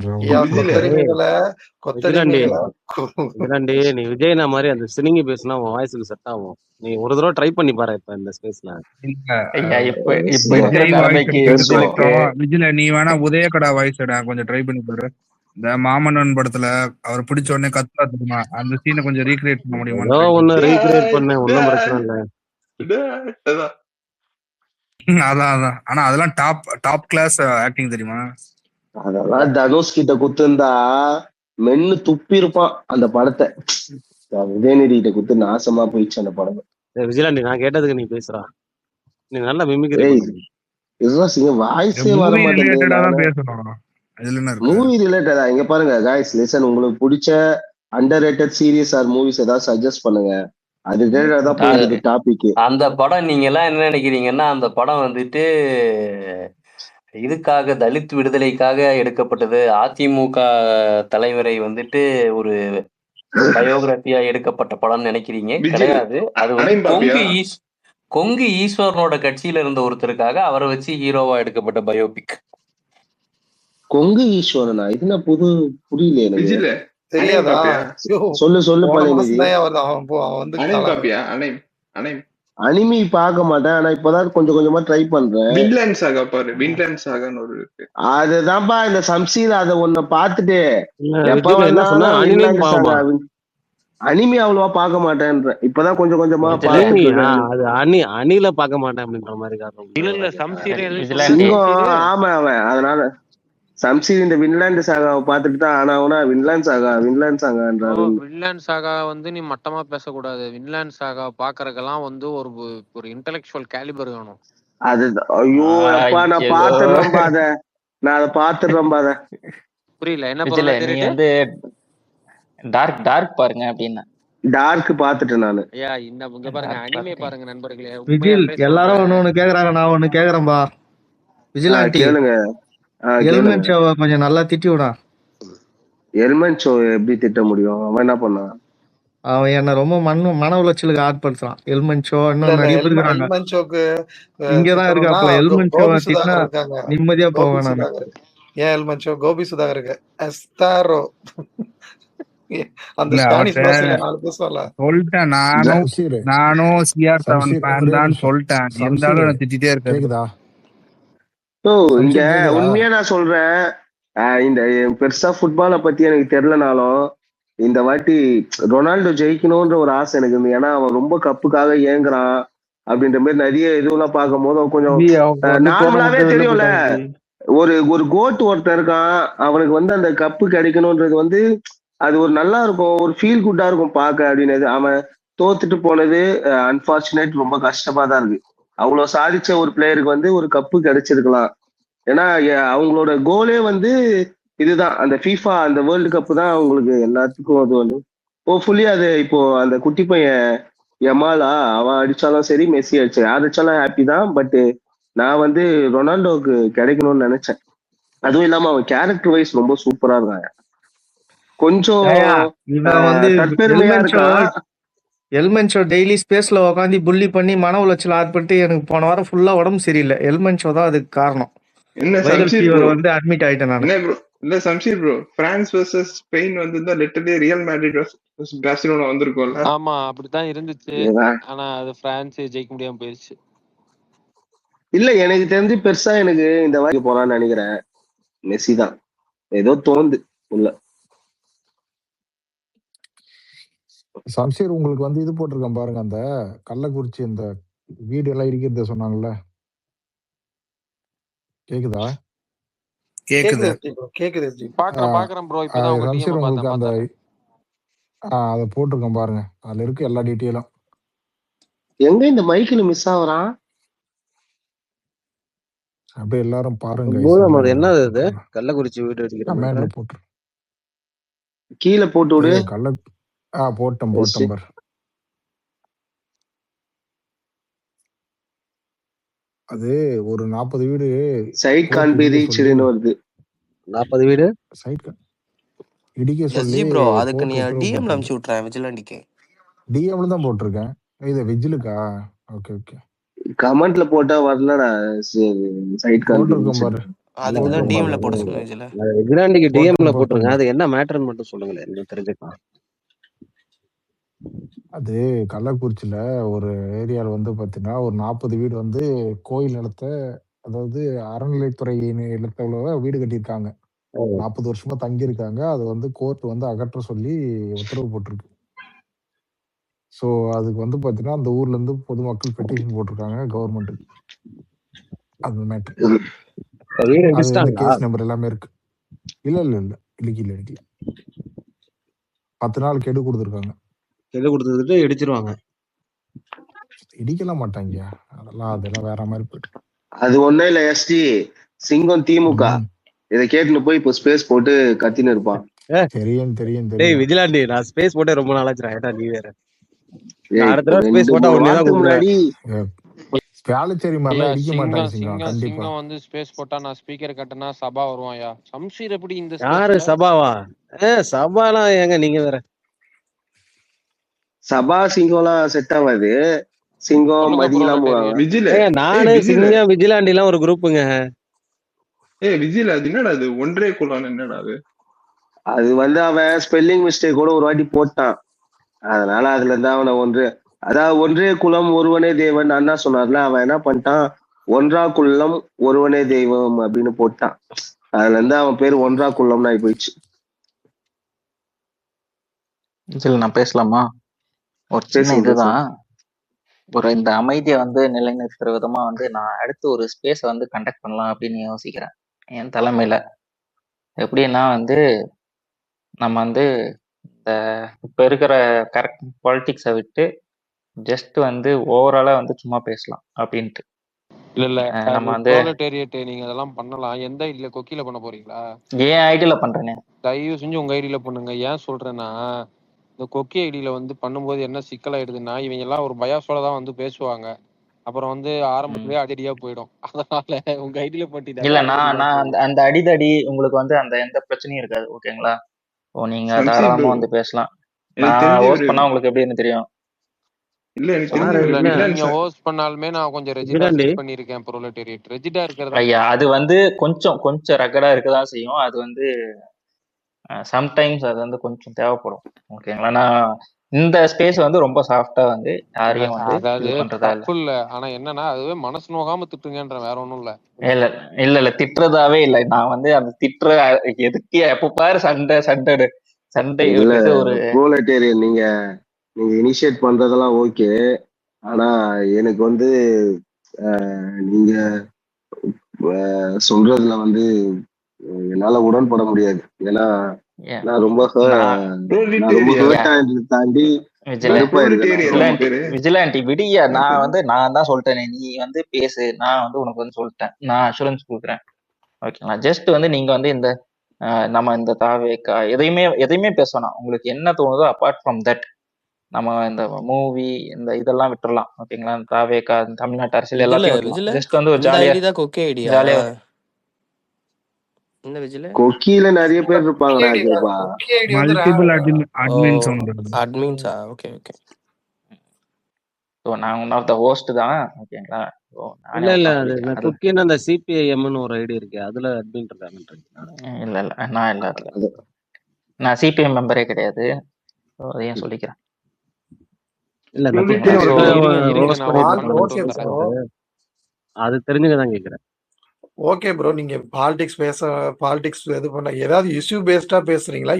Vigilante vigilante நீ விஜயனா மாதிரி அந்த சினிங்கி பேசினா உன் வாய்ஸுக்கு செட் ஆகும். நீ ஒரு தடவை ட்ரை பண்ணி பாரு இப்ப இந்த ஸ்பேஸ்ல. விஜில நீ வேணா உதயகடா வாய்ஸ்டா கொஞ்சம் ட்ரை பண்ணி பாரு. இந்த மாமன்னன் படத்துல அவர் பிடிச்ச உடனே கத்தா தெரியுமா, அந்த சீனை கொஞ்சம் ரீக்ரியேட் பண்ண முடியுமா? ஏதோ ஒண்ணு ரீக்ரியேட் பண்ண ஒன்னும் பிரச்சனை இல்ல. அதான் ஆனா அதெல்லாம் டாப் கிளாஸ் ஆக்டிங் தெரியுமா? அதெல்லாம் தனுஷ் கிட்ட குத்துந்தா மென்னு துப்பி இருப்பான் அந்த படத்தை. உதயநிதி கிட்ட குத்து நாசமா போயிடுச்சு அந்த படம். விஜயலாண்டி நான் கேட்டதுக்கு நீ பேசுறா, நீ நல்லா மிமிக்ரி வாய்ஸே வர மாட்டேங்குது. மூவி ரிலேட்டடா இங்க பாருங்க गाइस, லிசன், உங்களுக்கு பிடிச்ச underrated series or movies ஏதாவது சஜஸ்ட் பண்ணுங்க. அது ரிலேட்டடா தான் போகுது டாபிக். அந்த படம் நீங்க எல்லாம் என்ன நினைக்கிறீங்கன்னா, அந்த படம் வந்துட்டு இதுக்காக தலித் விடுதலைக்காக எடுக்கப்பட்டது, அதிமுக தலைவரை வந்துட்டு ஒரு பயோகிராபியா எடுக்கப்பட்ட படம் நினைக்கிறீங்க. கிடையாது. அது வந்து கொங்கு ஈஸ்வரனோட கட்சியில இருந்த ஒருத்தருக்காக அவரை வச்சு ஹீரோவா எடுக்கப்பட்ட பயோபிக். கொங்கு ஈஸ்வரனா? இது புது புரியல எனக்கு. சொல்லு அனிமி பார்க்க மாட்டேன். ஆனா இப்பதான் கொஞ்சம் கொஞ்சமா ட்ரை பண்றேன். அதுதான்ப்பா இந்த சம்சீர் அத ஒன்ன பாத்துட்டு அனிமி அவ்வளவா பார்க்க மாட்டேன்ற. இப்பதான் கொஞ்சம் கொஞ்சமா அணில பார்க்க மாட்டேன் அப்படின்ற மாதிரி சிங்கம். ஆமா அவன் அதனால சம்சீர் இந்த வின்லாண்ட் சாகாவை பார்த்துட்டு தான் ஆனா வின்லாண்ட் சாகா வந்து நீ மட்டமா பேசக்கூடாது. வின்லாண்ட் சாகா பாக்குறதுக்கெல்லாம் வந்து ஒரு இன்டெலெக்சுவல் கேலிபர் வேணும். அது ஐயோ அப்பா நான் பாத்துறேன் அத புரியல என்ன பண்ணல. நீ வந்து டார்க் பாருங்க அப்படின்னா டார்க் பாத்துட்டேன் நானு. இங்க பாருங்க அனிமே பாருங்க நண்பர்களே. விஜில் எல்லாரும் ஒண்ணு கேக்குறாங்க, நான் ஒண்ணு கேக்குறேன்பா. விஜிலாண்டி கேளுங்க. எலிமெண்ட் ஷோவை கொஞ்சம் நல்லா திட்டி விடா. எலிமெண்ட் ஷோ எப்படி திட்ட முடியும்? அவன் என்ன பண்ணான்? அவன் என்ன ரொம்ப மன உளைச்சலுக்கு ஆட்படுத்துறான். எலிமெண்ட் ஷோ இன்னும் நிறைய பேர் இருக்காங்க. இங்கதான் இருக்காப்ல. எலிமெண்ட் ஷோ திட்டினா நிம்மதியா போவேன் நான். ஏன் எலிமெண்ட் ஷோ கோபி சுதாகருக்கு எஸ்தாரோ அந்த சொல்லிட்டேன். நானும் CR7 ஃபேன் தான் சொல்லிட்டேன். இருந்தாலும் திட்டிட்டே இருக்கேன். இங்க உண்மையா நான் சொல்றேன், இந்த பெருசா ஃபுட்பாலை பத்தி எனக்கு தெரியலனாலும் இந்த வாட்டி ரொனால்டோ ஜெயிக்கணும்ன்ற ஒரு ஆசை எனக்கு இருந்து. ஏன்னா அவன் ரொம்ப கப்புக்காக ஏங்குறான் அப்படின்ற மாதிரி நிறைய இதுவெல்லாம் பார்க்கும் போது கொஞ்சம் நார்மலாவே தெரியும்ல. ஒரு கோட் ஒருத்தன் இருக்கான், அவனுக்கு வந்து அந்த கப்பு கிடைக்கணும்ன்றது வந்து அது ஒரு நல்லா இருக்கும், ஒரு ஃபீல் குட்டா இருக்கும் பார்க்க அப்படின்னு. அவன் தோத்துட்டு போனது அன்பார்ச்சுனேட், ரொம்ப கஷ்டமா தான் இருக்கு. அவ்வளவு சாதிச்ச ஒரு பிளேயருக்கு வந்து ஒரு கப்பு கிடைச்சிருக்கலாம். ஏன்னா அவங்களோட கோலே வந்து இதுதான், அந்த FIFA அந்த வேர்ல்டு கப்பு தான் அவங்களுக்கு எல்லாத்துக்கும். அது வந்து ஹோப்ஃபுல்லி அது இப்போ அந்த குட்டி பையன் யமாலா அவன் அடிச்சாலும் சரி, மெஸ்ஸி அடிச்சா யார் அடிச்சாலும் ஹாப்பி தான். பட் நான் வந்து ரொனால்டோவுக்கு கிடைக்கணும்னு நினைச்சேன். அதுவும் இல்லாம அவன் கேரக்டர் வைஸ் ரொம்ப சூப்பரா இருக்காங்க. கொஞ்சம் தற்பெருமையா இருக்கான். எலிமெண்ட் ஷோ டெய்லி ஸ்பேஸ்ல உட்காந்து புள்ளி பண்ணி மன உளைச்சல் ஆட்பட்டு எனக்கு போன வாரம் ஃபுல்லா உடம்பு சரியில்லை. எலிமெண்ட் ஷோ தான் அதுக்கு காரணம். வந்து அட்மிட் ஆயிட்டேன் நான். இல்ல Shamsheer bro, France versus Spain வந்து literally Real Madrid versus Barcelona வந்திருக்கும்ல. ஆமா அப்படிதான் இருந்துச்சு. ஆனா அது பிரான்ஸ் ஜெயிக்க முடியாம போயிருச்சு. இல்ல எனக்கு தெரிஞ்சு பெருசா எனக்கு இந்த வாட்டி போறான்னு நினைக்கிறேன். மெஸ்ஸி தான் ஏதோ தோந்து உள்ள. சம்சீர் உங்களுக்கு வந்து இது போட்டிருக்கேன் பாருங்க, அந்த கள்ளக்குறிச்சி இந்த வீடு எல்லாம் இருக்கிறத சொன்னாங்கல்ல, கேக்குதா? கேக்குது. பாக்குறேன் ப்ரோ. இப்பதான் சம்சீர் உங்களுக்கு அந்த அத போட்டிருக்கேன் பாருங்க, அதுல இருக்கு எல்லா டீட்டெயிலும். எங்க இந்த மைக்ல மிஸ் ஆவறான்? அப்படியே எல்லாரும் பாருங்க. என்னது இது? கள்ளக்குறிச்சி வீடு அடிக்கிறேன். மேல போட்டு கீழே போட்டு விடு. போட்டேன் பாரு. அது ஒரு 40 வீடு சைட் கான் பி ரீச்ட்னு வருது. 40 வீடு சைட் இடிக்க சொல்லி ப்ரோ. அதுக்கு நீ டிஎம்ல அனுப்பிச்சு விட்றேன். விஜிலாண்டிக்கு டிஎம்ல தான் போட்டுருக்கேன். இது விஜிலுக்கா? ஓகே கமெண்ட்ல போட்டா வரலடா. சைட் கான் போட்டுருக்கேன் பாரு. அதுக்குதான் டிஎம்ல போட சொன்னேன் விஜில. விஜிலாண்டிக்கு டிஎம்ல போட்டுருங்க போட்டுருங்க. போட்டுருங்க. அது என்ன மேட்டர்னு மட்டும் சொல்லுங்களேன், இன்னும் தெரிஞ்சுக்கலாம். அது கள்ளக்குறிச்சியில ஒரு ஏரியால வந்து பாத்தீங்கன்னா ஒரு 40 வீடு வந்து கோயில் நிலத்தை, அதாவது அறநிலைத்துறை நிலத்துல வீடு கட்டியிருக்காங்க. 40 வருஷமா தங்கி இருக்காங்க. அது வந்து கோர்ட் வந்து அகற்ற சொல்லி உத்தரவு போட்டிருக்கு. ஸோ அதுக்கு வந்து பாத்தீங்கன்னா அந்த ஊர்ல இருந்து பொதுமக்கள் பெட்டிஷன் போட்டிருக்காங்க கவர்மெண்ட்டுக்கு. அது மேட்ரு. வீடு அது வந்து இடிச்சிட்டாங்களா? கேஸ் நம்பர் எல்லாமே இருக்கு. இல்ல இல்ல இல்ல இடிக்கல 10 நாள் கெடு கொடுத்துருக்காங்க. கெடு கொடுத்துட்டு இடிச்சிருவாங்க. இடிக்கலாம் மாட்டாங்க. அதெல்லாம் வேற மாதிரி போயிட்டு. அது ஒண்ணும் இல்ல எஸ்டி சிங்கம் திமுக இதை கேட்டுன்னு போய் இப்போ ஸ்பேஸ் போட்டு கத்தின்னு இருப்பான். தெரியும் விஜிலாண்டி, நான் ஸ்பேஸ் போட்டே ரொம்ப நாளாச்சுடா. ஏடா நீ வேற அடுத்த இப்போ தடவை ஸ்பேஸ் போட்டா 2-3 உடனே தான் வாரத்துக்கு முன்னாடி வேலைச்சேரி மாதிரிலாம் இடிக்க மாட்டாங்க சிங்கம். கண்டிப்பா சிங்கம் வந்து ஸ்பேஸ் போட்டா நான் ஸ்பீக்கர் கட்டினா சபா வருவாயா? சம்ஷீர் எப்படி இந்த யாரு சபாவா? சபாலாம் ஏங்க நீங்க வேற. சபா சிங்கம்லாம் செட் ஆகாது. சிங்கம் மதியெல்லாம் போவாங்க. நானு சிங்கம் விஜிலாண்டி எல்லாம் ஒரு குரூப்புங்க. விஜில அது என்னடா அது ஒன்றே குலம் என்னடா அது? அது வந்து அவன் ஸ்பெல்லிங் மிஸ்டேக் கூட ஒரு வாட்டி போட்டான். அதனால அதுல இருந்து அவனை ஒன்றே குலம் ஒருவனே தேவன் அண்ணா சொன்னார்ல, அவன் என்ன பண்ணிட்டான், ஒன்றா குள்ளம் ஒருவனே தெய்வம் அப்படின்னு போட்டான். அதுல இருந்து அவன் பேர் ஒன்றா குள்ளம்னு ஆகி போயிடுச்சு. இதில் நான் பேசலாமா? ஒரு சின்ன இதுதான், ஒரு இந்த அமைதியை வந்து நிலைநிறுத்துற விதமா வந்து நான் அடுத்து ஒரு ஸ்பேஸை வந்து கண்டக்ட் பண்ணலாம் அப்படின்னு யோசிக்கிறேன் என் தலைமையில. எப்படின்னா வந்து நம்ம வந்து இந்த இப்போ இருக்கிற கரெக்ட் பாலிட்டிக்ஸை விட்டு ஜஸ்ட் வந்து ஓவராலா வந்து சும்மா பேசலாம் அப்படின்ட்டு. இல்ல நம்ம வந்து நீங்க அதெல்லாம் பண்ணலாம். எந்த ஐடியில கொக்கில பண்ண போறீங்களா? ஏன் ஐடியில பண்றேனே, தயவு செஞ்சு உங்க ஐடியில பண்ணுங்க. ஏன் சொல்றேன்னா, இந்த கொக்கி ஐடியில வந்து பண்ணும்போது என்ன சிக்கலாயிடுதுன்னா, இவங்க எல்லாம் ஒரு பயாஸோட தான் வந்து பேசுவாங்க. அப்புறம் வந்து ஆரம்பத்திலேயே அடியா போயிடும். அதனால உங்க ஐடியில பண்ணிட்டு இல்ல நான் அந்த அடிதடி உங்களுக்கு வந்து அந்த எந்த பிரச்சனையும் இருக்காது. ஓகேங்களா? நீங்க தாராளமா வந்து பேசலாம். நான் ஹோஸ்ட் பண்ணா உங்களுக்கு எப்படின்னு தெரியும். நீங்க ஹோஸ்ட் பண்ணாலுமே நான் கொஞ்சம் ரெஜிடா செட் பண்ணிருக்கேன். ப்ரோலெட்டேரியட் ரெஜிடா இருக்கிறது ஐயா, அது வந்து கொஞ்சம் ரகடா இருக்கதான் செய்யும். அது வந்து சம்டைம்ஸ் அது வந்து கொஞ்சம் தேவைப்படும். ஓகேங்களா? நான் இந்த ஸ்பேஸ் வந்து ரொம்ப சாஃப்டா வந்து யாரையும் வந்து அதாவது தப்பு இல்ல. ஆனா என்னன்னா அதுவே மனசு நோகாம திட்டுங்கன்ற, வேற ஒண்ணும் இல்ல. இல்ல திட்டுறதாவே இல்லை. நான் வந்து அந்த திட்டுற எதுக்கு எப்ப பாரு சண்டை ஒரு ப்ரோலெட்டேரியன் நீங்க இனிஷியேட் பண்றதெல்லாம் ஓகே. ஆனா எனக்கு வந்து நீங்க சொல்றதுல வந்து என்னால உடன்பட முடியாது. ஏன்னா நான் ரொம்ப தாண்டி விஜிலாண்டி விடியா. நான் தான் சொல்லிட்டேனே, நீ வந்து பேசு, நான் வந்து உனக்கு வந்து சொல்லிட்டேன், நான் அஷூரன்ஸ் கொடுக்குறேன். ஓகேங்களா? ஜஸ்ட் வந்து நீங்க வந்து இந்த நம்ம இந்த தாவேக்கா எதையுமே பேசணும். உங்களுக்கு என்ன தோணுதோ அப்பார்ட் ஃப்ரம் தட் நம்ம இந்த மூவி இந்த இதெல்லாம் விட்டுறலாம். ஓகேங்களா? தாவேக்கா தமிழ்நாட்டு அரசியல் எல்லாத்தையும் ஜஸ்ட் வந்து ஒரு ஜாலியா இந்த விஜில கொக்கியில நிறைய பேர் இருப்பாங்க. மல்டிபிள் அட்மின்ஸா? ஓகே ஸோ நான் ஒன் ஆஃப் த ஹோஸ்ட் தான். ஓகேங்களா? இல்ல அது கொக்கின்னு அந்த சிபிஐஎம்னு ஒரு ஐடி இருக்கு, அதுல அட்மின் இருக்காங்கன்றீங்களா? இல்ல நான் இல்ல, நான் சிபிஎம் மெம்பரே கிடையாது. அதையும் சொல்லிக்கிறேன். இல்ல அது தெரிஞ்சுக்கதான் கேக்குறேன். ஓகே ப்ரோ, நீங்க பாலிடிக்ஸ் இது பண்ண ஏதாவது இஷ்யூ பேஸ்டா பேசுறீங்களா?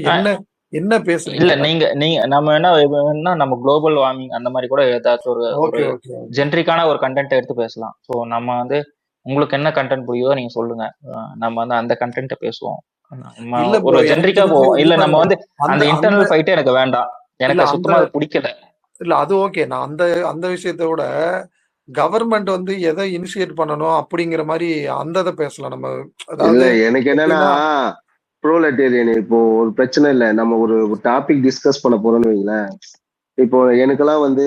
என்ன பேசுறீங்க? இல்ல நீங்க நம்ம என்ன நம்ம குளோபல் வார்மிங் அந்த மாதிரி கூட ஏதாச்சும் ஒரு ஜென்ரிக்கான ஒரு கண்டென்ட் எடுத்து பேசலாம். ஸோ நம்ம வந்து உங்களுக்கு என்ன கண்டென்ட் புரியுதோ நீங்க சொல்லுங்க, நம்ம வந்து அந்த கண்டென்ட்டை பேசுவோம். ஒரு ஜென்ரிக்கா போவோம். இல்ல நம்ம வந்து அந்த இன்டர்னல் ஃபைட்டே எனக்கு வேண்டாம், எனக்கு சுத்தமா பிடிக்கல. இல்ல அது ஓகே. நான் அந்த விஷயத்தை விட கவர்மெண்ட் வந்து எதை இனிஷியேட் பண்ணணும் அப்படிங்கிற மாதிரி அந்த பேசலாம் நம்ம. அதாவது எனக்கு என்னன்னா ப்ரோலெட்டேரியன் இப்போ ஒரு பிரச்சனை இல்லை, நம்ம ஒரு டாபிக் டிஸ்கஸ் பண்ண போறோம்னு வைங்களேன். இப்போ எனக்கெல்லாம் வந்து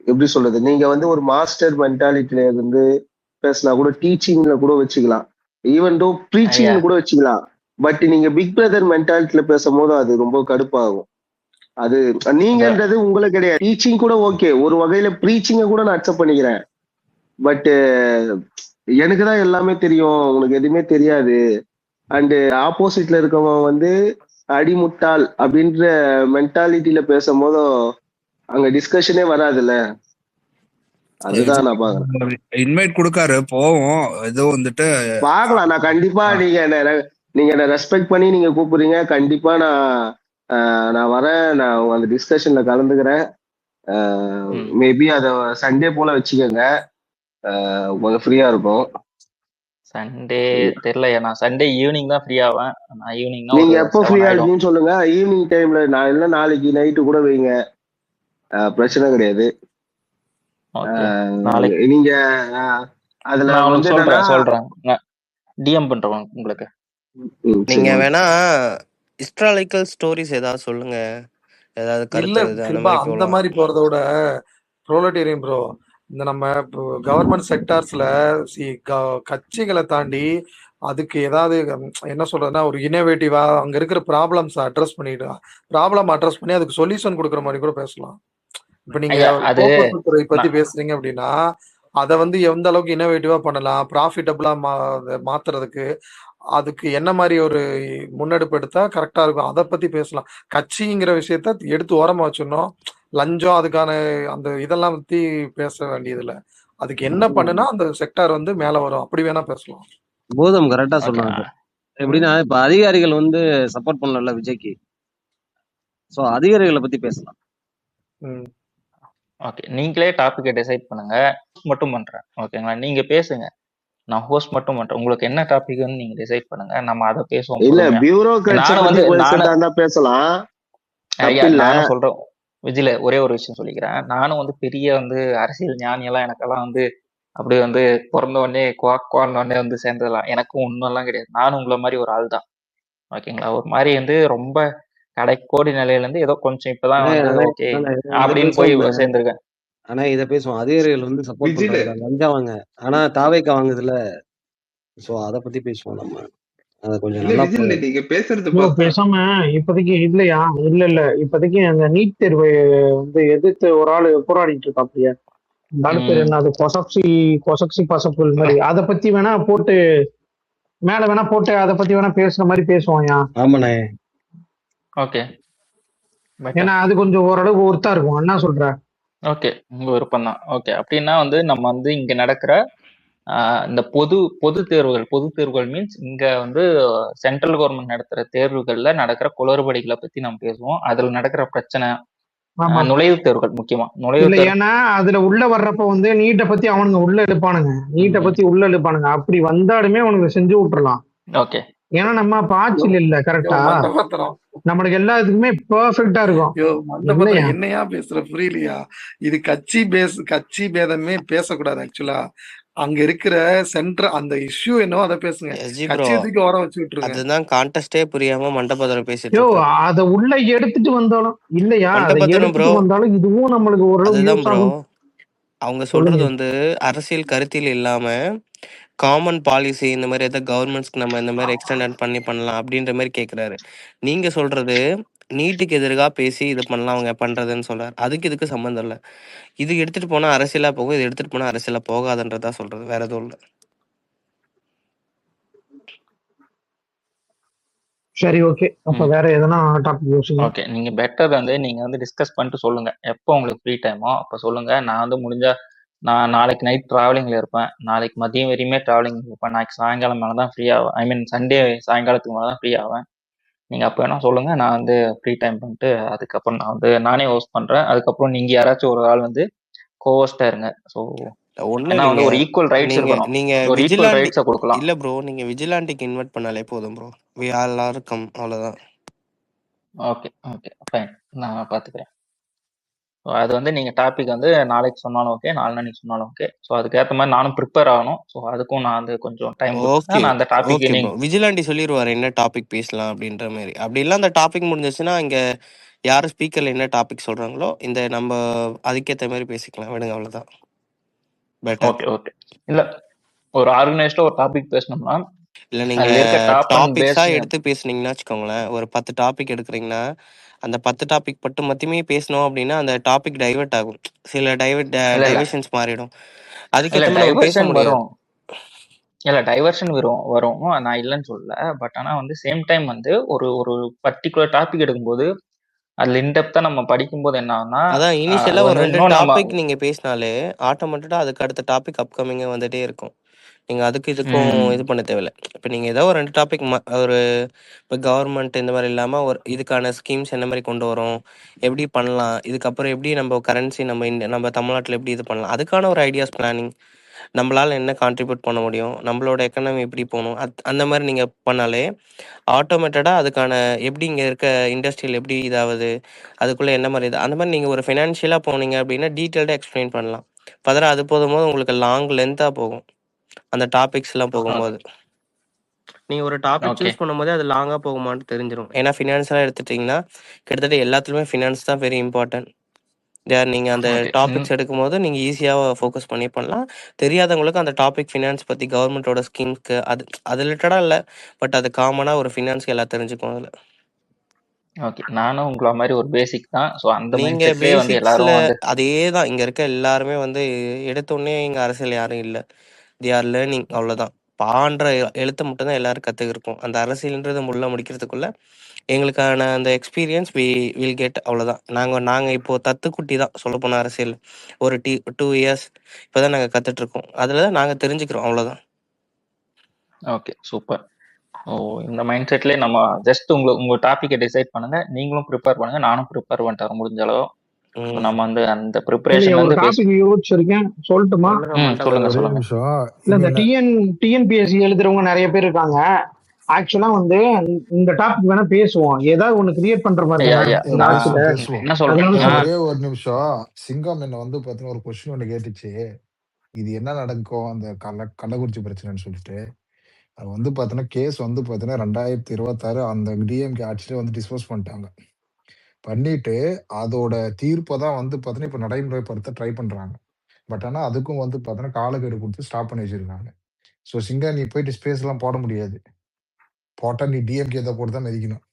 எப்படி சொல்றது, நீங்க வந்து ஒரு மாஸ்டர் மென்டாலிட்டியில இருந்து பேசினா கூட டீச்சிங்ல கூட வச்சுக்கலாம், ஈவன் தோ ப்ரீச்சிங்ல கூட வச்சுக்கலாம். பட் நீங்க பிக் பிரதர் மென்டாலிட்டியில பேசும்போது அது ரொம்ப கடுப்பாகும். அது நீங்கன்றது உங்களுக்கு கிடையாது. டீச்சிங் கூட ஓகே, ஒரு வகையில ப்ரீச்சிங்க கூட நான் அக்செப்ட் பண்ணிக்கிறேன். பட் எனக்கு தான் எல்லாமே தெரியும், உனக்கு எதுவுமே தெரியாது. அண்ட் ஆப்போசிட்ல இருக்கவன் வந்து அடிமுட்டாள் அப்படின்ற மென்டாலிட்டியில பேசும்போதும் அங்க டிஸ்கஷனே வராதுல்ல. அதுதான் நான் பாக்குறேன். இன்வைட் கொடுக்காரு, போவோம். ஏதோ வந்துட்டு பாக்கலாம். நான் கண்டிப்பா நீங்க என்ன ரெஸ்பெக்ட் பண்ணி நீங்க கூப்பிடுறீங்க, கண்டிப்பா நான் வரேன். நான் அந்த டிஸ்கஷன்ல கலந்துக்கிறேன். மேபி அத சண்டே போல வச்சுக்கோங்க, கொஞ்சம் ஃப்ரீயா இருக்கும். சண்டே தெரியல, நான் சண்டே ஈவினிங் தான் ஃப்ரீ ஆவேன். நான் ஈவினிங் நீங்க எப்போ ஃப்ரீயா இருக்கீங்கன்னு சொல்லுங்க. ஈவினிங் டைம்ல நான் இல்ல நாளைக்கு நைட்டு கூட வைங்க, பிரச்சனை கிடையாது. நீங்க அதுல வந்து சொல்றேன், டிஎம் பண்றேன் உங்களுக்கு. நீங்க வேணா ஹிஸ்டாரிக்கல் ஸ்டோரிஸ் ஏதாவது சொல்லுங்க, ஏதாவது இல்ல கருத்து அந்த மாதிரி போறத விட ப்ரோலட்டேரியன் ப்ரோ, இந்த நம்ம கவர்மெண்ட் செக்டார்ஸ்ல கட்சிகளை தாண்டி அதுக்கு ஏதாவது என்ன சொல்றதுன்னா ஒரு இனோவேட்டிவா அங்க இருக்கிற ப்ராப்ளம்ஸ் அட்ரஸ் பண்ணி அதுக்கு சொல்யூஷன் கொடுக்குற மாதிரி கூட பேசலாம். இப்ப நீங்க போக்குவரத்து துறை பத்தி பேசுறீங்க அப்படின்னா அதை வந்து எந்த அளவுக்கு இனோவேட்டிவா பண்ணலாம், ப்ராஃபிட்டபிளா மாத்துறதுக்கு அதுக்கு என்ன மாதிரி ஒரு முன்னெடுப்பு எடுத்தா கரெக்டா இருக்கும், அதை பத்தி பேசலாம். கட்சிங்கிற விஷயத்த எடுத்து ஓரமா வச்சிடணும். லஞ்சம் அதுக்கான அந்த இதெல்லாம் பத்தி பேச வேண்டியது இல்ல. அதுக்கு என்ன பண்ணுனா அந்த செக்டார் வந்து மேல வரும், அப்படி வேணா பேசலாம். பூதம் கரெக்டா சொன்னாங்க. எப்படின்னா இப்ப அதிகாரிகள் வந்து சப்போர்ட் பண்ணல விஜய்க்கு, சோ அதிகாரிகளை பத்தி பேசலாம். ஓகே, நீங்களே டாபிக்கை டிசைட் பண்ணுங்க, மட்டும் பண்றேன் ஓகேங்களா? நீங்க பேசுங்க, நான் ஹோஸ்ட் மட்டும் பண்றேன். உங்களுக்கு என்ன டாபிக்னு நீங்க டிசைட் பண்ணுங்க, நம்ம அதை பேசுவோம். இல்ல பியூரோக்ராட்ஸ் பத்தி பேசலாம். நானும் சொல்றேன் விஜில, ஒரே ஒரு விஷயம் சொல்லிக்கிறேன். நானும் வந்து பெரிய வந்து அரசியல் ஞானி எல்லாம் எனக்கெல்லாம் வந்து அப்படி வந்து பிறந்த உடனே குவான்னு வந்து சேர்ந்ததெல்லாம் எனக்கும் ஒன்றும் கிடையாது. நானும் உங்களை மாதிரி ஒரு ஆள் தான் ஓகேங்களா. ஒரு மாதிரி வந்து ரொம்ப கடைக்கோடி நிலையில இருந்து ஏதோ கொஞ்சம் இப்பதான் வந்து ஓகே அப்படின்னு போய் சேர்ந்திருக்கேன். ஆனா இத பேசுவோம், அதிகாரிகள் வந்து சப்போர்ட் பண்றாங்க, லஞ்சம் வாங்க, ஆனா தாவேக்கா வாங்குதுல, சோ அத பத்தி பேசுவோம் நம்ம. அத கொஞ்சம் நல்லா நீங்க பேசுறது பேசாம இப்போதைக்கு இல்லையா இல்ல இப்போதைக்கு அந்த நீட் தேர்வை வந்து எதிர்த்து ஒரு ஆளு போராடிட்டு இருக்கா. அப்படியே பேர் என்ன, அது கொசக்சி பசப்புல் மாதிரி, அதை பத்தி வேணா போட்டு மேல வேணா போட்டு அதை பத்தி வேணா பேசுற மாதிரி பேசுவாங்க. ஆமாண்ணே. ஓகே, ஏன்னா அது கொஞ்சம் ஓரளவுக்கு ஒர்த்தா இருக்கும். என்ன சொல்ற? ஓகே, உங்க விருப்பம் தான். ஓகே, அப்படின்னா வந்து நம்ம வந்து இங்க நடக்கிற இந்த பொது தேர்வுகள் மீன்ஸ் இங்க வந்து சென்ட்ரல் கவர்மெண்ட் நடத்துற தேர்வுகள்ல நடக்கிற குளறுபடிகளை பத்தி நம்ம பேசுவோம். அதுல நடக்கிற பிரச்சனை, நுழைவுத் தேர்வுகள் முக்கியமா ஏன்னா அதுல உள்ள வர்றப்ப வந்து நீட்டை பத்தி அவனுங்க உள்ள எடுப்பானுங்க. அப்படி வந்தாலுமே அவனுக்கு செஞ்சு விட்டுறலாம். ஓகே, ஏன்னா நம்ம பாய்ச்சல் இல்ல, கரெக்டா? நம்மளுக்கு எல்லாத்துக்குமே பெர்ஃபெக்ட்டா இருக்கும். என்னையா பேசுற, புரியலையா? இது கட்சி பேதமே பேசக்கூடாது. ஆக்சுவலா அங்க இருக்கிற சென்டர் அந்த இஷ்யூ என்னவோ அதை பேசுங்க. கட்சியத்துக்கு வர வச்சு விட்டுருங்க. அதுதான் கான்டெஸ்டே புரியாம மண்டபத்துல பேசிட்டு அத உள்ள எடுத்துட்டு வந்தாலும் இல்லையா, வந்தாலும் இதுவும் நம்மளுக்கு ஓரளவு அவங்க சொல்றது வந்து அரசியல் கருத்தில் இல்லாம காமன் பாலிசி இந்த மாதிரி ஏதாவது கவர்மெண்ட்ஸ்க்கு நம்ம இந்த மாதிரி எக்ஸ்டெண்ட் பண்ணலாம் அப்படின்ற மாதிரி கேட்குறாரு. நீங்க சொல்றது நீட்டுக்கு எதிராக பேசி இது பண்ணலாம் அவங்க பண்றதுன்னு சொல்றாரு. அதுக்கு இதுக்கு சம்மந்தம் இல்லை. இது எடுத்துட்டு போனா அரசியலா போகும், இது எடுத்துட்டு போனா அரசியலா போகாதுன்றதா சொல்றது, வேற எதுவும் இல்லை. சரி, ஓகே. அப்ப வேற எதனா டாபிக் யோசிங்க. ஓகே, நீங்க பெட்டர் வந்து நீங்க வந்து டிஸ்கஸ் பண்ணிட்டு சொல்லுங்க, எப்போ உங்களுக்கு ஃப்ரீ டைமோ அப்ப சொல்லுங்க. நான் வந்து முடிஞ்சா நான் நாளைக்கு நைட் டிராவலிங்ல இருப்பேன், நாளைக்கு மதியம் வரையுமே டிராவலிங் இருப்பேன், நாளைக்கு சாயங்காலம் மேலே தான் ஃப்ரீ ஆவேன். ஐ மீன் சண்டே சாயங்காலத்துக்கு மேலே தான் ஃப்ரீ ஆவேன். நீங்க அப்போ வேணா சொல்லுங்க, நான் வந்து ஃப்ரீ டைம் பண்ணிட்டு அதுக்கப்புறம் நான் வந்து நானே ஹோஸ்ட் பண்றேன். அதுக்கப்புறம் நீங்க யாராச்சும் ஒரு ஆள் வந்து கோஹோஸ்டா இருங்க. ஸோ வந்து ஒரு ஈக்குவல் ரைட்ஸ் இருக்கணும். நீங்க ஒரு ஈக்குவல் ரைட்ஸை கொடுக்கலாம். இல்ல ப்ரோ, நீங்க விஜிலாண்டிக்கு இன்வைட் பண்ணாலே போதும் bro. We all are come, அவ்வளவுதான். ஓகே ஃபைன், நான் பாத்துக்கிறேன். அது வந்து நீங்க டாபிக் வந்து நாளைக்கு சொன்னாலும் ஓகே, நாளைக்கு சொன்னாலும் ஓகே. ஸோ அதுக்கேற்ற மாதிரி நானும் ப்ரிப்பேர் ஆகணும். ஸோ அதுக்கும் நான் வந்து கொஞ்சம் டைம் கொடுத்தேன். நான் அந்த டாபிக் விஜிலாண்டி சொல்லிடுவாரு என்ன டாபிக் பேசலாம் அப்படின்ற மாதிரி. அப்படி இல்லை அந்த டாபிக் முடிஞ்சிச்சுன்னா இங்க யாரு ஸ்பீக்கர்ல என்ன டாபிக் சொல்றாங்களோ இந்த நம்ம அதுக்கேற்ற மாதிரி பேசிக்கலாம், விடுங்க, அவ்வளவுதான். ஓகே. இல்ல ஒரு ஆர்கனைஸ்டா ஒரு டாபிக் பேசணும்னா இல்ல நீங்க டாபிக்ஸா எடுத்து பேசுனீங்கன்னா வச்சுக்கோங்களேன், ஒரு 10 டாபிக் எடுக்கிறீங்கன்னா அந்த 10 டாபிக் மட்டுமே பேசணும் அப்படின்னா அந்த டாபிக் டைவர்ட் ஆகும், சில டைவர்ஷன்ஸ் மாறிடும். அதுக்கேற்ற மாதிரி பேச முடியும். இல்ல டைவர்ஷன் வரும் நான் இல்லைன்னு சொல்லல. பட் ஆனா வந்து சேம் டைம் வந்து ஒரு ஒரு பர்டிகுலர் டாபிக் எடுக்கும்போது அதுல இன்டெப்தா நம்ம படிக்கும்போது என்ன ஆகும்னா அதான் இனிஷியலா ஒரு வந்து 2 இன்னும் நம்ம டாபிக் நீங்க பேசினாலே ஆட்டோமேட்டிக்கா அதுக்கு அடுத்த டாபிக் அப்கமிங்கா வந்துட்டே இருக்கும். நீங்க அதுக்கு இதுக்கும் இது பண்ண தேவையில்ல. இப்ப நீங்க ஏதோ ஒரு 2 டாபிக் ஒரு இப்ப கவர்மெண்ட் இந்த மாதிரி இல்லாம ஒரு இதுக்கான ஸ்கீம்ஸ் என்ன மாதிரி கொண்டு வரோம், எப்படி பண்ணலாம், இதுக்கப்புறம் எப்படி நம்ம கரன்சி நம்ம தமிழ்நாட்டுல எப்படி இது பண்ணலாம், அதுக்கான ஒரு ஐடியாஸ் பிளானிங், நம்மளால என்ன கான்ட்ரிபியூட் பண்ண முடியும், நம்மளோட எக்கனாமி எப்படி போகணும், அந்த மாதிரி நீங்க பண்ணாலே ஆட்டோமேட்டடா அதுக்கான எப்படி இங்க இருக்க இண்டஸ்ட்ரியல் எப்படி இதாகுது, அதுக்குள்ள என்ன மாதிரி இது அந்த மாதிரி நீங்க ஒரு ஃபினான்ஷியலா போனீங்க அப்படின்னா டீட்டெயில்டா எக்ஸ்பிளைன் பண்ணலாம். பதற அது போதும்போது உங்களுக்கு லாங் லென்த்தா போகும் அந்த டாபிக்ஸ் எல்லாம் போகும்போது. நீங்க ஒரு டாபிக் ஓகே சூஸ் பண்ணும்போதே அது லாங்கா போகுமான்னு தெரிஞ்சிடும். ஏன்னா ஃபினான்ஸெல்லாம் எடுத்துட்டீங்கன்னா கிட்டத்தட்ட எல்லாத்துலயுமே ஃபினான்ஸ் தான் வெரி இம்பார்ட்டன்ட். நீங்க அந்த ஓகே டாபிக்ஸ் எடுக்கும்போது நீங்க ஈஸியா ஃபோக்கஸ் பண்ணி பண்ணலாம். தெரியாதவங்களுக்கு அந்த டாபிக் ஃபினான்ஸ் பத்தி கவர்மெண்டோட ஸ்கீம்ஸ்க்கு அது ரிலேட்டடா இல்ல. பட் அது காமனா ஒரு ஃபினான்ஸ் எல்லாம் தெரிஞ்சுக்கும் அதுல. ஓகே நானும் உங்களை மாதிரி ஒரு பேசிக் தான். ஸோ அந்த மைண்ட் நீங்க செட்லயே வந்து பேசிக்ஸ்ல எல்லாரும் வந்து அதே தான் இங்க இருக்க எல்லாருமே வந்து எடுத்தோடனே இங்க அரசியல் யாரும் இல்ல. தே ஆர் லேர்னிங் அவ்வளவுதான். பான்ற எழுத்தை மட்டும் தான் எல்லாரும் கத்துக்கிருப்போம். அந்த அரசியல்ன்றது முள்ள முடிக்கிறதுக்குள்ள எங்களுக்கான அந்த எக்ஸ்பீரியன்ஸ் வில் கெட் அவ்வளவுதான். நாங்க இப்போ தத்துக்குட்டி தான் சொல்ல போன அரசியல். ஒரு 2 இயர்ஸ் இப்பதான் நாங்க கத்துட்டு இருக்கோம். அதுலதான் நாங்க தெரிஞ்சுக்கிறோம் அவ்வளவுதான். Okay super. ஓ இந்த மைண்ட் செட்லயே நம்ம ஜஸ்ட் உங்க டாபிக்கை டிசைட் பண்ணுங்க, நீங்களும் ப்ரிப்பேர் பண்ணுங்க, நானும் ப்ரிப்பேர் பண்ணிட்டு முடிஞ்ச அளவு. நம்ம வந்து அந்த ப்ரிப்பரேஷன் ஒரு வந்து டாபிக் யோசிச்சிருக்கேன், சொல்லட்டுமா? சொல்லுங்க ஒரே சொல்லுங்க. நிமிஷம். இல்ல இந்த டிஎன்பிஎஸ்சி எழுதுறவங்க நிறைய பேர் இருக்காங்க. ஆக்சுவலா வந்து இந்த டாபிக் வேணா பேசுவோம், ஏதாவது ஒண்ணு கிரியேட் பண்ற மாதிரி பேசுவோம். ஒரே ஒரு நிமிஷம். சிங்கம் என்ன வந்து பாத்தீங்கன்னா ஒரு கொஸ்டின் ஒண்ணு கேட்டுச்சு, இது என்ன நடக்கும் அந்த கள்ளக்குறிச்சி பிரச்சனைன்னு சொல்லிட்டு. அது வந்து பாத்தீங்கன்னா கேஸ் வந்து பாத்தீங்கன்னா 2026 அந்த டிஎம்கே ஆட்சியில வந்து டிஸ்போஸ் பண்ணிட்டாங்க. பண்ணிட்டு அதோட தீர்ப்பை தான் வந்து பாத்தீங்கன்னா இப்ப நடைமுறைப்படுத்த ட்ரை பண்றாங்க. பட் ஆனா அதுக்கும் வந்து பாத்தீங்கன்னா காலக்கெடு கொடுத்து ஸ்டாப் பண்ணி வச்சிருக்காங்க. ஸோ சிங்கா நீ போயிட்டு ஸ்பேஸ் எல்லாம் போட முடியாது. போட்டா நீ டிஎம்கே தான் போட்டு தான் மதிக்கணும்.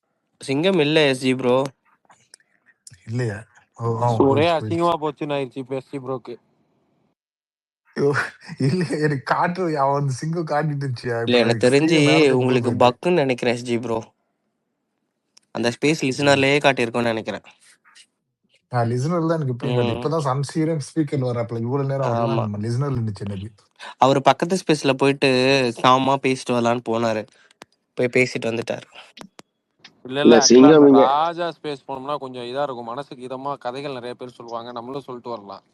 சிங்கம் இல்ல எஸ்ஜி ப்ரோ இல்லையா? ஒரே அசிங்கமா போச்சுன்னு ஆயிடுச்சு இப்ப எஸ்ஜி ப்ரோக்கு. இல்ல எனக்கு காட்டு அவன் சிங்கம் காட்டிட்டு இருந்துச்சு. இல்ல எனக்கு தெரிஞ்சு உங்களுக்கு பக்குன்னு நினைக்கிறேன் எஸ்ஜி ப்ரோ. அந்த ஸ்பேஸ் லிசனர்லயே காட்டியிருக்கோம்னு நினைக்கிறேன். லிசனர்ல தான் எனக்கு இப்பதான் சன்சீரன் ஸ்பீக்கர்ல வராப்ல இவ்வளவு நேரம் வரலாம் லிசனர்ல இருந்துச்சு எனக்கு. அவர் பக்கத்து ஸ்பேஸ்ல போயிட்டு காமா பேசிட்டு வரலான்னு போனாரு, போய் பேசிட்டு வந்துட்டாரு. இல்ல ராஜா ஸ்பேஸ் போனோம்னா கொஞ்சம் இதா இருக்கும், மனசுக்கு இதமா கதைகள் நிறைய பேர் சொல்லுவாங்க, நம்மளும் சொல்லிட்டு வரலாம்.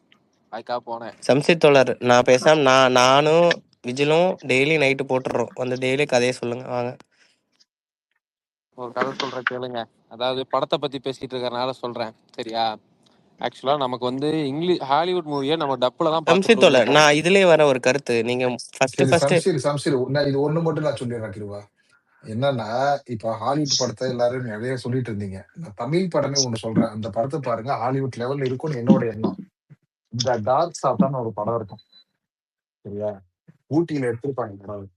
அதுக்காக போனேன். சம்சித் தோழர் நான் பேசாம நானும் விஜிலும் டெய்லி நைட்டு போட்டுறோம், வந்து டெய்லி கதையை சொல்லுங்க வாங்க. ஒரு கதை சொல்றேன் கேளுங்க. அதாவது படத்தை பத்தி பேசிட்டு இருக்கறனால சொல்றேன் சரியா. ஆக்சுவலா நமக்கு வந்து இங்கிலீஷ் ஹாலிவுட் மூவியை நம்ம டப்புல தான் சம்சித் நான் இதுலயே வர ஒரு கருத்து, நீங்க இது ஒண்ணு மட்டும் நான் சொல்லிடுறேன் கிருவா. என்னன்னா இப்ப ஹாலிவுட் படத்தை எல்லாரும் நிறைய சொல்லிட்டு இருந்தீங்க. நான் தமிழ் படமே ஒண்ணு சொல்றேன், அந்த படத்தை பாருங்க, ஹாலிவுட் லெவல்ல இருக்கும்னு என்னோட எண்ணம். இந்த டார்க் சாத்தான் ஒரு படம் இருக்கும் சரியா, ஊட்டியில எடுத்திருப்பாங்க படம்.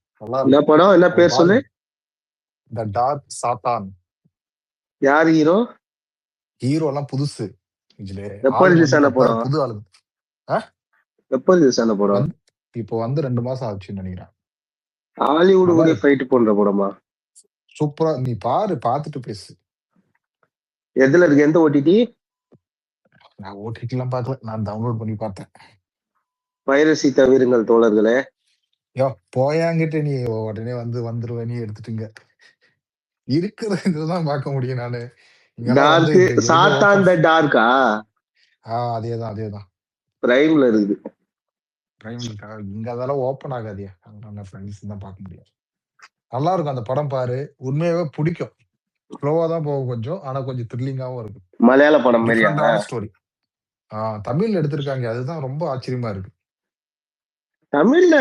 என்ன படம், என்ன பேர் சொல்லு? த டார்க் சாத்தான். யார் ஹீரோ? ஹீரோ எல்லாம் புதுசு. இதுல எப்போ ரிலீஸ் ஆன படம்? புது ஆளு. எப்போ ரிலீஸ் ஆன படம்? இப்போ வந்து 2 மாசம் ஆச்சுன்னு நினைக்கிறேன். ஹாலிவுட் கூட ஃபைட் பண்ற படமா? சூப்பரா, நீ பாரு, பாத்துட்டு பேசு. எதுல இருக்கு, எந்த ஓடிடி? நான் ஓடிடி எல்லாம் பார்க்கல, நான் டவுன்லோட் பண்ணி பார்த்தேன். பைரசி தவிருங்கள் தோழர்களே. போயாங்கிட்டு நீ உடனே வந்துருவ, நீ எடுத்துட்டுங்க இருக்கிற இதுதான் பார்க்க முடியும். நானு சாத்தான் த டார்க்கா? அதேதான் அதேதான் பிரைம்ல இருக்குது. பிரைம்ல இங்க அதெல்லாம் ஓப்பன் ஆகாதியா, ஃப்ரெண்ட்ஸ் தான் பார்க்க முடியும். நல்லா இருக்கும் அந்த படம், பாரு, உண்மையாவே பிடிக்கும். ஸ்லோவா தான் போகும் கொஞ்சம், ஆனா கொஞ்சம் த்ரில்லிங்காவும் இருக்கும். மலையாள படம் ஸ்டோரி தமிழ்ல எடுத்திருக்காங்க, அதுதான் ரொம்ப ஆச்சரியமா இருக்கு. தமிழ்ல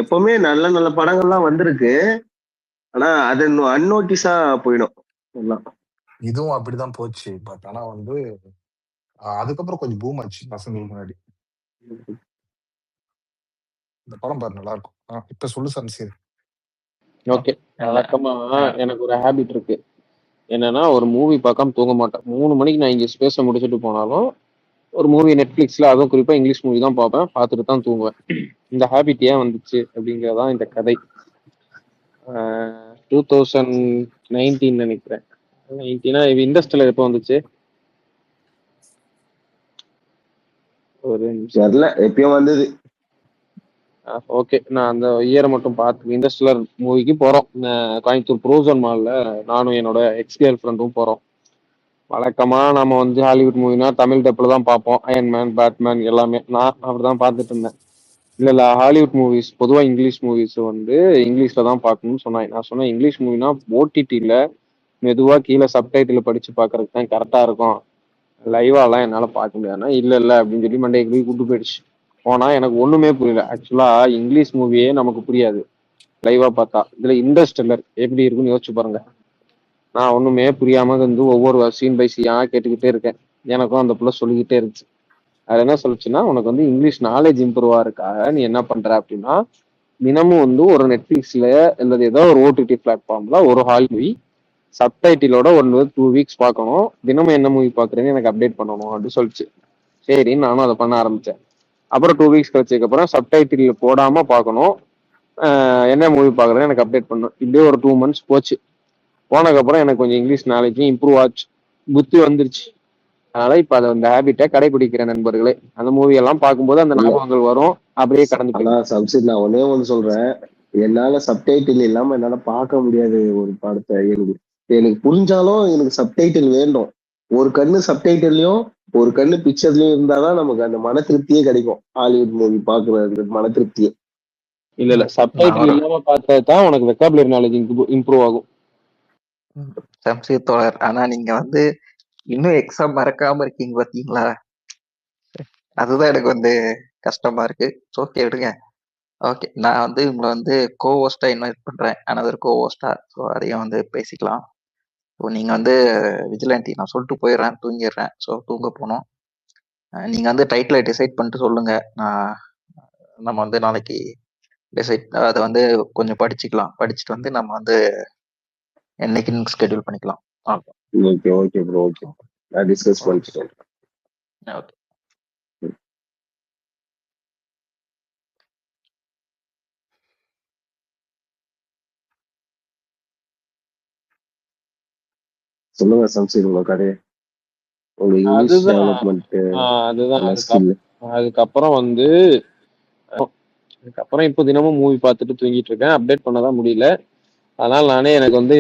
எப்பவுமே நல்ல நல்ல படங்கள்லாம் வந்திருக்கு, ஆனா அது அன்னோட்டிஸா போயிடும் எல்லாம். இதுவும் அப்படிதான் போச்சு. பட் ஆனா வந்து அதுக்கப்புறம் கொஞ்சம் பூம் ஆச்சு பசங்களுக்கு முன்னாடி. இந்த படம் பாரு நல்லா இருக்கும். இப்ப சொல்லு சம்சீர். ஓகே, வழக்கமா எனக்கு ஒரு ஹேபிட் இருக்கு, என்னன்னா ஒரு மூவி பார்க்காம தூங்க மாட்டேன். 3 மணிக்கு நான் இங்க ஸ்பேஸை முடிச்சுட்டு போனாலும் ஒரு மூவி நெட்ஃபிளிக்ஸ்ல, அதுவும் குறிப்பா இங்கிலீஷ் மூவி தான் பார்ப்பேன், பார்த்துட்டு தான் தூங்குவேன். இந்த ஹேபிட் ஏன் வந்துச்சு அப்படிங்கறதான் இந்த கதை. 2019 நினைக்கிறேன். 19 இண்டஸ்ட்ரியல் எப்போ வந்துச்சு? ஒரு தெரியல, எப்பயும் வந்தது. ஓகே, நான் அந்த இயரை மட்டும் பார்த்து இண்டஸ்ட்ரியல் மூவிக்கு போறோம். கோயம்புத்தூர் ப்ரோசன் மால்ல நானும் என்னோட எக்ஸ் கேர்ள் ஃப்ரெண்டும் போறோம். வழக்கமா நம்ம வந்து ஹாலிவுட் மூவினா தமிழ் டப்ல தான் பார்ப்போம். அயன்மேன், பேட்மேன் எல்லாமே நான் அப்படிதான் பார்த்துட்டு இருந்தேன். இல்ல ஹாலிவுட் மூவிஸ் பொதுவா இங்கிலீஷ் மூவிஸ் வந்து இங்கிலீஷ்ல தான் பார்க்கணும்னு சொன்னாங்க. நான் சொன்னேன் இங்கிலீஷ் மூவினா ஓடிடியில மெதுவா கீழே சப்டைட்டில் படிச்சு பார்க்கறதுக்கு தான் கரெக்டா இருக்கும், லைவாலாம் என்னால பார்க்க முடியாதுன்னா இல்ல அப்படின்னு சொல்லி மண்டைக்கு போய் கூட்டு போயிடுச்சு. போனா எனக்கு ஒண்ணுமே புரியல. ஆக்சுவலா இங்கிலீஷ் மூவியே நமக்கு புரியாது லைவா பார்த்தா. இதுல இன்டர்ஸ்டெல்லர் எப்படி இருக்குன்னு யோசிச்சு பாருங்க. நான் ஒண்ணுமே புரியாம வந்து ஒவ்வொரு சீன் பை சீனா கேட்டுக்கிட்டே இருக்கேன். எனக்கும் அந்த புள்ள சொல்லிக்கிட்டே இருந்துச்சு. அது என்ன சொல்லுச்சுன்னா, உனக்கு வந்து இங்கிலீஷ் நாலேஜ் இம்ப்ரூவ் ஆகிறதுக்காக நீ என்ன பண்ற அப்படின்னா, தினமும் வந்து ஒரு நெட்ஃபிளிக்ஸ்ல அல்லது ஏதோ ஒரு ஓடிடி பிளாட்ஃபார்ம்ல ஒரு ஹால் மூவி சப்டைட்டிலோட 2 வீக்ஸ் பார்க்கணும். தினமும் என்ன மூவி பார்க்குறேன்னு எனக்கு அப்டேட் பண்ணணும் அப்படின்னு சொல்லிச்சு. சரின்னு நானும் அதை பண்ண ஆரம்பிச்சேன். அப்புறம் 2 வீக்ஸ் கழிச்சதுக்கப்புறம் சப்டைட்டில் போடாம பார்க்கணும், என்ன மூவி பார்க்குறேன்னு எனக்கு அப்டேட் பண்ணணும். இப்படியே ஒரு 2 months போச்சு. போனதுக்கப்புறம் எனக்கு கொஞ்சம் இங்கிலீஷ் நாலேஜும் இம்ப்ரூவ் ஆச்சு, புத்தி வந்துருச்சு. அதனால இப்ப அதை அந்த ஹேபிட்டை கடைபிடிக்கிற நண்பர்களே. அந்த மூவி எல்லாம் பார்க்கும்போது அந்த ஞாபகங்கள் வரும், அப்படியே கடந்து ஆனா சம்சித், நான் ஒன்னே ஒண்ணு சொல்றேன், என்னால சப்டைட்டில் இல்லாம என்னால பார்க்க முடியாது ஒரு படத்தை. எனக்கு புரிஞ்சாலும் எனக்கு சப்டைட்டில் வேண்டும். ஒரு கண்ணு சப்டைட்டிலையும் ஒரு கண்ணு பிக்சர்லயும் இருந்தாதான் நமக்கு அந்த மன திருப்தியே கிடைக்கும். ஹாலிவுட் மூவி பாக்குறது மன திருப்தியே. இல்ல சப்டைட்டில் இல்லாம பார்த்தா உனக்கு வெக்காபுலரி நாலேஜ் இம்ப்ரூவ் ஆகும். சம்சித் தோழர், ஆனா நீங்க வந்து இன்னும் எக்ஸாம் மறக்காம இருக்கீங்க பாத்தீங்களா? அதுதான் எனக்கு வந்து கஷ்டமா இருக்கு. ஓகே விடுங்க. ஓகே, நான் வந்து உங்களை வந்து கோஹோஸ்டா இன்வைட் பண்றேன், அனதர் கோஹோஸ்டா. ஸோ அதையும் வந்து பேசிக்கலாம். ஸோ நீங்க வந்து விஜிலன்டி நான் சொல்லிட்டு போயிடுறேன், தூங்கிடுறேன். ஸோ தூங்க போனோம். நீங்க வந்து டைட்டிலை டிசைட் பண்ணிட்டு சொல்லுங்க. நம்ம வந்து நாளைக்கு டிசைட் அதை வந்து கொஞ்சம் படிச்சுக்கலாம். படிச்சுட்டு வந்து நம்ம வந்து என்னைக்குன்னு ஸ்கெடியூல் பண்ணிக்கலாம். ஓகே ஓகே ப்ரோ, ஓகே, நான் டிஸ்கஸ் பண்ணிட்டு சொல்றேன். ஓகே. சொல்லுங்க சம்சித், உங்க கதையை, உங்க இங்கிலீஷ் டெவலப்மெண்ட். அதுக்கப்புறம் வந்து அதுக்கப்புறம் இப்போ தினமும் மூவி பார்த்துட்டு தூங்கிட்டு இருக்கேன். அப்டேட் பண்ணதான் முடியல. அதனால நானே எனக்கு வந்து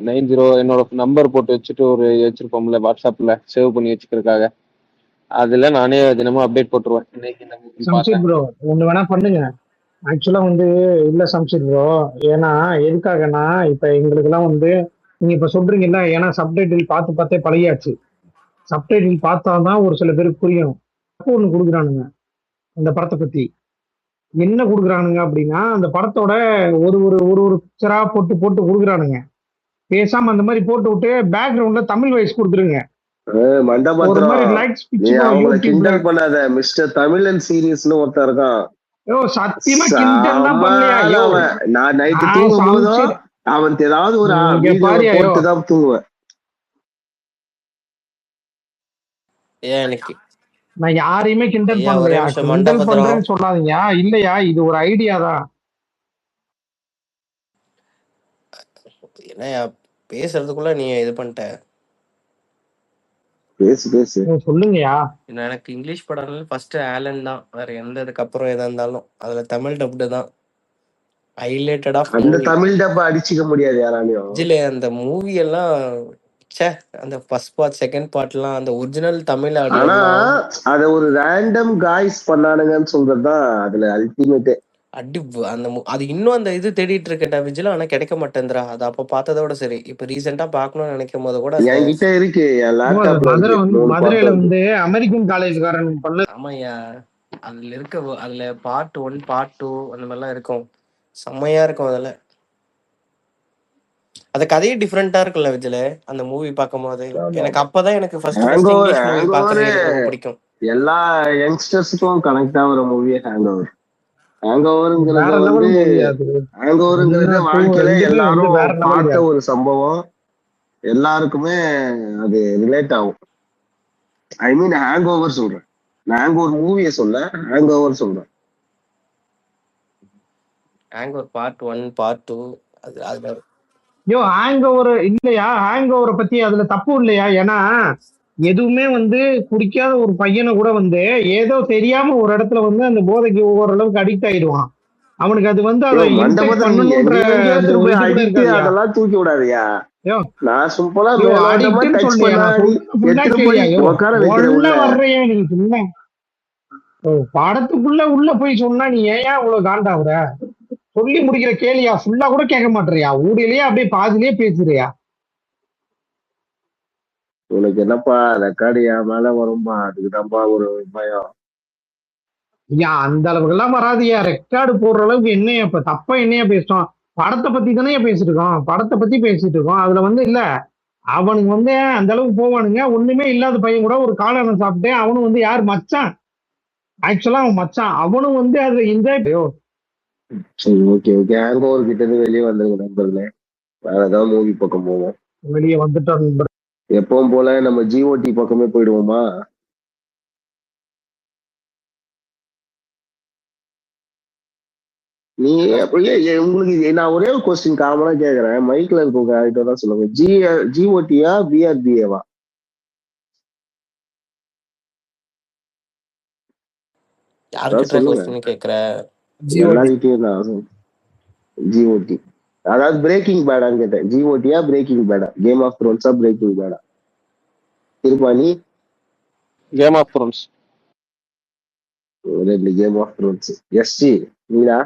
90 என்னோட நம்பர் போட்டு வச்சுட்டு ஒரு வச்சிருப்போம்ல வாட்ஸ்அப்ல சேவ் பண்ணி வச்சுக்கிறதுக்காக, அதுல நானே தினமும் அப்டேட் போட்டுருவேன். இன்னைக்கு சம்சித் ப்ரோ ஒண்ணு வேணா பண்ணுங்க. ஆக்சுவலா வந்து இல்ல சம்சித் ப்ரோ, ஏன்னா எதுக்காகனா இப்ப எங்களுக்கு எல்லாம் வந்து நீங்க இப்ப சொல்றீங்கல்ல, ஏன்னா சப்டைட்டில் பார்த்து பார்த்தே பழகியாச்சு. சப்டைட்டில் பார்த்தாதான் ஒரு சில பேருக்கு புரியும். ஒண்ணு கொடுக்குறானுங்க அந்த படத்தை பத்தி. என்ன கொடுக்குறானுங்க அப்படின்னா, அந்த படத்தோட ஒரு ஒரு ஒரு ஒரு பிக்சரா போட்டு போட்டு கொடுக்குறானுங்க. பேசாம அந்த மாதிரி போட்டு விட்டு பேக்ரவுண்ட்ல தமிழ் வாய்ஸ் கொடுத்துருங்க. பண்ணாத மிஸ்டர் தமிழன் சீரியஸ்னு ஒருத்தர் இருக்கான். சத்தியமா கிண்டல் தான் பண்ணலையா? நான் நைட்டு தூங்கும் போதும் அவன் ஏதாவது ஒரு போட்டு தான் தூங்குவேன். நான் யாரையுமே கிண்டல் பண்ணலையா? கிண்டல் பண்றேன்னு சொல்லாதீங்க. இல்லையா, இது ஒரு ஐடியா தான். என்ன பேசுறதுக்குள்ள நீ இது பண்ணிட்ட. பேசு சொல்லுங்கயா. எனக்கு இங்கிலீஷ் படம் ஃபர்ஸ்ட் ஆலன் தான், வேற எந்த இதுக்கு அப்புறம் எதா இருந்தாலும் அதுல தமிழ் டப்டு தான் ஹைலைட்டடா. அந்த தமிழ் டப் அடிச்சுக்க முடியாது யாராலையும். இதுல அந்த மூவி எல்லாம் அந்த ஃபர்ஸ்ட் பார்ட் செகண்ட் பார்ட்லாம் அந்த ஒரிஜினல் தமிழ் ஆடியோ. ஆனா அத ஒரு ரேண்டம் காய்ஸ் பண்ணானுங்கன்னு சொல்றதுதான் அதுல அல்டிமேட்டே. அடி அந்த அது இன்னும் அந்த இது தேடிட்டு இருக்கேன்டா விஜில, ஆனா கிடைக்க மாட்டேன்றா. அது அப்ப பார்த்ததோட சரி, இப்ப ரீசெண்டா பாக்கணும்னு நினைக்கும் போது கூட என்கிட்ட இருக்கு. மதுரையில வந்து அமெரிக்கன் காலேஜ்காரன் பண்ண. ஆமாய்யா, அதுல இருக்க அதுல பார்ட் 1 பார்ட் 2 அந்த மாதிரிலாம் இருக்கும், செம்மையா இருக்கும். அதுல அந்த கதையே டிஃப்ரெண்டா இருக்குல்ல விஜில. அந்த மூவி பார்க்கும் போது எனக்கு அப்பதான் எனக்கு ஃபர்ஸ்ட் இங்கிலீஷ் மூவி பார்க்கறது பிடிக்கும். எல்லா யங்ஸ்டர்ஸ்க்கும் கனெக்ட் ஆகுற மூவியே ஹேங் ஓவர். ஹேங்கோவருங்கிறது வாழ்க்கையில எல்லாரும் பார்த்த ஒரு சம்பவம், எல்லாருக்குமே அது ரிலேட் ஆகும். ஐ மீன் ஹேங் ஓவர் சொல்றேன், நான் ஹேங் ஓவர் மூவியை சொல்ல ஹேங் ஓவர் சொல்றேன். ஹேங்கோவர் பார்ட் 1 பார்ட் 2 அதுல யோ ஹேங் ஓவர் இல்லையா? ஹேங் ஓவரை பத்தி அதுல தப்பு இல்லையா? ஏன்னா எதுவுமே வந்து குடிக்காத ஒரு பையனை கூட வந்து ஏதோ தெரியாம ஒரு இடத்துல வந்து அந்த போதைக்கு ஓரளவுக்கு அடிக்ட் ஆயிடுவான். அவனுக்கு அது வந்து அதை இன்சைட் பண்ணணும்ன்ற அந்த இது கூட இருக்காதுயா. அதெல்லாம் தூக்கி விடாதயா. யோ நான் சிம்பிளா யோ அடிக்ட்னு சொல்லியா? உள்ள வர்றையா நீ சும்மா படத்துக்குள்ள உள்ள போய் சொன்னா நீ ஏன் இவ்வளவு காண்டாவுற? சொல்லி முடிக்கிற கேளியா, ஃபுல்லா கூட கேட்க மாட்டேறியா, ஊடியிலேயே அப்படியே பாதிலேயே பேசுறியா? உனக்கு என்னப்பா ரெக்கார்டு என் மேல வரும்பா, அதுக்குதான்ப்பா ஒரு பயம். ஐயா அந்த அளவுக்கு எல்லாம் வராதுயா. ரெக்கார்டு போடுற அளவுக்கு என்னையா இப்ப தப்பா என்னையா பேசுறோம்? படத்தை பத்தி தானே பேசிட்டு இருக்கோம், படத்தை பத்தி பேசிட்டு இருக்கோம். அதுல வந்து இல்ல அவனுக்கு வந்து அந்த அளவுக்கு போவானுங்க. ஒண்ணுமே இல்லாத பையன் கூட ஒரு காளான சாப்பிட்டு அவனும் வந்து யார் மச்சான், ஆக்சுவலா அவன் மச்சான், அவனும் வந்து அதுல என்ஜாய். சரி ஓகே ஓகே, ஹேங் ஓவர் கிட்ட இருந்து வெளியே வந்துருங்க நண்பர்களே. வேற ஏதாவது மூவி பக்கம் போவோம். வெளியே வந்துட்டோம். எப்பவும் போல நம்ம ஜிஓடி பக்கமே போயிடுவோமா? நீ அப்படியே உங்களுக்கு நான் ஒரே ஒரு கொஸ்டின் காமனா கேக்குறேன், மைக்ல இருக்கவங்க ஆகிட்ட தான் சொல்லுங்க. ஜிஓடியா பிஆர்பிஏவா? யார்கிட்ட கொஸ்டின் கேக்குற? எல்லார்கிட்டயும் தான் ஜிஓடி. அதாவது பிரேக்கிங் பேடான்னு கேட்டேன். ஜிஓடியா பிரேக்கிங் பேடா? கேம் ஆஃப் த்ரோன்ஸா பிரேக்கிங் பேடா? திருப்பாணி கேம் ஆஃப் த்ரோன்ஸ். ரெண்டு கேம் ஆஃப் த்ரோன்ஸ். எஸ்டி நீடா?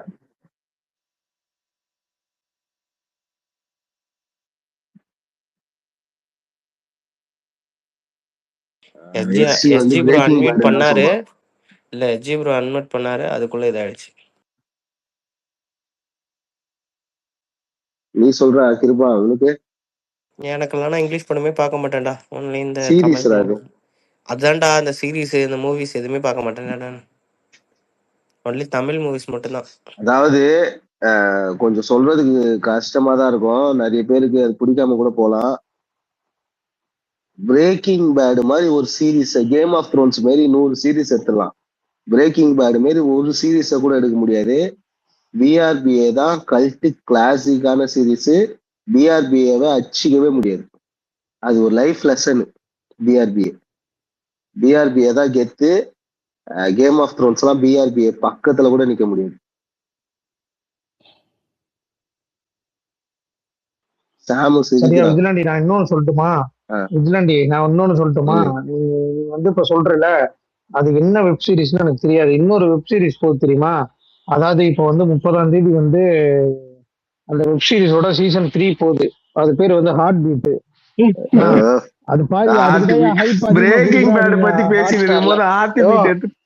எஸ்ஜி ப்ரோ அன்மியூட் பண்ணாரு. இல்ல எஸ்ஜி ப்ரோ அன்மியூட் பண்ணாரு, அதுக்குள்ள இதாயிடுச்சு. நீ சொல்ற கிருபா உனக்கு? எனக்கெல்லாம் இங்கிலீஷ் படமே பார்க்க மாட்டேன்டா. ஒன்லி இந்த சீரிஸ் அதான்டா, இந்த சீரீஸ் இந்த மூவிஸ் எதுவுமே பார்க்க மாட்டேன்டா. ஒன்லி தமிழ் மூவிஸ் மட்டும்தான். அதாவது கொஞ்சம் சொல்றதுக்கு கஷ்டமா தான் இருக்கும், நிறைய பேருக்கு அது பிடிக்காம கூட போலாம். பிரேக்கிங் பேட் மாதிரி ஒரு சீரீஸ், கேம் ஆஃப் த்ரோன்ஸ் மாதிரி 100 சீரீஸ் எடுத்துடலாம். பிரேக்கிங் பேட் மாதிரி ஒரு சீரீஸை கூட எடுக்க முடியாது. பிஆர்பிஏ தான் கல்ட்டு கிளாசிக்கான சீரீஸ். பிஆர்பிஏவை அச்சிக்கவே முடியாது. அது ஒரு லைஃப் லெசன். பிஆர்பிஏ தான் கெத்து. கேம் ஆஃப் த்ரோன்ஸ் எல்லாம் பிஆர்பிஏ பக்கத்துல கூட நிக்க முடியாது. விஜிலாண்டி நான் இன்னொன்னு சொல்லட்டுமா? விஜிலாண்டி நான் இன்னொன்னு சொல்லட்டுமா? நீ வந்து இப்ப சொல்றல அது என்ன வெப் சீரிஸ்னு எனக்கு தெரியாது. இன்னொரு வெப் சீரிஸ் போகுது தெரியுமா? அதாவது இப்ப வந்து 30ஆம் தேதி வந்து அந்த வெப் சீரிஸோட சீசன் 3 போகுது. அது பேர் வந்து ஹார்ட் பீட். அது பாரு, பிரேக்கிங் பேட் பத்தி பேசிட்டு இருக்கும்போது ஹார்ட் பீட் எடுத்து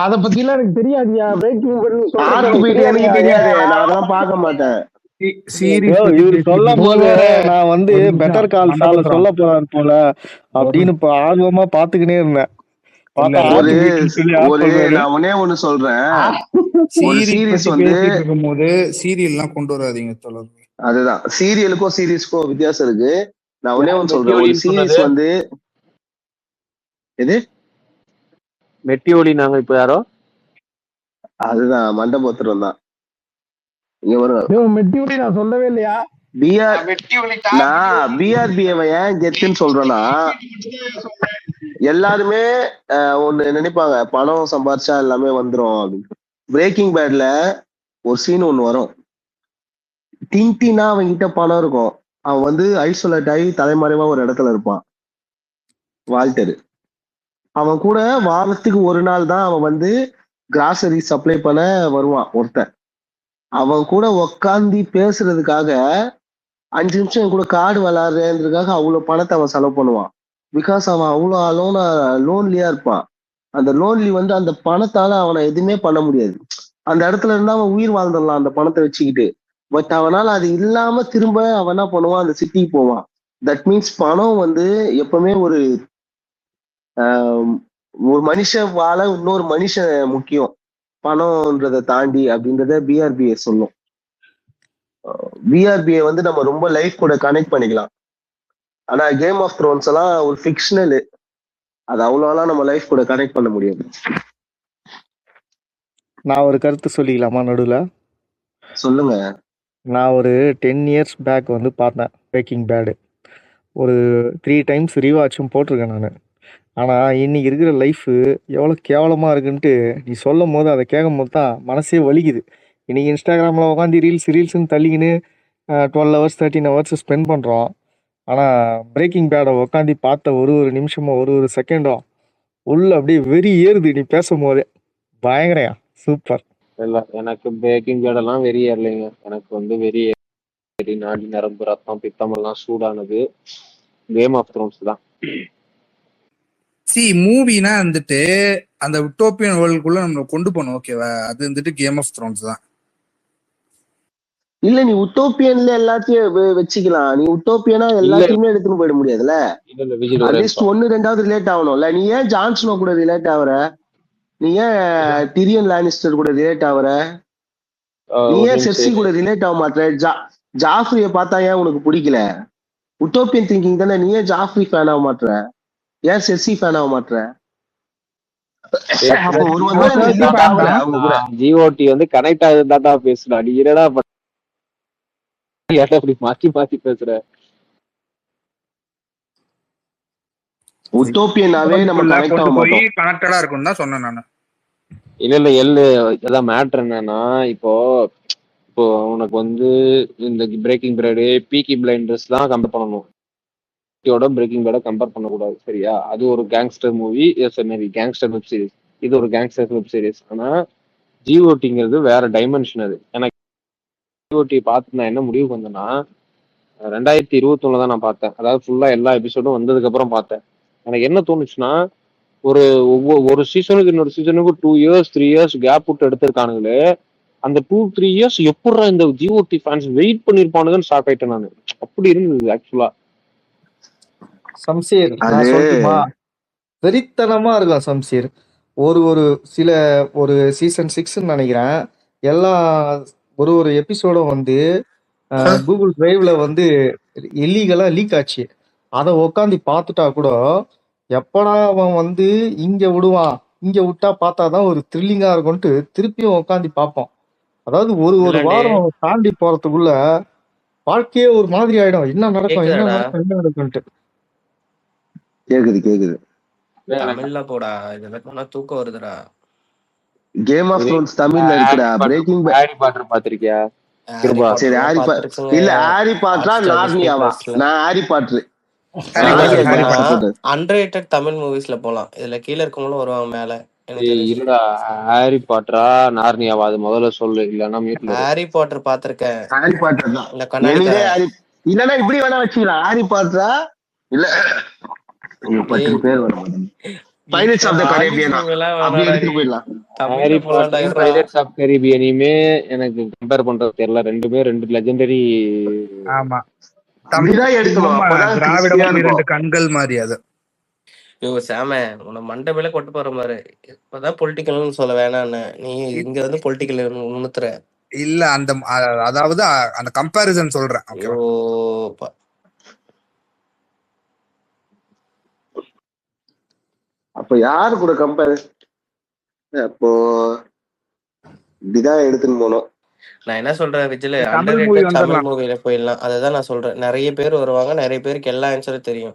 அத பத்தி எல்லாம் எனக்கு தெரியாதுயா. பிரேக்கிங் பீட் எனக்கு தெரியாது, நான் அதெல்லாம் பார்க்க மாட்டேன். சொல்லும் போது நான் வந்து பெட்டர் கால் சால சொல்ல போறாரு போல அப்படின்னு ஆர்வமா பாத்துக்கினே இருந்தேன். நான் ஒன்னே ஒண்ணு சொல்றேன், சீரிஸ் வந்து இருக்கும்போது சீரியல்லாம் கொண்டு வராதீங்க தொடர். அதுதான், சீரியலுக்கும் சீரிஸ்க்கும் வித்தியாசம் இருக்கு. நான் ஒன்னே ஒண்ணு சொல்றேன், ஒரு சீரிஸ் வந்து எது மெட்டியோலி நாங்க இப்ப யாரோ அதுதான் மண்டபத்திரம் தான். மெட்டியோலி நான் சொல்லவே இல்லையா? நான் பிஆர்பிஏவை ஏன் கெத்துன்னு சொல்றேன்னா, எல்லாருமே ஒண்ணு நினைப்பாங்க, பணம் சம்பாரிச்சா எல்லாமே வந்துரும் அப்படின்னு. பிரேக்கிங் பேட்ல ஒரு சீன் ஒண்ணு வரும். டின்டினா அவன்கிட்ட பணம் இருக்கும், அவன் வந்து ஐசோலேட் ஆகி தலைமறைவா ஒரு இடத்துல இருப்பான். வால்டர் அவன் கூட வாரத்துக்கு ஒரு நாள் தான் அவன் வந்து கிராசரி சப்ளை பண்ண வருவான். ஒருத்தன் அவன் கூட உக்காந்து பேசுறதுக்காக 5 நிமிஷம் கூட கார்டு விளையாடுறதுக்காக அவ்வளவு பணத்தை அவன் செலவு பண்ணுவான். பிகாஸ் அவன் அவ்வளோ லோன்லியா இருப்பான். அந்த லோன்லி வந்து அந்த பணத்தால அவனை எதுவுமே பண்ண முடியாது. அந்த இடத்துல இருந்தா அவன் உயிர் வாழ்ந்துடலாம் அந்த பணத்தை வச்சுக்கிட்டு. பட் அவனால அது இல்லாம திரும்ப அவன் என்ன பண்ணுவான், அந்த சிட்டிக்கு போவான். தட் மீன்ஸ் பணம் வந்து எப்பவுமே ஒரு மனுஷன் வாழ இன்னொரு மனுஷன் முக்கியம், பணம்ன்றதை தாண்டி அப்படின்றத பிஆர்பிஏ சொல்லும். பிஆர்பிஏ வந்து நம்ம ரொம்ப லைஃப் கூட கனெக்ட் பண்ணிக்கலாம். ஆனா கேம் ஆஃப் த்ரோன்ஸ் எல்லாம் ஒரு ஃபிக்ஷனல், அது அவ்வளோலாம் நம்ம லைஃப் கூட கனெக்ட் பண்ண முடியாது. நான் ஒரு கருத்து சொல்லிக்கலாமா நடுவுல? சொல்லுங்க. நான் ஒரு 10 இயர்ஸ் பேக் வந்து பார்த்தேன் பிரேக்கிங் பேடு. ஒரு 3 டைம்ஸ் ரீவாட்சும் போட்டிருக்கேன் நானு. ஆனா, இன்னைக்கு இருக்கிற லைஃபு எவ்வளோ கேவலமா இருக்குன்ட்டு நீ சொல்லும்போது, அத கேட்கும்போது தான் மனசே வலிக்குது. இன்னைக்கு இன்ஸ்டாகிராம்ல உட்காந்து ரீல்ஸ்ன்னு தள்ளிக்கின்னு 12 ஹவர்ஸ் 13 ஹவர்ஸ் ஸ்பெண்ட் பண்றோம். ஆனா, பிரேக்கிங் பேட உட்காந்து பார்த்த ஒரு ஒரு நிமிஷமும், ஒரு ஒரு செகண்டும் உள்ள அப்படியே வெறி ஏறுது நீ பேசும்போதே. பயங்கரம்யா! சூப்பர். இல்ல எனக்கு பிரேக்கிங் பேட் எல்லாம் வெறி ஏறலைங்க. எனக்கு வந்து வெறி ஏறி நாடி நரம்பு ரத்தம் பித்தம் எல்லாம் சூடானது கேம் ஆஃப் த்ரோன்ஸ் தான். மூவினா வந்துட்டு அந்த உட்டோப்பியன் வேர்ல்டுக்குள்ள நம்ம கொண்டு போனோம், ஓகேவா? அது வந்துட்டு கேம் ஆஃப் த்ரோன்ஸ் தான். இல்ல நீ உட்டோப்பியன்ல எல்லாத்தையும் வச்சுக்கலாம். நீ உட்டோப்பியனா எல்லாத்தையுமே எடுத்துன்னு போயிட முடியாதுல்ல. அட்லீஸ்ட் 1-2 ரிலேட் ஆகணும்ல. நீ ஏன் ஜான்ஸ்னோ கூட ரிலேட் ஆகுற? நீ ஏன் டிரியன் லானிஸ்டர் கூட ரிலேட் ஆகுற? நீ ஏன் செர்சி கூட ரிலேட் ஆக மாட்டேற? ஜாஃப்ரிய பார்த்தா ஏன் உனக்கு பிடிக்கல? உட்டோப்பியன் திங்கிங் தானே. நீ ஏன் ஜாஃப்ரி ஃபேன் ஆக மாட்டேற? ஏன் செர்சி ஃபேன் ஆக மாட்டேற? ஜிஓடி வந்து கனெக்ட் ஆகுதுதான்டா பேசுறா. நீ என்னடா அப்படி மாத்தி மாத்தி பேசுற? உட்டோப்பியனாவே நம்ம கனெக்ட் ஆக மாட்டோம். கனெக்டடா இருக்கும் தான் சொன்னேன் நான். இல்ல அதான் மேட்டர் என்னன்னா, இப்போ உனக்கு வந்து இந்த பிரேக்கிங் பேடு பீக்கி பிளைண்டர்ஸ் தான் கம்பேர் பண்ணணும். பிரேக்கிங் பேட கம்பேர் பண்ணக்கூடாது, சரியா? அது ஒரு gangster movie, gangster web series. இது ஒரு கேங்ஸ்டர் வெப் சீரிஸ். ஆனா ஜிஓடிங்கிறது வேற டைமென்ஷன். அது எனக்கு ஜிஓடி பார்த்து நான் என்ன முடிவுக்கு வந்தேன்னா, 2021 தான் நான் பார்த்தேன். அதாவது ஃபுல்லா எல்லா எபிசோடும் வந்ததுக்கு அப்புறம் பார்த்தேன். எனக்கு என்ன தோணுச்சுன்னா, ஒரு சீசனுக்கு இன்னொரு சீசனுக்கு 2 இயர்ஸ் 3 இயர்ஸ் கேப் விட்டு எடுத்திருக்கானுங்களே, அந்த 2-3 இயர்ஸ் எப்படா இந்த ஜிஓடி ஃபேன்ஸ் வெயிட் பண்ணிருப்பானுங்கன்னு ஷாக் ஆயிட்டேன் நான். அப்படி இருந்தது ஆக்சுவலா. சம்சீர் நான் சொல்லட்டுமா? வெறித்தனமா இருக்கும் சம்சீர். ஒரு சில ஒரு சீசன் 6ன்னு நினைக்கிறேன். எல்லா ஒரு எபிசோடும் வந்து கூகுள் டிரைவ்ல வந்து இல்லீகலா லீக் ஆச்சு. அதை உட்காந்து பார்த்துட்டா கூட எப்படா அவன் வந்து இங்க விடுவான், இங்க விட்டா பார்த்தாதான் ஒரு த்ரில்லிங்கா இருக்கும்ட்டு திருப்பியும் உட்காந்து பார்ப்போம். அதாவது ஒரு வாரம் தாண்டி போறதுக்குள்ள வாழ்க்கையே ஒரு மாதிரி ஆயிடும். என்ன நடக்கும்ட்டு. கேக்குது. தமிழ்ல போடா, இதெல்லாம் தூக்கம் வருதுடா. கேம் ஆஃப் த்ரோன்ஸ் தமிழ்ல இருக்குடா. பிரேக்கிங் பேட் ஹாரி பாட்டர் பாத்திருக்கியா? சரி, ஹாரி பாட்டரா நார்னியாவா? நான் ஹாரி பாட்டர். அண்டர்ரேட்டட் தமிழ் மூவிஸ்ல போலாம். இதுல கீழ இருக்கவங்களும் வருவாங்க மேல. இல்லடா, ஹாரி பாட்டரா நார்னியாவா? அது முதல்ல சொல்லு, இல்லன்னா மியூட்ல. ஹாரி பாட்டர் பாத்திருக்கேன். ஹாரி பாட்டர் தான். இல்லன்னா இப்படி வேணா வச்சுக்கலாம். ஹாரி பாட்டரா இல்ல 10 பேர் வரும். பைரட்ஸ் ஆஃப் தி கரீபியன் அப்படி எடுத்து போயிடலாம். ஹாரி பாட்டர் பைரட்ஸ் ஆஃப் கரீபியனையுமே எனக்கு கம்பேர் பண்றது தெரியல. ரெண்டுமே ரெண்டு லெஜெண்டரி. ஆமா, தமிழ் எடுக்கணும். திராவிடமும் 2 கண்கள் மாதிரி. அது சாம உன்னை மண்டை மேல கொட்டு போற மாதிரி. இப்பதான் பொலிட்டிக்கல்னு சொல்ல வேணான்னு நீ இங்க வந்து பொலிட்டிக்கல் உணர்த்துற. இல்ல அதாவது அந்த கம்பேரிசன் சொல்றேன். அப்ப யாரு கூட கம்பேர்? அப்போ இப்படிதான் எடுத்துன்னு போனோம். நான் என்ன சொல்றேன் விஜில, தமிழ் மூவில போயிடலாம். அதுதான் நான் சொல்றேன். நிறைய பேர் வருவாங்க, நிறைய பேருக்கு எல்லா ஆன்சரும் தெரியும்.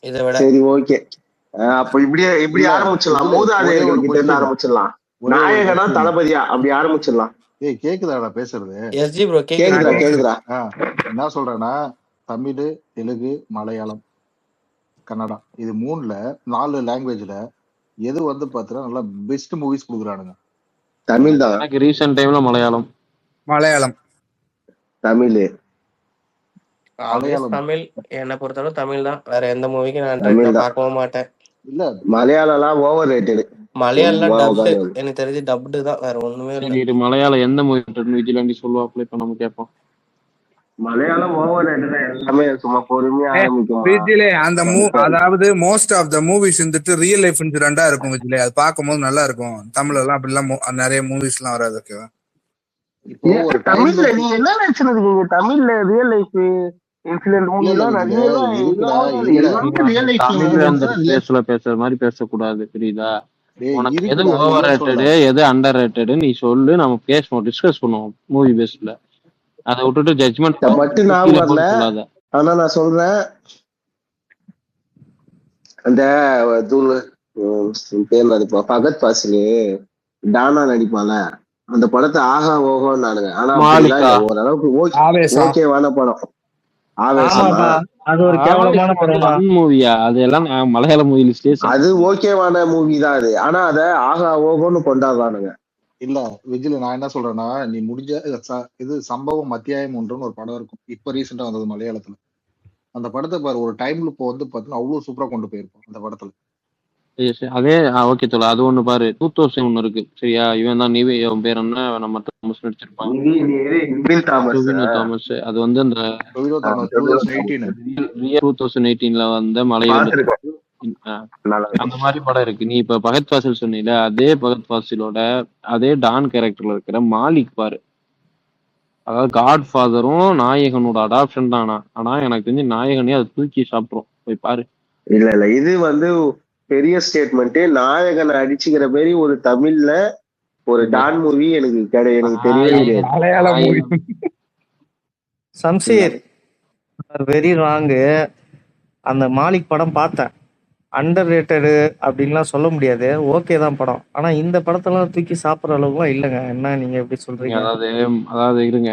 இதை விட சரி, ஓகே. அப்ப இப்படி ஆரம்பிச்சிடலாம். மூதாதையர்கள் கிட்ட இருந்து ஆரம்பிச்சிடலாம். நாயகனா தளபதியா அப்படி ஆரம்பிச்சிடலாம். ஏய், கேக்குதாடா பேசுறது? எஸ்ஜி ப்ரோ கேக்குதா? என்ன சொல்றேன்னா, தமிழ், தெலுங்கு, மலையாளம், கன்னடா, இது 3ல 4 லாங்குவேஜ்ல எது வந்து பாத்தீங்கன்னா நல்லா பெஸ்ட் மூவிஸ் கொடுக்குறானுங்க? தமிழ் தான். எனக்கு ரீசன்ட் டைம்ல மலையாளம் தமிழ் என்ன பொறுத்தவரை தமிழ் தான். வேற எந்த மூவிக்கு நான் பார்க்கவும் மாட்டேன். இல்ல, Malayalam over rated. Malayalam dubbed, எனக்கு தெரிஞ்சு டப்டு தான், வேற ஒண்ணுமே இல்ல. மலையாளம் எந்த மூவி விஜிலாண்டி சொல்லுவாப்ல, இப்ப நம்ம கேட்போம். Malayalam over rated. எல்லாமே சும்மா பொறுமையா ஆரம்பிக்கும். விஜிலே அந்த அதாவது மோஸ்ட் ஆஃப் த மூவிஸ் வந்துட்டு ரியல் லைஃப் இன்சிடென்ட்டா இருக்கும் விஜிலே. அது பார்க்கும்போது நல்லா இருக்கும். தமிழ்ல எல்லாம் அப்படிலாம் நிறைய மூவிஸ் எல்லாம் வராது. ஓகேவா? தமிழ்ல நீ என்ன நினைச்சிருக்கீங்க? தமிழ்ல ரியல் லைஃப் இன்சிடென்ட் மூவி எல்லாம் நிறைய பேசுற மாதிரி பேசக்கூடாது, புரியுதா? உனக்கு எது இருக்குடா, ஓவர் இல்லன்னு சொல்லல. ரேட்டடு எது அண்டர் ரேட்டடு நீ சொல்லு, நம்ம பேசுவோம், டிஸ்கஸ் பண்ணுவோம் மூவி பேஸ்ல. அதை விட்டுட்டு ஜட்ஜ்மெண்ட் மட்டும் நான் வரல. சொல்லாத. ஆனா நான் சொல்றேன், அந்த தூள் பேர் நடிப்பா பகத் பாசிலு டானா நடிப்பால, அந்த படத்தை ஆகா ஓகோன்னு நானுங்க. ஆனா ஓரளவுக்கு ஓகேவான படம். ஆவேசமா அது ஒரு கேவலமான படம் மூவியா? அது எல்லாம் மலையாள மூவி லிஸ்ட்லயே அது ஓகேவான மூவி தான் அது. ஆனா அத ஆகா ஓகோன்னு கொண்டாடுறானுங்க. இல்ல விஜில, நான் என்ன சொல்றேன்னா, நீ முடிஞ்ச இது சம்பவம் அத்தியாயம் 1ன்னு ஒரு படம் இருக்கும், இப்ப ரீசெண்டா வந்தது மலையாளத்துல. அந்த படத்தை பாரு, ஒரு டைம்ல இப்போ வந்து பாத்தீங்கன்னா அவ்வளவு சூப்பரா கொண்டு போயிருப்போம் அந்த படத்துல. அதே ஓகே தோல, அது ஒண்ணு பாரு. 2000 ஒண்ணு இருக்கு சரியா, இவன் தான் நிவி, அவன் பேர் என்ன, நம்ம தாமஸ் நடிச்சிருப்பான், தாமஸ். அது வந்து அந்த 2018ல வந்த மலையாள அந்த மாதிரி படம் இருக்கு. நீ இப்ப பகத் பாசில் சொன்னீல, அதே பகத் பாசிலோட அதே டான் கேரக்டர்ல இருக்கிற மாலிக் பாரு. அதாவது காட் ஃபாதரும் நாயகனோட அடாப்ஷன் தானா, ஆனா எனக்கு தெரிஞ்சு நாயகனே அதை தூக்கி சாப்பிட்றோம், போய் பாரு. இல்ல இது வந்து பெரிய ஸ்டேட்மெண்ட். நாயகனை அடிச்சுக்கிற மாதிரி ஒரு தமிழ்ல ஒரு டான் மூவி எனக்கு தெரியவே தெரியாது. Shamsher very wrong. அந்த மாலிக் படம் பார்த்தேன், அண்டர் ரேட்டடு அப்படின்லாம் சொல்ல முடியாது, ஓகே தான் படம். ஆனா இந்த படத்தெல்லாம் தூக்கி சாப்பிட்ற அளவுக்குலாம் இல்லைங்க. என்ன நீங்க எப்படி சொல்றீங்க? அதாவது இருங்க,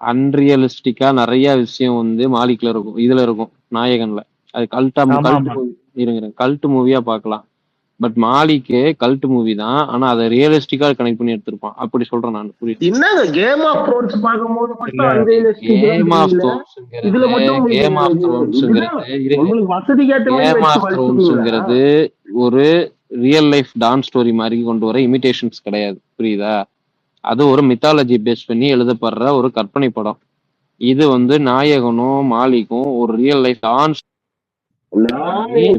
அன்ரியலிஸ்டிக்கா நிறைய விஷயம் வந்து மாலிக்ல இருக்கும், இதுல இருக்கும் நாயகன்ல. அது கல்ட் மூவியா பார்க்கலாம். பட் மாலிக்கு கல்ட் மூவி தான், ஆனா அதை ரியலிஸ்டிக்கா கனெக்ட் பண்ணி எடுத்திருப்பான். அப்படி சொல்றேன் நான். என்னங்க கேம் ஆஃப் த்ரோன்ஸ் பாக்கும்போது மட்டும் அன்ரியலிஸ்டிக், கேம் ஆஃப் த்ரோன்ஸ்ங்கிறது ஒரு ரியல் லைஃப் டான் ஸ்டோரி மாதிரி கொண்டு வர இமிடேஷன்ஸ் கிடையாது, புரியுதா? அது ஒரு மித்தாலஜி பேஸ் பண்ணி எழுதப்படுற ஒரு கற்பனை படம். இது வந்து நாயகனும் மாலிக்கும் ஒரு ரியல் லைஃப் டான்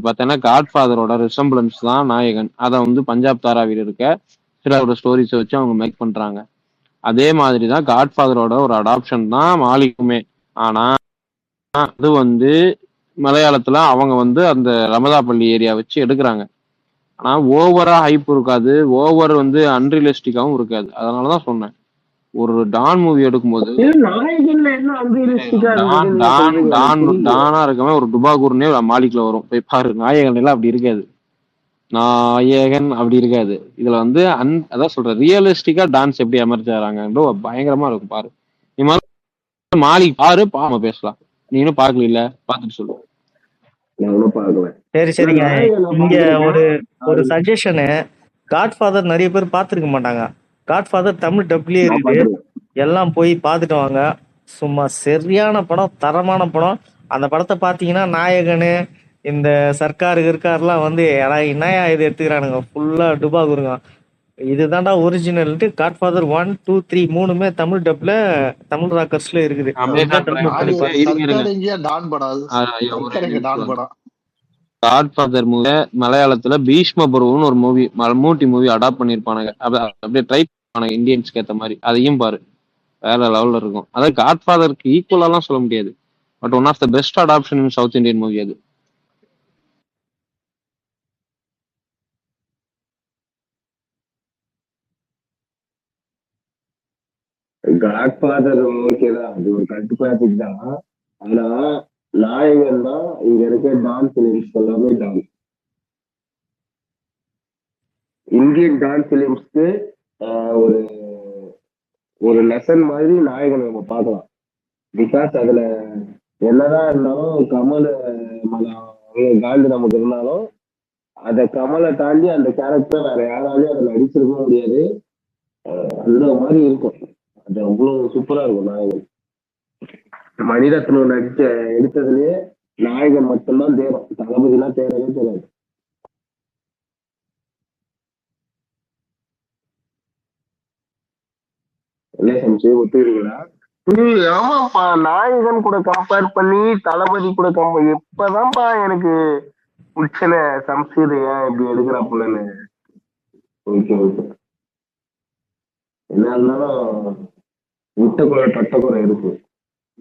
பார்த்தேன்னா காட்ஃபாதரோட ரிசம்பிளன்ஸ் தான் நாயகன். அதை வந்து பஞ்சாப் தாராவில் இருக்க சிலரோட ஸ்டோரிஸை வச்சு அவங்க மேக் பண்றாங்க. அதே மாதிரிதான் காட்ஃபாதரோட ஒரு அடாப்ஷன் தான் மாலிக்குமே. ஆனா அது வந்து மலையாளத்துல அவங்க வந்து அந்த ரமதாப்பள்ளி ஏரியா வச்சு எடுக்கிறாங்க. ஆனா ஓவரா ஹைப் இருக்காது, ஓவர் வந்து அன்ரியலிஸ்டிக்காவும் இருக்காது. அதனாலதான் சொன்னேன், ஒரு டான் மூவி எடுக்கும்போது டானா இருக்கவே ஒரு டுபாகூர்னே மாலிக்ல வரும், போய் பாரு. நாயகன் எல்லாம் அப்படி இருக்காது, நாயகன் அப்படி இருக்காது. இதுல வந்து அதான் சொல்றேன், ரியலிஸ்டிக்கா டான்ஸ் எப்படி எமர்ஜ் ஆறாங்க பயங்கரமா இருக்கும் பாரு. நீ மாதிரி மாலிக் பாரு, பாம பேசலாம். நீனும் பாக்கல, பாத்துட்டு சொல்லு. சரி சரிங்க. இங்க ஒரு சஜஷனு, காட்ஃபாதர் நிறைய பேர் பார்த்துருக்க மாட்டாங்க. காட்ஃபாதர் தமிழ் டப்லயே இருக்கு, எல்லாம் போய் பார்த்துட்டு வாங்க. சும்மா சரியான படம், தரமான படம். அந்த படத்தை பார்த்தீங்கன்னா நாயகனு இந்த சர்க்காருக்கு இருக்காருலாம் வந்து என்னையா இது எடுத்துக்கிறானுங்க, ஃபுல்லா டுபாகுருங்க. இதுதான்டா ஒரிஜினல்ட்டு. காட்ஃபாதர் 1, 2, 3 மூணுமே தமிழ் டப்ல, தமிழ் ராக்கர்ஸ்ல இருக்குது. காட்ஃபாதர் மூவி மலையாளத்துல பீஷ்ம பருவம்னு ஒரு மூவி, மம்மூட்டி மூவி அடாப்ட் பண்ணிருப்பானுங்க. அப்படியே ட்ரை பண்ணாங்க இந்தியன்ஸ்க்கு ஏற்ற மாதிரி. அதையும் பாரு, வேற லெவல்ல இருக்கும். அதாவது காட்ஃபாதருக்கு ஈக்குவலாலாம் சொல்ல முடியாது, but one of the best adaptation in South Indian movie அது. காட்ஃபாதர் ஓகேதான், அது ஒரு கல்ட் கிளாசிக் தான். ஆனா நாயகன் தான் இங்க இருக்க டான்ஸ் பிலிம்ஸ் எல்லாமே டான்ஸ். இந்தியன் டான்ஸ் பிலிம்ஸ்க்கு ஒரு ஒரு லெசன் மாதிரி நாயகன் நம்ம பார்க்கலாம். பிகாஸ் அதுல என்னதான் இருந்தாலும் கமல் காண்டு நமக்கு இருந்தாலும் அத கமலை தாண்டி அந்த கேரக்டர் வேற யாராலையும் அதை நடிச்சிருக்க முடியாது. அந்த மாதிரி இருக்கும், அது அவ்வளவு சூப்பரா இருக்கும். நாயகன் மணிரத்னம் நடிச்ச எடுத்ததுலயே நாயகன் மட்டும்தான் தேரும், தளபதிலாம் தேரவே தெரியாது. ஒத்துக்கிறீங்களா? ஆமாப்பா, நாயகன் கூட கம்பேர் பண்ணி தளபதி கூட இப்பதான்ப்பா எனக்கு பிரச்சனை. சம்சீர் ஏன் இப்படி எடுக்கிறாப்புலன்னு. ஓகே ஓகே, என்ன இருந்தாலும் விட்டக்குறை தட்டக்குறை இருக்கு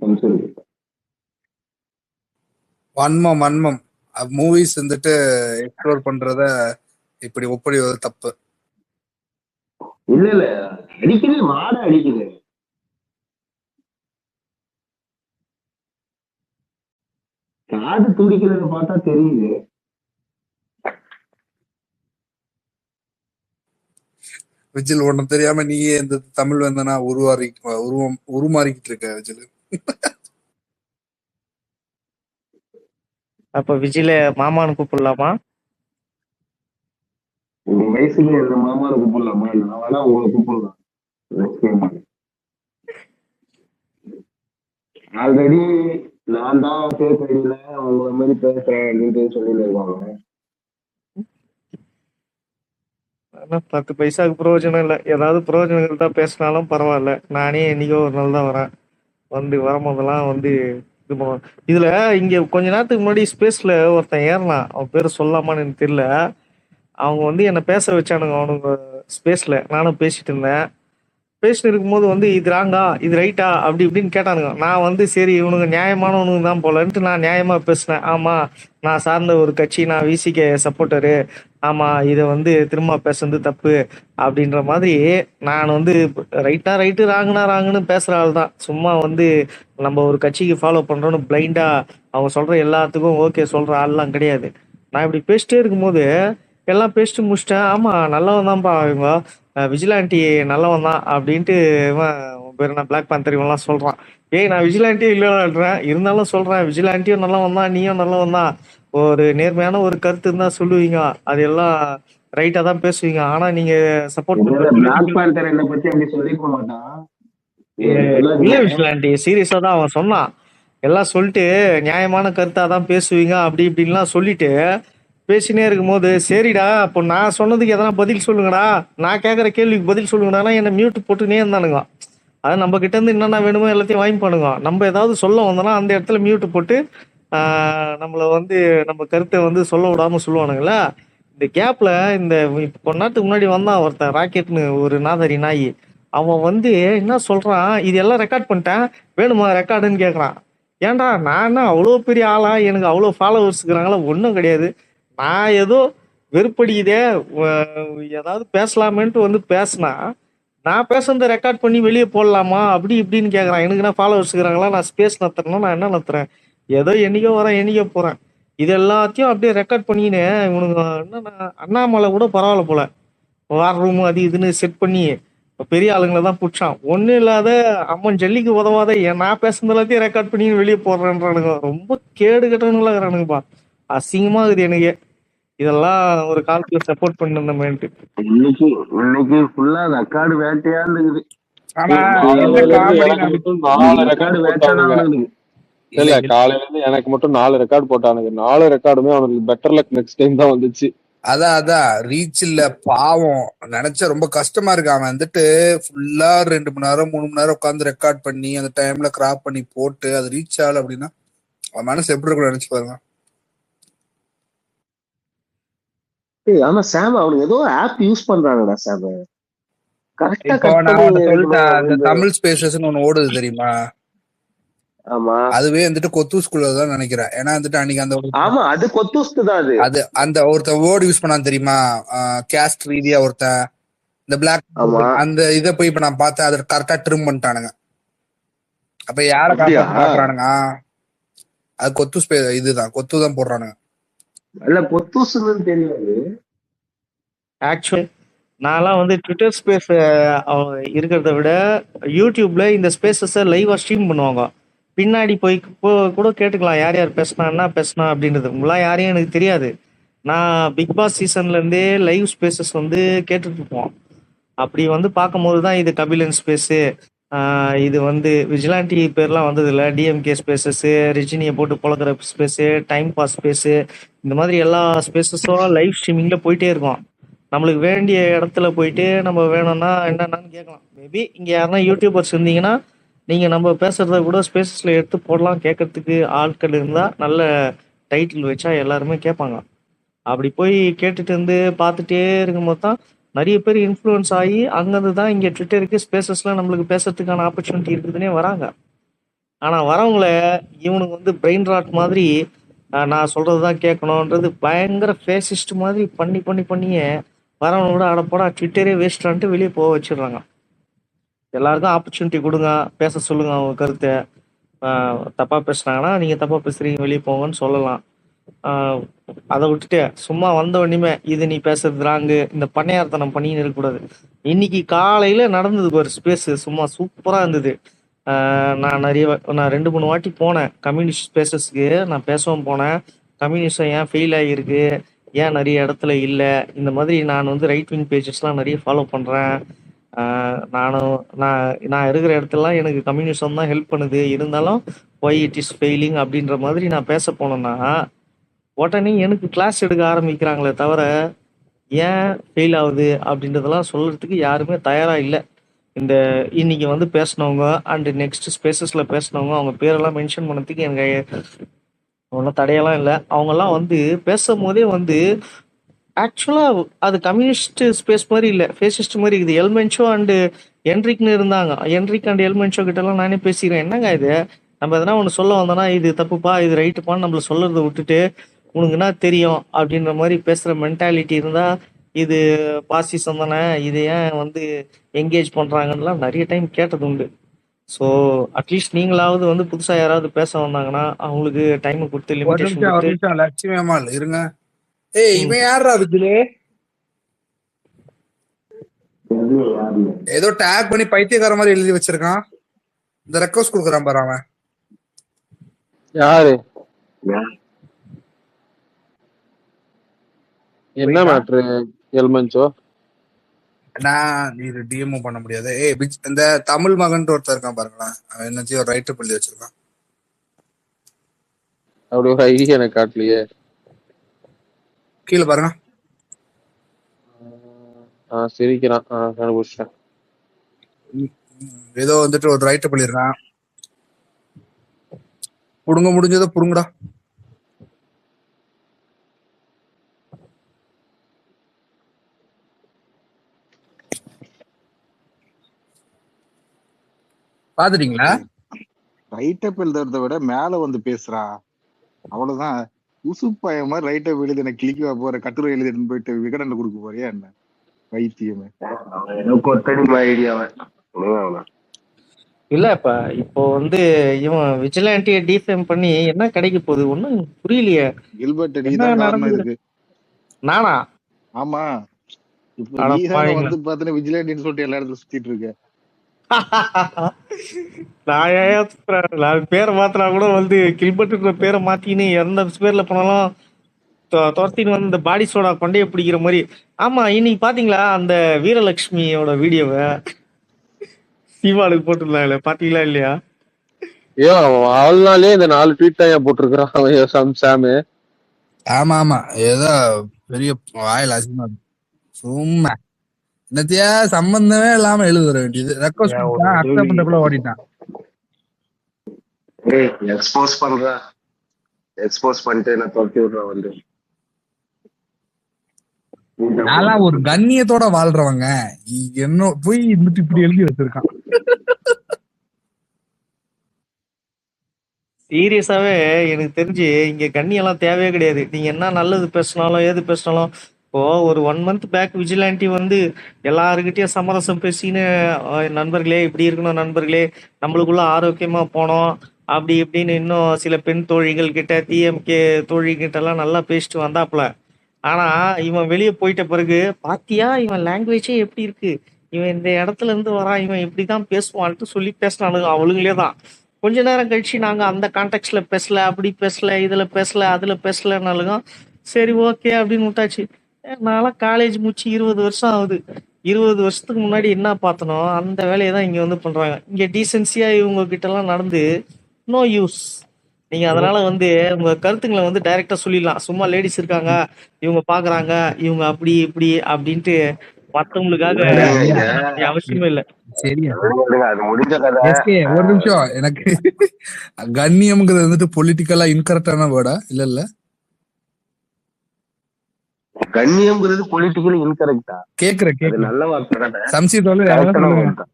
சம்சீருக்கு. வன்மம் மூவிஸ் வந்துட்டு எக்ஸ்ப்ளோர் பண்றத இப்படி ஒப்படைவது தப்பு. இல்ல அடிக்குது, மாடு அடிக்குது. காது துடிக்கிறத பார்த்தா தெரியுது. விஜில் ஒன்னும் தெரியாம நீயே இந்த தமிழ் வந்தனா உருமாறிக்கிட்டு இருக்க விஜில். அப்ப விஜில மாமான்னு கூப்பிடலாமா? உங்க வயசுல என்ன மாமாவை கூப்பிடலாமா? நான் வேணா உங்களை கூப்பிடலாம். ஆல்ரெடி நான் தான் ஃபேக் ஐடியில உங்களை மாதிரி பேசுறேன் அப்படின்னு சொல்லிட்டு இருக்காங்க. ஆனா 10 பைசாவுக்கு பிரயோஜனம் இல்லை. ஏதாவது பிரயோஜனங்கள் தான் பேசினாலும் பரவாயில்ல. நானே என்னைக்கோ ஒரு நாள் தான் வரேன். வரும்போதெல்லாம் இது பண்ணுவேன். இதுல இங்க கொஞ்ச நேரத்துக்கு முன்னாடி ஸ்பேஸ்ல ஒருத்தன் ஏறினான். அவன் பேரு சொல்லலாமான்னு எனக்கு தெரியல. அவங்க என்னை பேச வச்சானுங்க அவனுங்க ஸ்பேஸ்ல. நானும் பேசிட்டு இருந்தேன். பேசிட்டு இருக்கும்போது இது ராங்கா இது ரைட்டா அப்படி இப்படின்னு கேட்டானுங்க. நான் சரி இவனுங்க நியாயமானவனுங்க தான் போலன்ட்டு நான் நியாயமா பேசினேன். ஆமா நான் சார்ந்த ஒரு கட்சி, நான் விசிகே சப்போர்ட்டரு, ஆமா இதை திரும்ப பேசுறது தப்பு அப்படின்ற மாதிரி நான் ரைட்டா ரைட்டு ராங்குனா ராங்குன்னு பேசுற ஆள் தான். சும்மா நம்ம ஒரு கட்சிக்கு ஃபாலோ பண்றோன்னு பிளைண்டா அவங்க சொல்ற எல்லாத்துக்கும் ஓகே சொல்ற ஆள்லாம் கிடையாது. நான் இப்படி பேசிட்டே இருக்கும்போது எல்லாம் பேசிட்டு முடிச்சிட்டேன். ஆமா நல்லவன் தான்ப்பா இவங்க, விஜிலாண்டி நல்லவன் தான் அப்படின்ட்டு பேர் என்ன பிளாக் பேந்தர் இவன்லாம் சொல்றான். நான் விஜிலாண்டியும் இல்லைன்றேன், இருந்தாலும் சொல்றேன் விஜிலாண்டியும் நல்லவன் தான், நீயும் நல்லவன் தான். ஒரு நேர்மையான ஒரு கருத்து இருந்தா சொல்லுவீங்க, அது எல்லாம் ரைட்டா தான் பேசுவீங்க. ஆனா நீங்க சப்போர்ட் இல்ல விஜிலாண்டி சீரியஸா தான் அவன் சொன்னான். எல்லாம் சொல்லிட்டு நியாயமான கருத்தா தான் பேசுவீங்க அப்படி இப்படின்லாம் சொல்லிட்டு பேசினே இருக்கும்போது, சரிடா அப்போ நான் சொன்னதுக்கு எதனா பதில் சொல்லுங்கடா, நான் கேட்குற கேள்விக்கு பதில் சொல்லுங்கடா, என்னை மியூட் போட்டுனே இருந்தானுங்க. அது நம்ம கிட்ட இருந்து என்னென்ன வேணுமோ எல்லாத்தையும் வாங்கி பண்ணுங்க. நம்ம ஏதாவது சொல்ல வந்தோம்னா அந்த இடத்துல மியூட் போட்டு நம்மளை நம்ம கருத்தை சொல்ல விடாம சொல்லுவானுங்கள. இந்த கேப்ல இந்த இப்போ கொஞ்ச நேரத்துக்கு முன்னாடி வந்தான் ஒருத்தன், ராக்கெட்னு ஒரு நாதரி நாய். அவன் என்ன சொல்றான், இது எல்லாம் ரெக்கார்ட் பண்ணிட்டேன் வேணுமா ரெக்கார்டுன்னு கேட்குறான். ஏன்டா நான் என்ன அவ்வளோ பெரிய ஆளா, எனக்கு அவ்வளோ ஃபாலோவர்ஸ் இருக்கிறாங்களா? ஒன்றும் கிடையாது. நான் ஏதோ வெறுப்படிக்குதே ஏதாவது பேசலாமேன்ட்டு பேசினா, நான் பேசுறத ரெக்கார்ட் பண்ணி வெளியே போடலாமா அப்படி இப்படின்னு கேட்குறான். எனக்கு என்ன ஃபாலோவர்ஸ் இருக்கிறாங்களா? நான் ஸ்பேஸ் நடத்துறேன்னா நான் என்ன நடத்துறேன்? ஏதோ என்னைக்கோ வரேன் என்னைக்கோ போறேன். இது எல்லாத்தையும் அப்படியே ரெக்கார்ட் பண்ணின்னு இவனுங்க என்னன்னா அண்ணாமலை கூட பரவாயில்ல போல, வார் ரூம் அது இதுன்னு செட் பண்ணி பெரிய ஆளுங்களை தான் பிடிச்சான். ஒன்றும் இல்லாத அம்மன் ஜல்லிக்கு உதவாத நான் பேசுறது எல்லாத்தையும் ரெக்கார்ட் பண்ணி வெளியே போடுறேன்றானுங்க. ரொம்ப கேடு கட்டணுங்களா இருக்கிறானுங்கப்பா. அசிங்கமா இருக்குது எனக்கு. இதெல்லாம் ஒரு காலத்துல சப்போர்ட் பண்ணிருந்தோமேன்ட்டு. இன்னைக்கு ஃபுல்லா ரெக்கார்டு வேட்டையா இருக்குது. இல்ல காலையில இருந்து எனக்கு மட்டும் 4 ரெக்கார்டு போட்டானுங்க. 4 ரெக்கார்டுமே அவனுக்கு பெட்டர் லக் நெக்ஸ்ட் டைம் தான் வந்துச்சு. அதான் ரீச் இல்ல பாவம். நினைச்சா ரொம்ப கஷ்டமா இருக்கு. அவன் ஃபுல்லா 2 மணி நேரம் 3 மணி நேரம் உட்காந்து ரெக்கார்ட் பண்ணி அந்த டைம்ல கிராப் பண்ணி போட்டு அது ரீச் ஆகல அப்படின்னா அவன் மனசு எப்படி இருக்கும் நினைச்சு பாருங்க. ஆமா சாம் அவனுக்கு ஏதோ ஆப் யூஸ் பண்றாங்கடா சாம். கரெக்ட்டா அந்த தமிழ் ஸ்பேசஸ்னு ஒன்னு ஓடுது தெரியுமா? ஆமா அதுவே கொத்தூஸ்குள்ள தான் நினைக்கிறேன். ஏன்னா அன்னைக்கு அந்த ஆமா அது கொத்தூஸ்து தான். அது அந்த ஒருத்தன் வேர்டு யூஸ் பண்ணான் தெரியுமா, கேஸ்ட் ரீதியா ஒருத்தன் இந்த பிளாக் அந்த இதை போய் இப்ப நான் பார்த்தேன், அதை கரெக்டா ட்ரிம் பண்ணிட்டானுங்க. அப்ப யார பாக்குறானுங்க? அது கொத்து இதுதான், கொத்து தான் போடுறானுங்க. இல்ல பொத்தூசுன்னு தெரியாது. ஆக்சுவலி நான்லாம் ட்விட்டர் ஸ்பேஸ் இருக்கிறத விட யூடியூப்ல இந்த ஸ்பேசஸ லைவா ஸ்ட்ரீம் பண்ணுவாங்க. பின்னாடி போய் கூட கேட்டுக்கலாம் யார் யார் பேசினா என்ன பேசினா அப்படின்றது. உங்களாம் யாரையும் எனக்கு தெரியாது. நான் பிக் பாஸ் சீசன்ல இருந்தே லைவ் ஸ்பேசஸ் கேட்டுட்டு இருப்போம். அப்படி பார்க்கும்போது தான் இது கபிலன் ஸ்பேஸு, இது விஜிலாண்டி பேர்லாம் வந்தது இல்லை, டிஎம்கே ஸ்பேசஸ்ஸு, ரிஜினியை போட்டு பழக்கிற ஸ்பேஸு, டைம் பாஸ் ஸ்பேஸு, இந்த மாதிரி எல்லா ஸ்பேசஸும் லைவ் ஸ்ட்ரீமிங்கில் போயிட்டே இருக்கும். நம்மளுக்கு வேண்டிய இடத்துல போயிட்டு நம்ம வேணும்னா என்னென்னு கேட்கலாம். மேபி இங்கே யாருன்னா யூடியூபர்ஸ் இருந்தீங்கன்னா நீங்கள் நம்ம பேசுகிறத கூட ஸ்பேசஸில் எடுத்து போடலாம். கேட்கறதுக்கு ஆட்கள் இருந்தால் நல்ல டைட்டில் வச்சா எல்லாருமே கேட்பாங்க. அப்படி போய் கேட்டுட்டு பார்த்துட்டே இருக்கும்போது தான் நிறைய பேர் இன்ஃப்ளூயன்ஸ் ஆகி அங்கேருந்து தான் இங்கே ட்விட்டருக்கு ஸ்பேசஸ்லாம் நம்மளுக்கு பேசுறதுக்கான ஆப்பர்ச்சுனிட்டி இருக்குதுன்னே வராங்க. ஆனால் வரவங்கள இவனுக்கு பிரெயின் ராட் மாதிரி நான் சொல்றதுதான் கேட்கணும்ன்றது பயங்கர ஃபேசிஸ்ட் மாதிரி பண்ணியே வரவனை கூட அடப்போடா ட்விட்டரே வேஸ்டான்ட்டு வெளியே போக வச்சிடுறாங்க. எல்லாருக்கும் ஆப்பர்ச்சுனிட்டி கொடுங்க, பேச சொல்லுங்க அவங்க கருத்தை. தப்பா பேசுனாங்கன்னா நீங்க தப்பா பேசுறீங்க வெளியே போங்கன்னு சொல்லலாம். அதை விட்டுட்டு சும்மா வந்த உடனே இது நீ பேசுறது ராங்கு, இந்த பண்ணையார்த்தனம் பண்ணின்னு இருக்கக்கூடாது. இன்னைக்கு காலையில நடந்தது ஒரு ஸ்பேஸ் சும்மா சூப்பரா இருந்தது. நான் 2-3 வாட்டி போனேன் கம்யூனிஸ்ட் ஸ்பேசஸ்க்கு. நான் பேசவும் போனேன். கம்யூனிஸ்டம் ஏன் ஃபெயில் ஆகியிருக்கு, ஏன் நிறைய இடத்துல இல்லை, இந்த மாதிரி நான் வந்து ரைட் விங் பேஜஸ்லாம் நிறைய ஃபாலோ பண்ணுறேன். நான் இருக்கிற இடத்துலலாம் எனக்கு கம்யூனிசம் தான் ஹெல்ப் பண்ணுது, இருந்தாலும் ஒய் இட் இஸ் ஃபெயிலிங் அப்படின்ற மாதிரி நான் பேச போனேன்னா உடனே எனக்கு கிளாஸ் எடுக்க ஆரம்பிக்கிறாங்களே தவிர ஏன் ஃபெயில் ஆகுது அப்படின்றதெல்லாம் சொல்றதுக்கு யாருமே தயாரா இல்லை. இந்த இன்னைக்கு வந்து பேசினவங்க அண்ட் நெக்ஸ்ட் ஸ்பேசஸ்ல பேசினவங்க அவங்க பேரெல்லாம் மென்ஷன் பண்ணதுக்கு எனக்கு ஒன்றும் தடையெல்லாம் இல்லை. அவங்கெல்லாம் வந்து பேசும் போதே வந்து ஆக்சுவலா அது கம்யூனிஸ்ட் ஸ்பேஸ் மாதிரி இல்லை, ஃபேசிஸ்ட் மாதிரி இருக்குது. எல்மென்ஷோ அண்டு என்ரிக்னு இருந்தாங்க. என்ரிக் அண்ட் எல்மென்ஷோ கிட்ட எல்லாம் நானே பேசிக்கிறேன், என்னங்க இது, நம்ம எதனா ஒன்று சொல்ல வந்தோன்னா இது தப்புப்பா இது ரைட்டுப்பான்னு நம்மள சொல்றதை விட்டுட்டு உனக்கு என்ன தெரியும் அப்படின்ற மாதிரி பேசுற மென்டாலிட்டி இருந்தா இது பாசிசம் தானே, இது ஏன் வந்து என்கேஜ் பண்றாங்கன்னுலாம் நிறைய டைம் கேட்டது உண்டு. ஸோ அட்லீஸ்ட் நீங்களாவது வந்து புதுசா யாராவது பேச வந்தாங்கன்னா அவங்களுக்கு டைம் கொடுத்து லிமிடேஷன் கொடுத்து. லட்சுமி அம்மாள் இருங்க. இவன் யாரா விஜிலே ஏதோ டேக் பண்ணி பைத்தியக்கார மாதிரி எழுதி வச்சிருக்கான். இந்த ரெக்வஸ்ட் கொடுக்குறான் பாரு அவன். யாரு என்ன மேட்ரு எல்மன்சோ? நான் நீ டிஎம்ஓ பண்ண முடியாது. இந்த தமிழ் மகன் ஒருத்தர் இருக்கான் பாருங்களேன், அவன் என்னத்தையும் ஒரு ரைட்டர் பண்ணி வச்சிருக்கான். அப்படி ஒரு ஐடியா எனக்கு காட்டலையே. கீழே பாருங்க. சிரிக்கிறான், கண்டுபிடிச்சிட்டேன். ஏதோ வந்துட்டு ஒரு ரைட்டர் பண்ணிருக்கான். புடுங்க முடிஞ்சதோ புடுங்கடா. பாத்துட்டீங்களா? ரைட்டப் எழுதுறத விட மேல வந்து பேசுறான், அவ்வளவுதான். உசுப்பாய மாதிரி ரைட்டப் எழுதி எனக்கு கிளிக்க போற கட்டுரை எழுதிட்டு போயிட்டு விகடன்ல கொடுக்க போறியா என்ன வைத்தியமே? இல்ல இப்போ வந்து இவன் விஜிலாண்டியை டிஃபேம் பண்ணி என்ன கிடைக்க போகுது ஒன்னும் புரியலையே. கில்பர்ட் நீதான் காரணம் இதுக்கு. நானா? ஆமா, இப்ப நீதான் வந்து பாத்தீங்கன்னா விஜிலாண்டின்னு சொல்லிட்டு எல்லா இடத்துல சுத்திட்டு இருக்க. நான் பேரை மாத்தினா கூட வந்து கில்பர்ட்ன்ற பேரை மாத்தின்னு எந்த பேர்ல போனாலும் துரத்தின்னு வந்து இந்த பாடி சோடா கொண்டைய பிடிக்கிற மாதிரி. ஆமா, இன்னைக்கு பாத்தீங்களா அந்த வீரலட்சுமியோட வீடியோவை சீமானுக்கு போட்டுருந்தாங்களே, பாத்தீங்களா இல்லையா? ஐயோ அவள்னாலே இந்த 4 ட்வீட் தான் போட்டிருக்கிறான் சாமு. ஆமா ஆமா, ஏதோ பெரிய வாயில் அசிங்கமா சும்மா என்னத்தையா சம்பந்தமே இல்லாம எழுதுற வேண்டியது. ரெக்வஸ்ட் அக்செப்ட் பண்ணக்குள்ள ஓடிட்டான். எக்ஸ்போஸ் பண்ணிட்டு நான் துரத்தி விடுறேன் வந்து. நான் ஒரு கண்ணியத்தோட வாழ்றவங்க என்ன போய் இருந்துட்டு இப்படி எழுதி வச்சிருக்கான். சீரியஸாவே எனக்கு தெரிஞ்சு இங்க கண்ணியெல்லாம் தேவையே கிடையாது. நீங்க என்ன நல்லது பேசினாலும் ஏது பேசினாலும் இப்போ ஒரு 1 month பேக் விஜிலாண்டி வந்து எல்லாருக்கிட்டையும் சமரசம் பேசின்னு நண்பர்களே இப்படி இருக்கணும், நண்பர்களே நம்மளுக்குள்ள ஆரோக்கியமா போனோம் அப்படி இப்படின்னு இன்னும் சில பெண் தோழிகள் கிட்ட டிஎம்கே தோழிகிட்ட எல்லாம் நல்லா பேசிட்டு வந்தாப்புல. ஆனா இவன் வெளியே போயிட்ட பிறகு பாத்தியா இவன் லாங்குவேஜே எப்படி இருக்கு, இவன் இந்த இடத்துல இருந்து வரான், இவன் இப்படிதான் பேசுவான்ட்டு சொல்லி பேசினானுங்க அவளுங்களே தான். கொஞ்ச நேரம் கழிச்சு நாங்க அந்த கான்டெக்ட்ல பேசல, அப்படி பேசல, இதுல பேசல, அதுல பேசலனாலும் சரி ஓகே அப்படின்னு விட்டாச்சு. நான்லாம் காலேஜ் முடிச்சு 20 வருஷம் ஆகுது. 20 வருஷத்துக்கு முன்னாடி என்ன பார்த்தனோ அந்த வேலையை தான் இங்க வந்து பண்றாங்க. இங்க டீசென்சியா இவங்க கிட்ட எல்லாம் நடந்து நோ யூஸ். நீங்க அதனால வந்து உங்க கருத்துங்களை வந்து டைரக்டா சொல்லிடலாம். சும்மா லேடிஸ் இருக்காங்க, இவங்க பாக்குறாங்க, இவங்க அப்படி இப்படி அப்படின்ட்டு மத்தவங்களுக்காக அவசியமே இல்லை. சரியா ஒரு நிமிஷம், எனக்கு கண்ணியம்ங்கிறது வந்துட்டு பொலிட்டிக்கலா இன்கரெக்டான வேர்டா? இல்ல இல்ல, கண்ணியம்ங்கிறது பொலிட்டிக்கலி இன்கரெக்டா? கேக்குறேன் நல்ல வார்த்தை.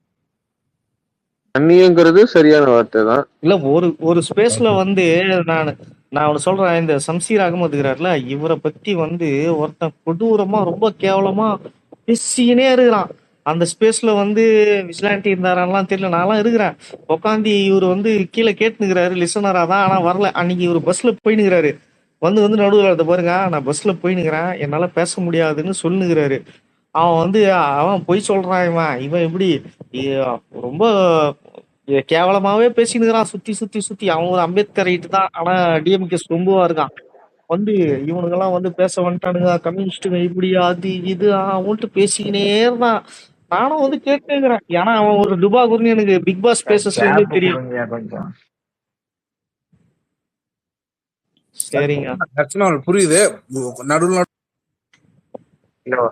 கண்ணியங்கிறது சரியான வார்த்தை தான். இல்ல ஒரு ஸ்பேஸ்ல வந்து நான் அவனு சொல்றேன், இந்த சம்சீர் அகமது இருக்கிறாருல, இவரை பத்தி வந்து ஒருத்தன் கொடூரமா ரொம்ப கேவலமா பேசிக்கினே இருக்கிறான். அந்த ஸ்பேஸ்ல வந்து விஜிலாண்டி இருந்தாரான்லாம் தெரியல. நான்லாம் இருக்கிறேன் உட்காந்து. இவர் வந்து கீழே கேட்டுனுக்கிறாரு, லிசனரா தான், ஆனா வரல. அன்னைக்கு இவர் பஸ்ல போயினுக்கிறாரு. வந்து நடுவில் அதை பாருங்க, நான் பஸ்ல போயினுக்கிறேன், என்னால பேச முடியாதுன்னு சொல்லுங்கிறாரு. அவன் வந்து அவன் பொய் சொல்றான். இவன் எப்படி ரொம்ப கேவலமாவே பேசினுக்கிறான். சுத்தி அவன் ஒரு அம்பேத்கர் ரைட்டு தான், ஆனா டிஎம்கே சொம்புவா இருக்கான். வந்து இவனுங்கெல்லாம் வந்து பேச வந்துட்டானுங்க, கம்யூனிஸ்டுங்க இப்படி அது இது அவன்ட்டு பேசிக்கினே இருந்தான். நானும் வந்து கேட்டுக்கிறேன். ஏன்னா அவன் ஒரு டுபாகூர்னு எனக்கு பிக் பாஸ் ஸ்பேசஸ்ல இருந்தே தெரியும். கொஞ்சம் சரிங்க, புரியுது. நடுவில் இல்ல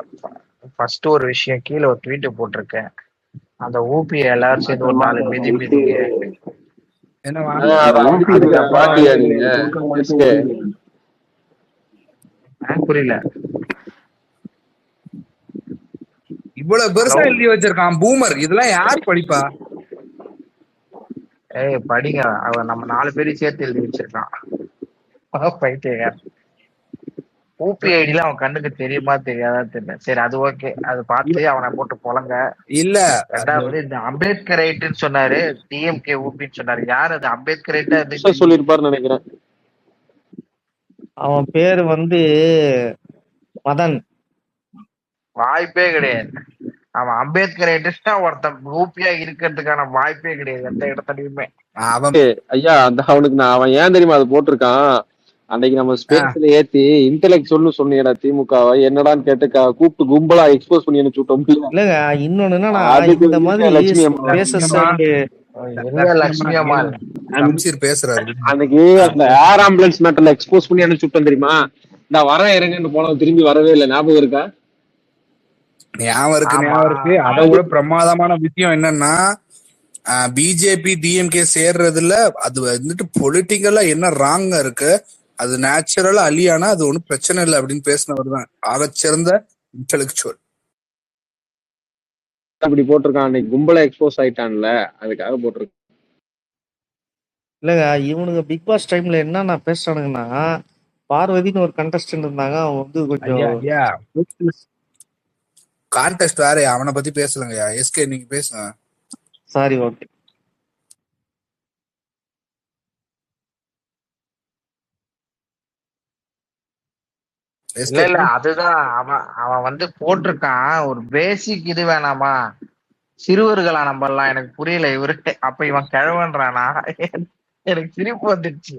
ஃபர்ஸ்ட் ஒரு விஷயம், கீழே ஒரு ட்வீட் போட்டிருக்கேன். அந்த ஊபி எல்லாரும் சேர்ந்து ஒரு 4 மிதிங்க. புரியல. இவ்வளவு பெருசா எழுதி வச்சிருக்கான் பூமர். இதெல்லாம் யார் படிப்பா? படிங்க. அவன் நம்ம 4 பேரையும் சேர்த்து எழுதி வச்சிருக்கான். பைத்தியக்கார. ஊபி ஐடியில அவன் கண்ணுக்கு தெரியுமா தெரியாதா தெரியல. சரி, அது ஓகே, அது பார்த்து அவனை போட்டு பொழங்க. இல்ல, ரெண்டாவது இந்த அம்பேத்கர் ரைட்டுன்னு சொன்னாரு, டிஎம்கே ஊபின்னு சொன்னாரு. யார் அது அம்பேத்கர் ரைட்டா சொல்லிருப்பாரு நினைக்கிறேன். அவன் பேரு வந்து மதன். வாய்ப்பே கிடையாது. அவன் அம்பேத்கர் ரைட்டா ஒருத்தன் ஊபியா இருக்கிறதுக்கான வாய்ப்பே கிடையாது எந்த இடத்துலயுமே. ஐயா, அந்த அவனுக்கு அவன் ஏன் தெரியுமா அது போட்டிருக்கான்? அன்னைக்கு நம்ம ஸ்பேஸ்ல ஏத்தி இன்டெலெக்சுவல்னு சொன்னீங்கடா திமுகவை, என்னடான்னு கேட்டு கூப்பிட்டு கும்பலா எக்ஸ்போஸ் பண்ணி அனுப்பிச்சுட்டோம். இல்லங்க, இன்னொன்னு என்னன்னா, இந்த மாதிரி லட்சுமி அம்மாள் பேசுறாரு. அன்னைக்கு அந்த ஏர் ஆம்புலன்ஸ் மேட்டர்ல எக்ஸ்போஸ் பண்ணி அனுப்பிச்சுட்டோம் தெரியுமா? நான் வர இறங்கன்னு போன திரும்பி வரவே இல்லை. ஞாபகம் இருக்கா? ஞாபகம் இருக்கு. அதை விட பிரமாதமான விஷயம் என்னன்னா, பிஜேபி டிஎம்கே சேர்றதுல அது வந்துட்டு பொலிட்டிக்கலா என்ன ராங்கா இருக்கு, அது நேச்சுரலா அலியானா அது ஒன்னும் பிரச்சனை இல்லை அப்படின்னு பேசினவர் தான் ஆகச்சிறந்த இன்டெலெக்சுவல். அப்படி போட்டிருக்கான். அன்னைக்கு கும்பலா எக்ஸ்போஸ் ஆயிட்டான்ல, அதுக்காக போட்டிருக்கான். இல்லங்க, இவனுங்க பிக் பாஸ் டைம்ல என்ன பேசுறானுங்கன்னா, பார்வதினு ஒரு கண்டஸ்டன்ட் இருந்தாங்க. அவங்க வந்து கொஞ்சம் கான்டெஸ்ட் வேற, அவனை பத்தி பேசலங்கய்யா. எஸ்கே நீங்க பேசுங்க. Sorry, okay. இல்ல அதுதான் அவன் வந்து போட்டிருக்கான். ஒரு பேசிக் இது வேணாமா, சிறுவர்களா நம்ம எல்லாம்? எனக்கு புரியல இவரு. அப்ப இவன் கிழவன்றானா? எனக்கு சிரிப்பு வந்துடுச்சு.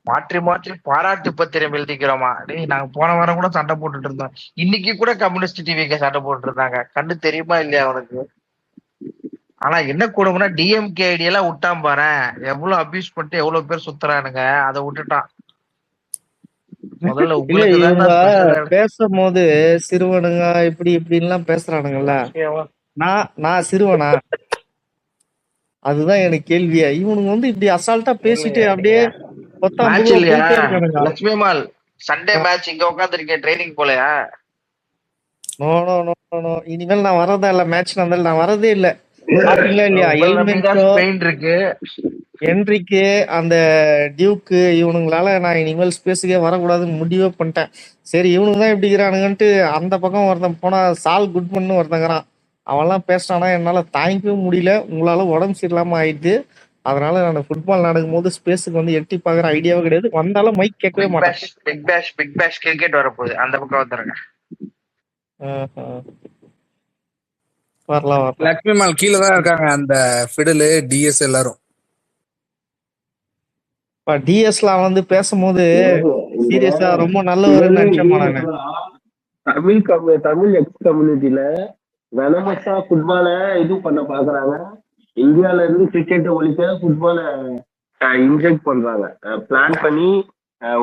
மாற்றி மாற்றி பாராட்டு பத்திரம் எழுதிக்கிறோமா? நாங்க போன வாரம் கூட சண்டை போட்டுட்டு இருந்தோம். இன்னைக்கு கூட கம்யூனிஸ்ட் டிவிக்கு சண்டை போட்டு இருந்தாங்க. கண்டு தெரியுமா இல்லையா அவனுக்கு? ஆனா என்ன கொடுமைனா, டிஎம்கே ஐடியெல்லாம் விட்டான் பாரு, எவ்வளவு அபியூஸ் பண்ணிட்டு எவ்வளவு பேர் சுத்துறானுங்க. அதை விட்டுட்டான். பேசும்போது சிறுவனுங்க இப்படி இப்படின்லாம் பேசுறானுங்கல்ல, நான் சிறுவனா? அதுதான் எனக்கு கேள்வியா. இவனுங்க வந்து இப்படி அசால்ட்டா பேசிட்டு அப்படியே லட்சுமி அம்மாள் சண்டே மேட்ச் இங்க உட்காந்துருக்கேன், ட்ரைனிங் போலையா? நோ நோ நோ நோ, இனிமேல் நான் வரதா இல்ல. மேட்ச் நடந்தாலும் நான் வரதே இல்ல. இல்லையா, இருக்கு என்ரிக்கு அந்த டியூக்கு இவனுங்களால நான் இனிமேல் ஸ்பேஸுக்கே வரக்கூடாதுன்னு முடிவே பண்ணிட்டேன். சரி, இவனுங்க தான் இப்படி இருக்கிறானுங்கன்ட்டு அந்த பக்கம் ஒருத்தன் போனா, சால் குட்மன்னு ஒருத்தங்கிறான். அவன்லாம் பேசினானா என்னால தாங்கிக்கவே முடியல. உங்களால உடம்பு சரியில்லாம ஆயிடுது. அதனால நான் ஃபுட்பால் நடக்கும் போது ஸ்பேஸுக்கு வந்து எட்டி பாக்குற ஐடியாவே கிடையாது. வந்தாலும் மைக் கேட்கவே மாட்டேன். பிக் பேஷ் கிரிக்கெட் வரப்போகுது, அந்த பக்கம் வந்துருங்க. வரலாம். லட்சுமி மால் கீழே தான் இருக்காங்க, அந்த ஃபிடலு டிஎஸ் எல்லாரும். டிஎஸ்லாம் வந்து பேசும்போது சீரியஸா ரொம்ப நல்லவருன்னு நினைச்சேன் நானு. தமிழ் எக்ஸ் கம்யூனிட்டில வெனமஸா ஃபுட்பால இது பண்ண பாக்குறாங்க. இந்தியால இருந்து கிரிக்கெட்டை ஒழிக்க ஃபுட்பால இன்ஜெக்ட் பண்றாங்க. பிளான் பண்ணி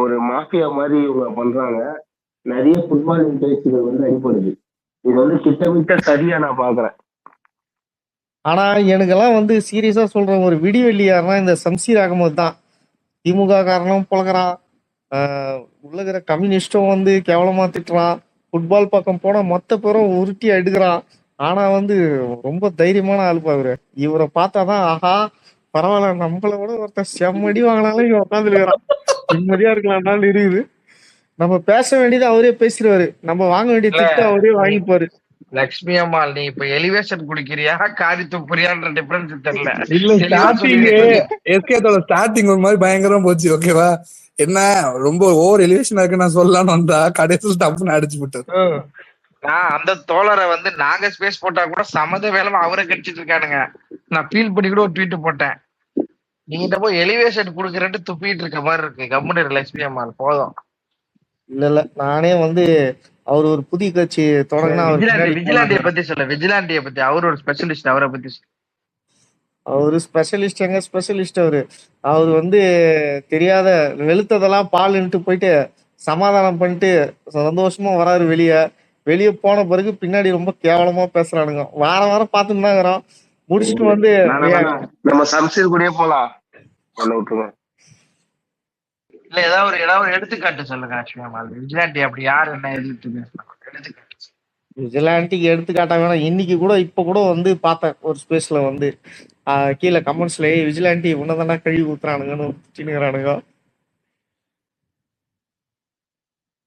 ஒரு மாஃபியா மாதிரி இவங்க பண்றாங்க. நிறைய ஃபுட்பால் பேச்சுகள் வந்து அடிப்படுது. இது வந்து திட்டமிட்ட சரியா நான் பாக்குறேன். ஆனா எனக்கெல்லாம் வந்து சீரியஸா சொல்றேன், ஒரு விடிவெள்ளி யாருன்னா இந்த சம்சீர் அகமது தான். திமுக காரணம் புலகிறான், உள்ளகிற கம்யூனிஸ்டும் வந்து கேவலமா திட்டுறான். ஃபுட்பால் பக்கம் போனா மொத்த பேரும் உருட்டி எடுக்கிறான். ஆனா வந்து ரொம்ப தைரியமான ஆள் பாக்குற. இவரை பார்த்தாதான் ஆஹா பரவாயில்ல, நம்மளை விட ஒருத்தர் செம்மடி வாங்கினாலும் இவன் உட்காந்துருக்கிறான். நிம்மதியா இருக்கலாம்னாலும் இருக்குது. நம்ம பேச வேண்டியது அவரே பேசிடுவாரு. நம்ம வாங்க வேண்டிய திட்டு அவரே வாங்கிப்பாரு. லட்சுமி அம்மாள், நீ இப்ப எலிவேஷன் குடிக்கிறியா காரி துப்புறியான்ற டிஃபரன்ஸ் தெரியல. இல்ல எஸ்கேத்தோட ஸ்டார்டிங் ஒரு மாதிரி பயங்கரமா போச்சு. ஓகேவா, என்ன ரொம்ப ஓவர் எலிவேஷன் இருக்கு நான் சொல்லலாம்னு வந்தா கடைசியில் டப்புன்னு அடிச்சு விட்டது. நான் அந்த தோழரை வந்து நாங்க ஸ்பேஸ் போட்டா கூட சமத வேலைமா அவரை கடிச்சிட்டு இருக்கானுங்க. நான் ஃபீல் பண்ணி கூட ஒரு ட்வீட் போட்டேன். நீங்க போய் எலிவேஷன் குடுக்கறேன்னு துப்பிட்டு இருக்க மாதிரி இருக்கு. கம்முனு லட்சுமி அம்மாள் போதும். இல்ல நானே வந்து அவர் ஒரு புதிய கட்சி தொடங்கினா விஜிலாண்டிய பத்தி சொல்ல. விஜிலாண்டிய பத்தி அவர் ஒரு ஸ்பெஷலிஸ்ட். அவரை பத்தி அவரு ஸ்பெஷலிஸ்ட் எங்க ஸ்பெஷலிஸ்ட் அவரு வந்து தெரியாத வெளுத்ததெல்லாம் பால்ன்ட்டு போயிட்டு சமாதானம் பண்ணிட்டு சந்தோஷமா வராரு. வெளியே போன பிறகு பின்னாடி ரொம்ப கேவலமா பேசுறானுங்க. வாரம் பார்த்துட்டு தான் இருக்கிறோம். முடிச்சுட்டு வந்து நம்ம சம்சீர் கூடயே போலாம். இல்ல ஏதாவது ஒரு எடுத்துக்காட்டு சொல்லுங்க. விஜிலாண்டி அப்படி யாரு என்ன எடுத்துக்காட்டு விஜிலாண்டிக்கு எடுத்துக்காட்டா வேணாம். இன்னைக்கு கூட இப்ப கூட வந்து பார்த்தேன் ஒரு ஸ்பேஸ்ல வந்து கீழே கமெண்ட்ஸ்ல விஜிலாண்டி உன்னதானா கழுவி ஊத்துறானுங்கன்னு திட்டுறானுங்க.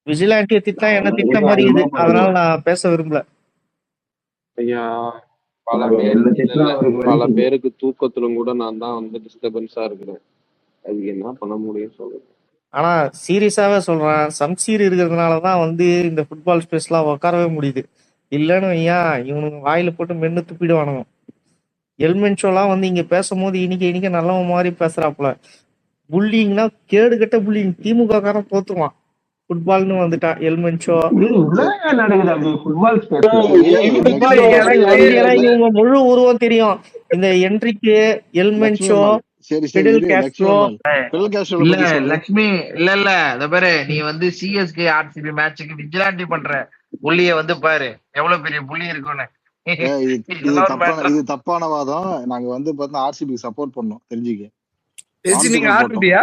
விஜிலாண்டிய திட்டம் என்ன திட்ட மாதிரி இது, அதனால நான் பேச விரும்பல. ஐயா பல பேருக்கு தூக்கத்திலும் கூட நான் தான் வந்து டிஸ்டர்பன்ஸா இருக்கிறேன். அதுக்கு என்ன பண்ண முடியும் சொல்லுங்க. ஆனா சீரியஸாவே சொல்றேன், சம்சீர் இருக்கிறதுனாலதான் வந்து இந்த ஃபுட்பால் ஸ்பேஸ்லாம் உட்காரவே முடியுது. இல்லன்னு ஐயா இவனுங்க வாயில போட்டு மென்னு துப்பிடுவானுங்க. எல்மென்ஷோலாம் வந்து இங்க பேசும்போது இன்னைக்கு நல்லவன் மாதிரி பேசுறாப்புல. புல்லிங்னா கேடு கட்ட புல்லிங். திமுக காரன் தோத்துருவான் ஃபுட்பால்னு வந்துட்டா. எல்மென்ஷோ இவங்க முழு உருவம் தெரியும். இந்த என்ட்ரிக்கு எல்மென்ஷோ லட்சுமி இல்ல இத பாரு, நீ வந்து சிஎஸ்கே ஆர்சிபி மேட்சுக்கு விஜிலாண்டி பண்ற புள்ளிய வந்து பாரு எவ்வளவு பெரிய புள்ளி இருக்குன்னு. இது தப்பான வாதம். நாங்க வந்து பார்த்தா ஆர்சிபி சப்போர்ட் பண்ணோம் தெரிஞ்சுக்க. நீங்க ஆர்சிபியா?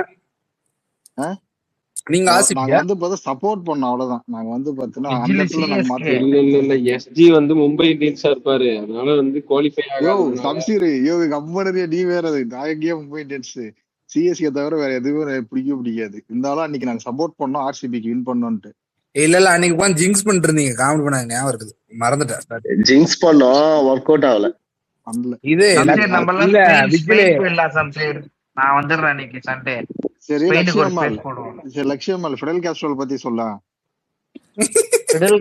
நீங்க நாங்க வந்து பார்த்தா சப்போர்ட் பண்ணோம் அவ்வளவுதான். நாங்க வந்து பார்த்தோம்னா அந்த இடத்துல நாங்க மாத்தி இல்ல எஸ்ஜி வந்து மும்பை இந்தியன்ஸா இருப்பாரு, அதனால வந்து குவாலிஃபை ஆகும். சம்சீர் கம்பனரியா நீ வேற. நான் எங்கேயே மும்பை இந்தியன்ஸ் சிஎஸ்கே தவிர வேற எதுவுமே பிடிக்காது. இருந்தாலும் அன்னைக்கு நாங்க சப்போர்ட் பண்ணோம் ஆர்சிபிக்கு வின் பண்ணோம்ட்டு. இல்ல அன்னைக்கு உட்காந்து ஜிங்ஸ் பண்ணிட்டு இருந்தீங்க. காமெடி பண்ண ஞாபகம் இருக்குது, மறந்துட்டேன். ஜிங்ஸ் பண்ணோம், ஒர்க் அவுட் ஆகல. இது நான் வந்துடுறேன் இன்னைக்கு சண்டே. சரி லட்சுமி ஃபிடல் காஸ்ட்ரோ பத்தி சொல்லலாம். ஃபிடல்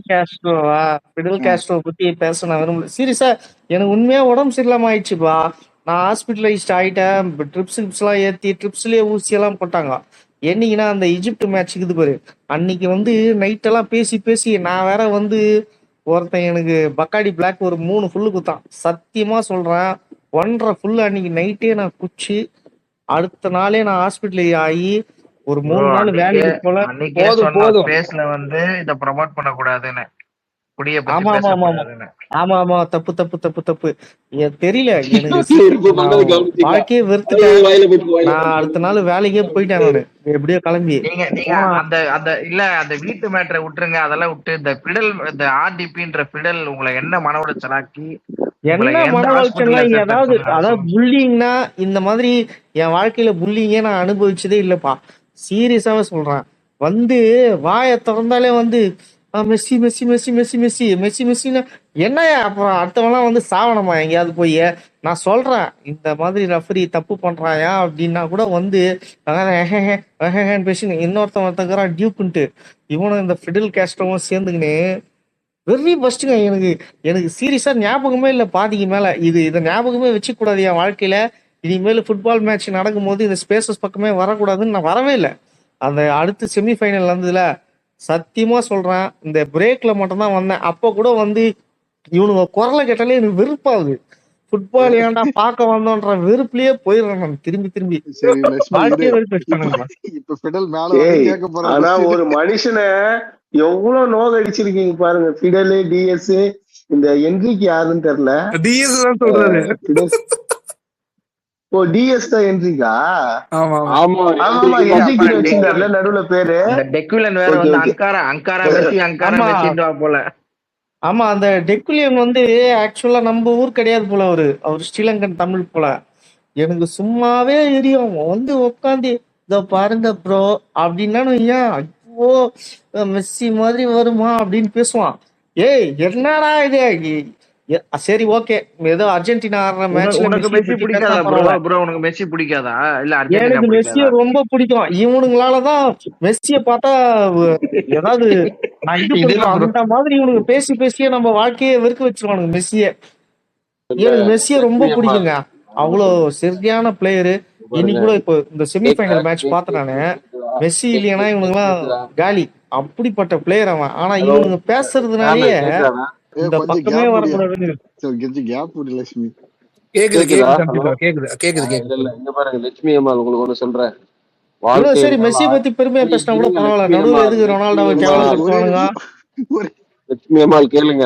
காஸ்ட்ரோ பத்தி பேச நான் விரும்பல. சீரியஸா எனக்கு உண்மையா உடம்பு சரியில்லாம ஆயிடுச்சுப்பா. நான் ஹாஸ்பிட்டலைஸ்ட் ஆயிட்டேன். ட்ரிப்ஸ் எல்லாம் ஏத்தி ட்ரிப்ஸ்லயே ஊசி எல்லாம் போட்டாங்க. என்னைக்குன்னா அந்த இஜிப்ட் மேட்சுக்கு இது பாரு, அன்னைக்கு வந்து நைட் எல்லாம் பேசி நான் வேற வந்து ஒருத்தன் எனக்கு பக்காடி பிளாக் ஒரு 3 ஃபுல்லு குத்தான். சத்தியமா சொல்றேன் 1.5 ஃபுல்லு அன்னைக்கு நைட்டே நான் குச்சி அடுத்த நாளே நான் ஹாஸ்பிட்டல் ஆகி ஒரு 3 நாள் வேலைக்கு போல. போதும் பேஸ்ல வந்து இத ப்ரமோட் பண்ண கூடாதுன்னு. ஆமா தப்பு தெரியல எனக்கு. வாழ்க்கையே வெறுத்துட்டேன். நான் அடுத்த நாள் வேலைக்கே போயிட்டேன் நானு எப்படியோ கிளம்பி. அந்த வீட்டு மேட்டரை விட்டுருங்க, அதெல்லாம் விட்டு இந்த பிடல் இந்த ஆர்டிபின்ற பிடல் உங்களை என்ன மன உளைச்சலாக்கி என்ன மன உளைச்சல்லாம் அதாவது புல்லிங்னா இந்த மாதிரி என் வாழ்க்கையில புல்லிங்கே நான் அனுபவிச்சதே இல்லப்பா. சீரியஸாவே சொல்றேன். வந்து வாயை திறந்தாலே வந்து Messi Messi Messi Messi Messi Messi மெஸ்ஸின்னா என்னையா அப்புறம் அடுத்தவெல்லாம் வந்து சாவணமா எங்கேயாவது போய். நான் சொல்றேன் இந்த மாதிரி ரெஃபரி தப்பு பண்றாயா அப்படின்னா கூட வந்து பேசி இன்னொருத்தவன் டியூக்குன்ட்டு இவனும் இந்த ஃபிடல் காஸ்ட்ரோவும் சேர்ந்துக்கினே வெரி ஃபர்ஸ்ட்டுங்க. எனக்கு சீரியஸா ஞாபகமே இல்லை பாதிக்கு மேல. இதை ஞாபகமே வச்சுக்க கூடாது என் வாழ்க்கையில. இனிமேல் ஃபுட்பால் மேட்ச் நடக்கும்போது இந்த ஸ்பேசஸ் பக்கமே வரக்கூடாதுன்னு நான் வரவே இல்லை. அந்த அடுத்து செமிஃபைனல் வந்ததுல சத்தியமா சொல்றேன் இந்த பிரேக்ல மட்டும் தான் வந்தேன். அப்ப கூட வந்து இவனுங்க குரலை கேட்டாலே எனக்கு வெறுப்பாகுது. ஃபுட்பால் ஏன்டா பார்க்க வந்தோன்ற வெறுப்புலயே போயிடுறேன் நான் திரும்பி. ஆனா ஒரு மனுஷனை எவ்வளவு நோக அடிச்சிருக்கீங்க பாருங்க. ஃபிடல் டிஎஸ் இந்த என்ட்ரிக்கு யாருன்னு தெரியல. ஓ டிஎஸ் தான் என்ட்ரிக்கா? ஆமா என்ட்ரிக்கு வச்சிருந்தாருல நடுவுல பேரு டெக்குலன் வேற வந்து அங்காரா மெஸ்ஸி போல. ஆமா அந்த டெக்குலியன் வந்து ஆக்சுவலா நம்ம ஊர் கிடையாது போல. அவர் ஸ்ரீலங்கன் தமிழ் போல. எனக்கு சும்மாவே எரியும் வந்து உட்காந்து இதோ பாருங்க ப்ரோ அப்படின்னா ஏன் ஐயோ மெஸ்ஸி மாதிரி வருமா அப்படின்னு பேசுவான். ஏய் என்னடா இது சரி ஓகே ஏதோ அர்ஜென்டினா ஆடுற மேட்ச்ல உனக்கு மெஸ்ஸி மெஸ்ஸி பத்தி பேசினா பிடிக்காதா ப்ரோ? பரவாயில்ல. ப்ரோ உனக்கு மெஸ்ஸி பிடிக்காதா இல்ல அர்ஜென்டினா எனக்கு மெஸ்ஸிய பிடிக்காதா? ரொம்ப பிடிக்கும். இவனுங்களாலதான் மெஸ்ஸிய பார்த்தா ஏதாவது நான் இது இது இல்ல பண்ணுவேன் ப்ரோ. அந்த மாதிரி இவனுக்கு பேசி பேசியே நம்ம வாழ்க்கையை வெறுக்க வச்சிருவானுங்க மெஸ்ஸிய. எனக்கு மெஸ்ஸிய ரொம்ப பிடிக்குங்க. அவ்வளோ சரியான பிளேயரு. இன்னைக்கு கூட இப்போ இந்த செமிஃபைனல் மேட்ச் பார்த்தேன் நானு. மெஸ்ஸி இல்லையானா இவனுங்கெல்லாம் காலி. அப்படிப்பட்ட பிளேயர் அவன். ஆனா இவனுங்க பேசுறதுனாலயே இந்த கொஞ்சம் பக்கமே கேப் வரக்கூடாதுன்னு. கொஞ்சம் கேப் விடு லட்சுமி. கேக்குது கேக்குதா? கேக்குது. இல்ல இங்க பாருங்க லட்சுமி அம்மாள் உங்களுக்கு ஒண்ணு சொல்றேன். இவ்வளவு சரி வாழ்க்கை மெஸ்ஸியை பத்தி பெருமையா பேசினா கூட பரவாயில்ல. நடுவுல எதுக்கு ரொனால்டோவை கேவலப்படுத்துவானுங்க? லட்சுமி அம்மாள் கேளுங்க,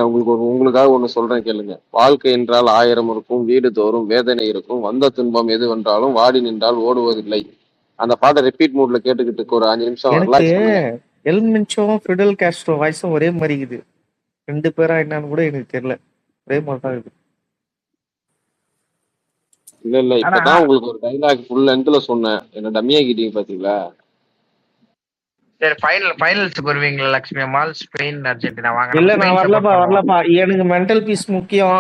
உங்களுக்காக ஒண்ணு சொல்றேன் கேளுங்க. வாழ்க்கை என்றால் 1000 இருக்கும், வீடு தோறும் வேதனை இருக்கும், வந்த துன்பம் எது வென்றாலும் வாடி நின்றால் ஓடுவதில்லை. அந்த பாட்டை ரிப்பீட் மூட்ல கேட்டுக்கிட்டு ஒரு 5 நிமிஷம் எனக்கு ரிலாக்ஸ் பண்ணுங்க. எல்மென்சோ ஃபிடல் காஸ்ட்ரோ வாய்ஸும் ஒரே மாதிரி இருக்குது. 2 பேரா என்னன்னு கூட எனக்கு தெரியல. ஒரே மாதிரி தான் இருக்குது. இல்ல இப்பதான் உங்களுக்கு ஒரு டைலாக் ஃபுல் லென்த்ல சொன்னேன். என்ன டம்மியா கிட்டீங்க பாத்தீங்களா? சரி ஃபைனல்ஸ்க்கு வருவீங்களா லட்சுமி அம்மாள்? ஸ்பெயின் அர்ஜென்டினா வாங்க. இல்ல நான் வரலப்பா. எனக்கு மென்டல் பீஸ் முக்கியம்.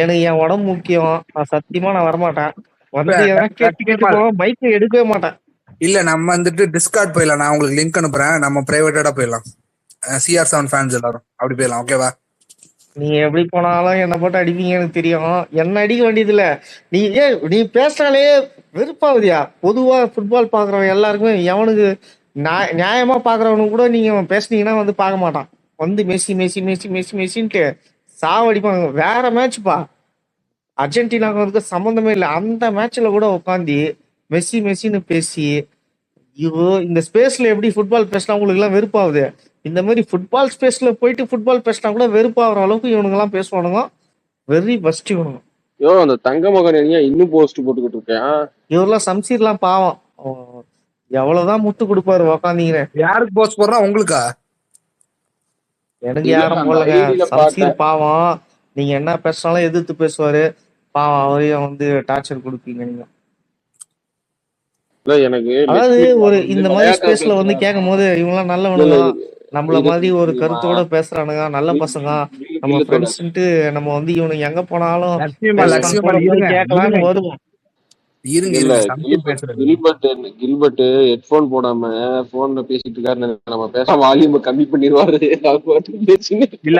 எனக்கு என் உடம்பு முக்கியம். நான் சத்தியமா நான் வரமாட்டேன். வந்து கேட்டு மைக் எடுக்கவே மாட்டேன். இல்ல நம்ம வந்துட்டு டிஸ்கார்ட் போயிடலாம். நான் உங்களுக்கு லிங்க் அனுப்புறேன். நம்ம பிரைவேட்டா போயிடலாம். CR7 ஃபேன்ஸ் எல்லாரும் அப்படி போயிடலாம். ஓகேவா? நீங்க எப்படி போனாலும் என்ன போட்டு அடிப்பீங்க எனக்கு தெரியும். என்ன அடிக்க வேண்டியது இல்ல. நீ பேசினாலே வெறுப்பாவதியா. பொதுவா ஃபுட்பால் பாக்குறவன் எல்லாருக்குமே எவனுக்கு நியாயமா பாக்குறவனுக்கு கூட நீங்க பேசுனீங்கன்னா வந்து பார்க்க மாட்டான். வந்து மெஸ்ஸி மெஸ்ஸி மெஸ்ஸி மெஸ்ஸி மெஸ்ஸின்ட்டு சாவடிப்பாங்க. வேற மேட்ச்ப்பா, அர்ஜென்டினாவுக்கு வந்து சம்மந்தமே இல்லை. அந்த மேட்ச்ல கூட உட்காந்து மெஸ்ஸி மெஸ்ஸின்னு பேசி இந்த ஸ்பேஸ்ல எப்படி ஃபுட்பால் பேசினா உங்களுக்கு எல்லாம் வெறுப்பாகுது. இந்த மாதிரி ஃபுட்பால் ஸ்பேஸ்ல போயிட்டு ஃபுட்பால் பேசினா கூட வெறுப்பாகிற அளவுக்கு இவனுங்க எல்லாம் பேசுவானுங்க. வெரி ஃபர்ஸ்ட் இவனுங்க. அந்த தங்க மகன் இன்னும் போஸ்ட் போட்டுக்கிட்டு இருக்கேன். இவரெல்லாம் சம்சீர்லாம் பாவம். எவ்வளவுதான் முட்டு கொடுப்பாரு உக்காந்தீங்க. யாருக்கு போஸ்ட் போடுறா? உங்களுக்கா? எனக்கு யாரும் போடலங்க. சம்சீர் பாவம். நீங்க என்ன பேசினாலும் எதிர்த்து பேசுவாரு. பாவம் அவரையும் வந்து டார்ச்சர் கொடுப்பீங்க நீங்க. அதாவது ஒரு இந்த மாதிரி ஸ்பேஸ்ல வந்து கேட்கும் போது இவங்கெல்லாம் நல்லவனுங்க, நம்மள மாதிரி ஒரு கருத்தோட பேசுறானுங்க, நல்ல பசங்க, நம்ம ஃப்ரெண்ட்ஸ்ன்ட்டு நம்ம வந்து இவனுக்கு எங்க போனாலும் கேட்கலான்னு வருவோம். கில்பர்ட் ஹெட்போன் போடாம போன்ல பேசிட்டு இருக்காரு. நம்ம பேச வால்யூம் கம்மி பண்ணிடுவாரு. இல்ல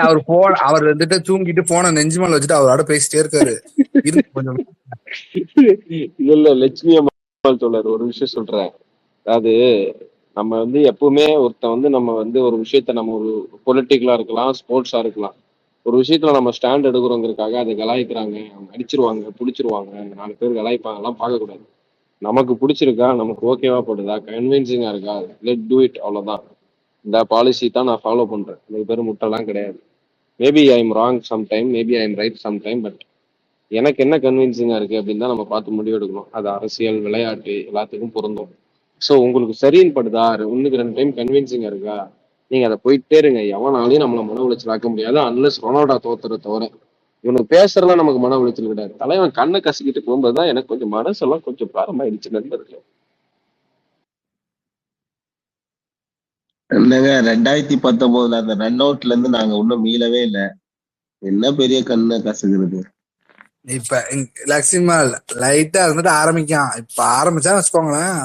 அவர் வந்துட்டு தூங்கிட்டு போன நெஞ்சு மேல வச்சுட்டு அவரோட பேசிட்டே இருக்காரு. இல்ல லட்சுமி அம்மாள் சொல்றாரு. ஒரு விஷயம் சொல்றேன். அதாவது நம்ம வந்து எப்பவுமே ஒருத்தன் வந்து நம்ம வந்து ஒரு விஷயத்த நம்ம ஒரு பொலிட்டிக்கலா இருக்கலாம், ஸ்போர்ட்ஸா இருக்கலாம், ஒரு விஷயத்துல நம்ம ஸ்டாண்ட் எடுக்கிறோங்கிறதுக்காக அதை கலாய்க்கிறாங்க, அவங்க அடிச்சிருவாங்க, பிடிச்சிருவாங்க, 4 பேர் கலாய்ப்பாங்க எல்லாம் பார்க்க கூடாது. நமக்கு பிடிச்சிருக்கா, நமக்கு ஓகேவா போடுதா, கன்வின்சிங்கா இருக்கா, லெட் டூ இட். அவ்வளவுதான். இந்த பாலிசி தான் நான் ஃபாலோ பண்றேன். இந்த பேர் முட்டெல்லாம் கிடையாது. Maybe I am wrong sometime, maybe I am right sometime. But எனக்கு என்ன கன்வின்சிங்கா இருக்கு அப்படின்னு தான் நம்ம பார்த்து முடிவு எடுக்கணும். அது அரசியல், விளையாட்டு எல்லாத்துக்கும் பொருந்தும். ஸோ உங்களுக்கு சரின்னு படுதா, 1க்கு 2 டைம் கன்வின்சிங்கா இருக்கா, நீங்க அதை போயிட்டே இருங்க. எவனாலையும் நம்மள மன உளைச்சல் ஆக்க முடியாது, அன்லெஸ் ரொனால்டோ தோத்துற தவிர. இவனுக்கு பேசுறதுலாம் நமக்கு மன உளைச்சல் கிடையாது. தலைவன் கண்ணை கசிக்கிட்டு போகும்போதுதான் எனக்கு கொஞ்சம் மனசெல்லாம் கொஞ்சம் பாரமாயிடுச்சு நண்பர்கள். என்னங்க 2019 அந்த ரன் அவுட்ல இருந்து நாங்க ஒன்னும் மீளவே இல்லை. என்ன பெரிய கண்ணை கசுகிறது. இப்ப லட்சுமிமால் லைட்டா இருந்துட்டு ஆரம்பிக்கான். இப்ப ஆரம்பிச்சா வச்சுக்கோங்களேன்,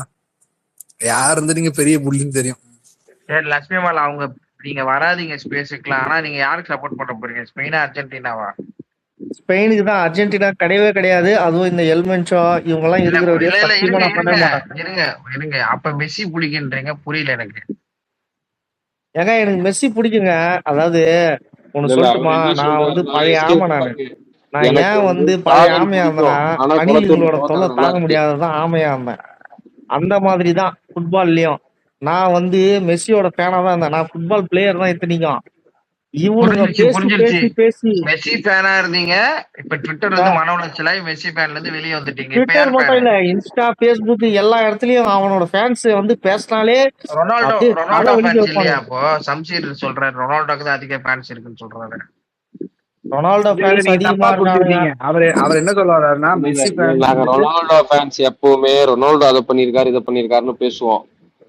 யார் இருந்து நீங்க பெரிய புள்ளின்னு தெரியும். சரி லட்சுமிமால், அவங்க நீங்க வராதீங்க ஸ்பேஸுக்குலாம். ஆனா நீங்க யாருக்கு சப்போர்ட் பண்ண போறீங்க? ஸ்பெயினா அர்ஜென்டினாவா? ஸ்பெயினுக்கு தான். அர்ஜென்டினா கிடையவே கிடையாது. அதுவும் இந்த எல்மென்சோ இவங்க எல்லாம் இருங்க. அப்ப மெஸ்ஸி பிடிக்குன்றீங்க, புரியல எனக்கு. ஏங்க எனக்கு மெஸ்ஸி பிடிக்குங்க. அதாவது ஒண்ணு சொல்லட்டுமா, நான் வந்து பழைய ஆமை. நான் ஏன் வந்து பழைய ஆமையா இருந்தேன்னா, அணில்களோட தொல்லை தாங்க முடியாததான் ஆமையா இருந்தேன். அந்த மாதிரிதான் ஃபுட்பால்லயும் நான் வந்து மெஸ்ஸியோட ஃபேனா தான் இருந்தேன். நான் ஃபுட்பால் பிளேயர் தான் இத்தனைக்கும். இவனுங்க பேசி மெஸ்ஸி ஃபேனா இருந்தீங்க. இப்ப ட்விட்டர் வந்து மன உளைச்சலாய் மெஸ்ஸி ஃபேன்ல இருந்து வெளியே வந்துட்டீங்க. ட்விட்டர் மட்டும் இல்ல, இன்ஸ்டா, ஃபேஸ்புக் எல்லா இடத்துலயும் அவனோட ஃபேன்ஸ் வந்து பேசினாலே ரொனால்டோ ஃபேன்ஸ் இல்லையா? அப்போ சம்சீர் சொல்றாரு ரொனால்டோக்கு தான் அதிக ஃபேன்ஸ் இருக்குன்னு சொல்றாரு. ரொனால்டோ ஃபேன்ஸ் நீங்க அதிகமா தப்பா இருக்கானுங்க. புரிஞ்சுட்டீங்க. அவர் என்ன சொல்ல வர்றாருன்னா மெஸ்ஸி ஃபேன்ஸ் நாங்க ரொனால்டோ ஃபேன்ஸ் எப்பவுமே ரொனால்டோ அதை பண்ணிருக்காரு இதை பண்ணிருக்காருன்னு பேசுவோம்.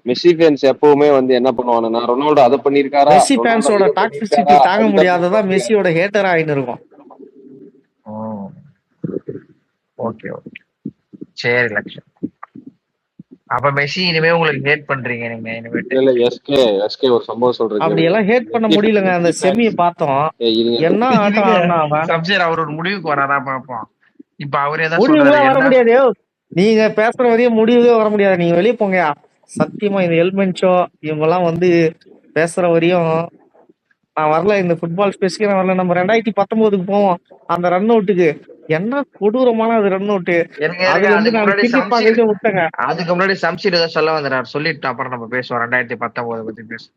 மெஸ்ஸி ஃபேன்ஸ் எப்பவுமே வந்து என்ன பண்ணுவாங்கன்னா ரொனால்டோ அதை பண்ணிருக்காரா, மெஸ்ஸி ரொனால்டோ ஃபேன்ஸோட இதை டாக்ஸிசிட்டி பண்ணிருக்காரா தாங்க அதுதான் முடியாததான் பேசுவாங்க. மெஸ்ஸியோட ஹேட்டர் ஆயின்னு இருக்கும். ஓகே ஓகே சரி லட்சம். அப்ப மெஸ்ஸி இனிமே உங்களுக்கு ஹேட் பண்றீங்க நீங்க இனிமேட்டு. இல்ல எஸ்கே ஒரு சம்பவம் சொல்றேன் அப்படி கேளுங்க. எல்லாம் ஹேட் பண்ண முடியலங்க. அந்த செமியை பார்த்தோம், என்ன ஆட்டம் ஆடினா அவன். சம்சேர் அவர் ஒரு முடிவுக்கு வராதா பாப்போம். இப்ப அவரே தான் முடிவுக்கே சொல்றாரு வர என்ன முடியாது. நீங்க பேசுற வரையும் முடிவுக்கே வர முடியாது. நீங்க வெளியே போங்க. சத்தியமா இந்த எல்மென்ஷோ இவங்க எல்லாம் வந்து பேசுற வரையும் நான் வரல. இந்த ஃபுட்பால் ஸ்பெசிக்கா நான் வரல. நம்ம 2019 போவோம் அந்த ரன் அவுட்டுக்கு. என்ன கொடூரமான அது ரன் அவுட்டு. அதுல இருந்து நான் கிரிக்கெட் பார்க்கவே விட்டேங்க. அதுக்கு முன்னாடி சம்சீர் ஏதோ சொல்ல வந்துறாரு, சொல்லிட்டு அப்புறம் நம்ம பேசுவோம் 2019 பத்தி பேசுவோம்.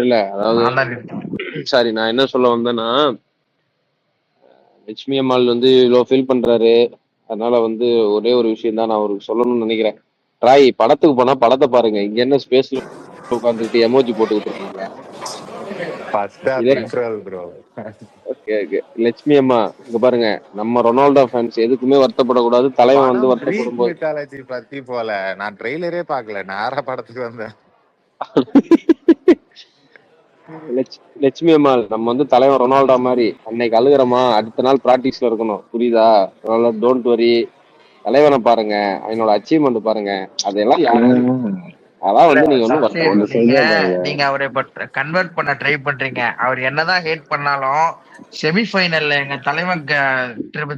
இல்ல அதாவது சாரி நான் என்ன சொல்ல வந்தேன்னா லட்சுமி அம்மாள் வந்து இவ்வளவு ஃபீல் பண்றாரு. அதனால வந்து ஒரே ஒரு விஷயம் தான் நான் அவருக்கு சொல்லணும்னு நினைக்கிறேன். ட்ராய் படத்துக்கு போனா படத்தை பாருங்க. இங்க என்ன ஸ்பேஸ்ல உட்காந்துட்டு எமோஜி போட்டுக்கிட்டு இருக்கீங்க. லட்சுமி அம்மா இங்க பாருங்க, நம்ம ரொனால்டோ ஃபேன்ஸ் எதுக்குமே வருத்தப்படக்கூடாது. தலைவன் வந்து வருத்தப்படும் போது பத்தி போல நான் ட்ரெய்லரே பாக்கல, நேரா படத்துக்கு வந்தேன். லட்சுமி அம்மா நம்ம வந்து தலைவன் ரொனால்டோ மாதிரி அன்னைக்கு அழுகிறோமா அடுத்த நாள் பிராக்டிஸ்ல இருக்கணும், புரியுதா? டோன்ட் வரி, தலைவனை பாருங்க, அவனோட அச்சீவ்மெண்ட் பாருங்க. அதெல்லாம் அதான் வந்து நீங்க அவரை கன்வெர்ட் பண்ண ட்ரை பண்றீங்க. அவர் என்னதான் ஹேட் பண்ணாலும் செமிஃபைனல்ல எங்க தலைவன்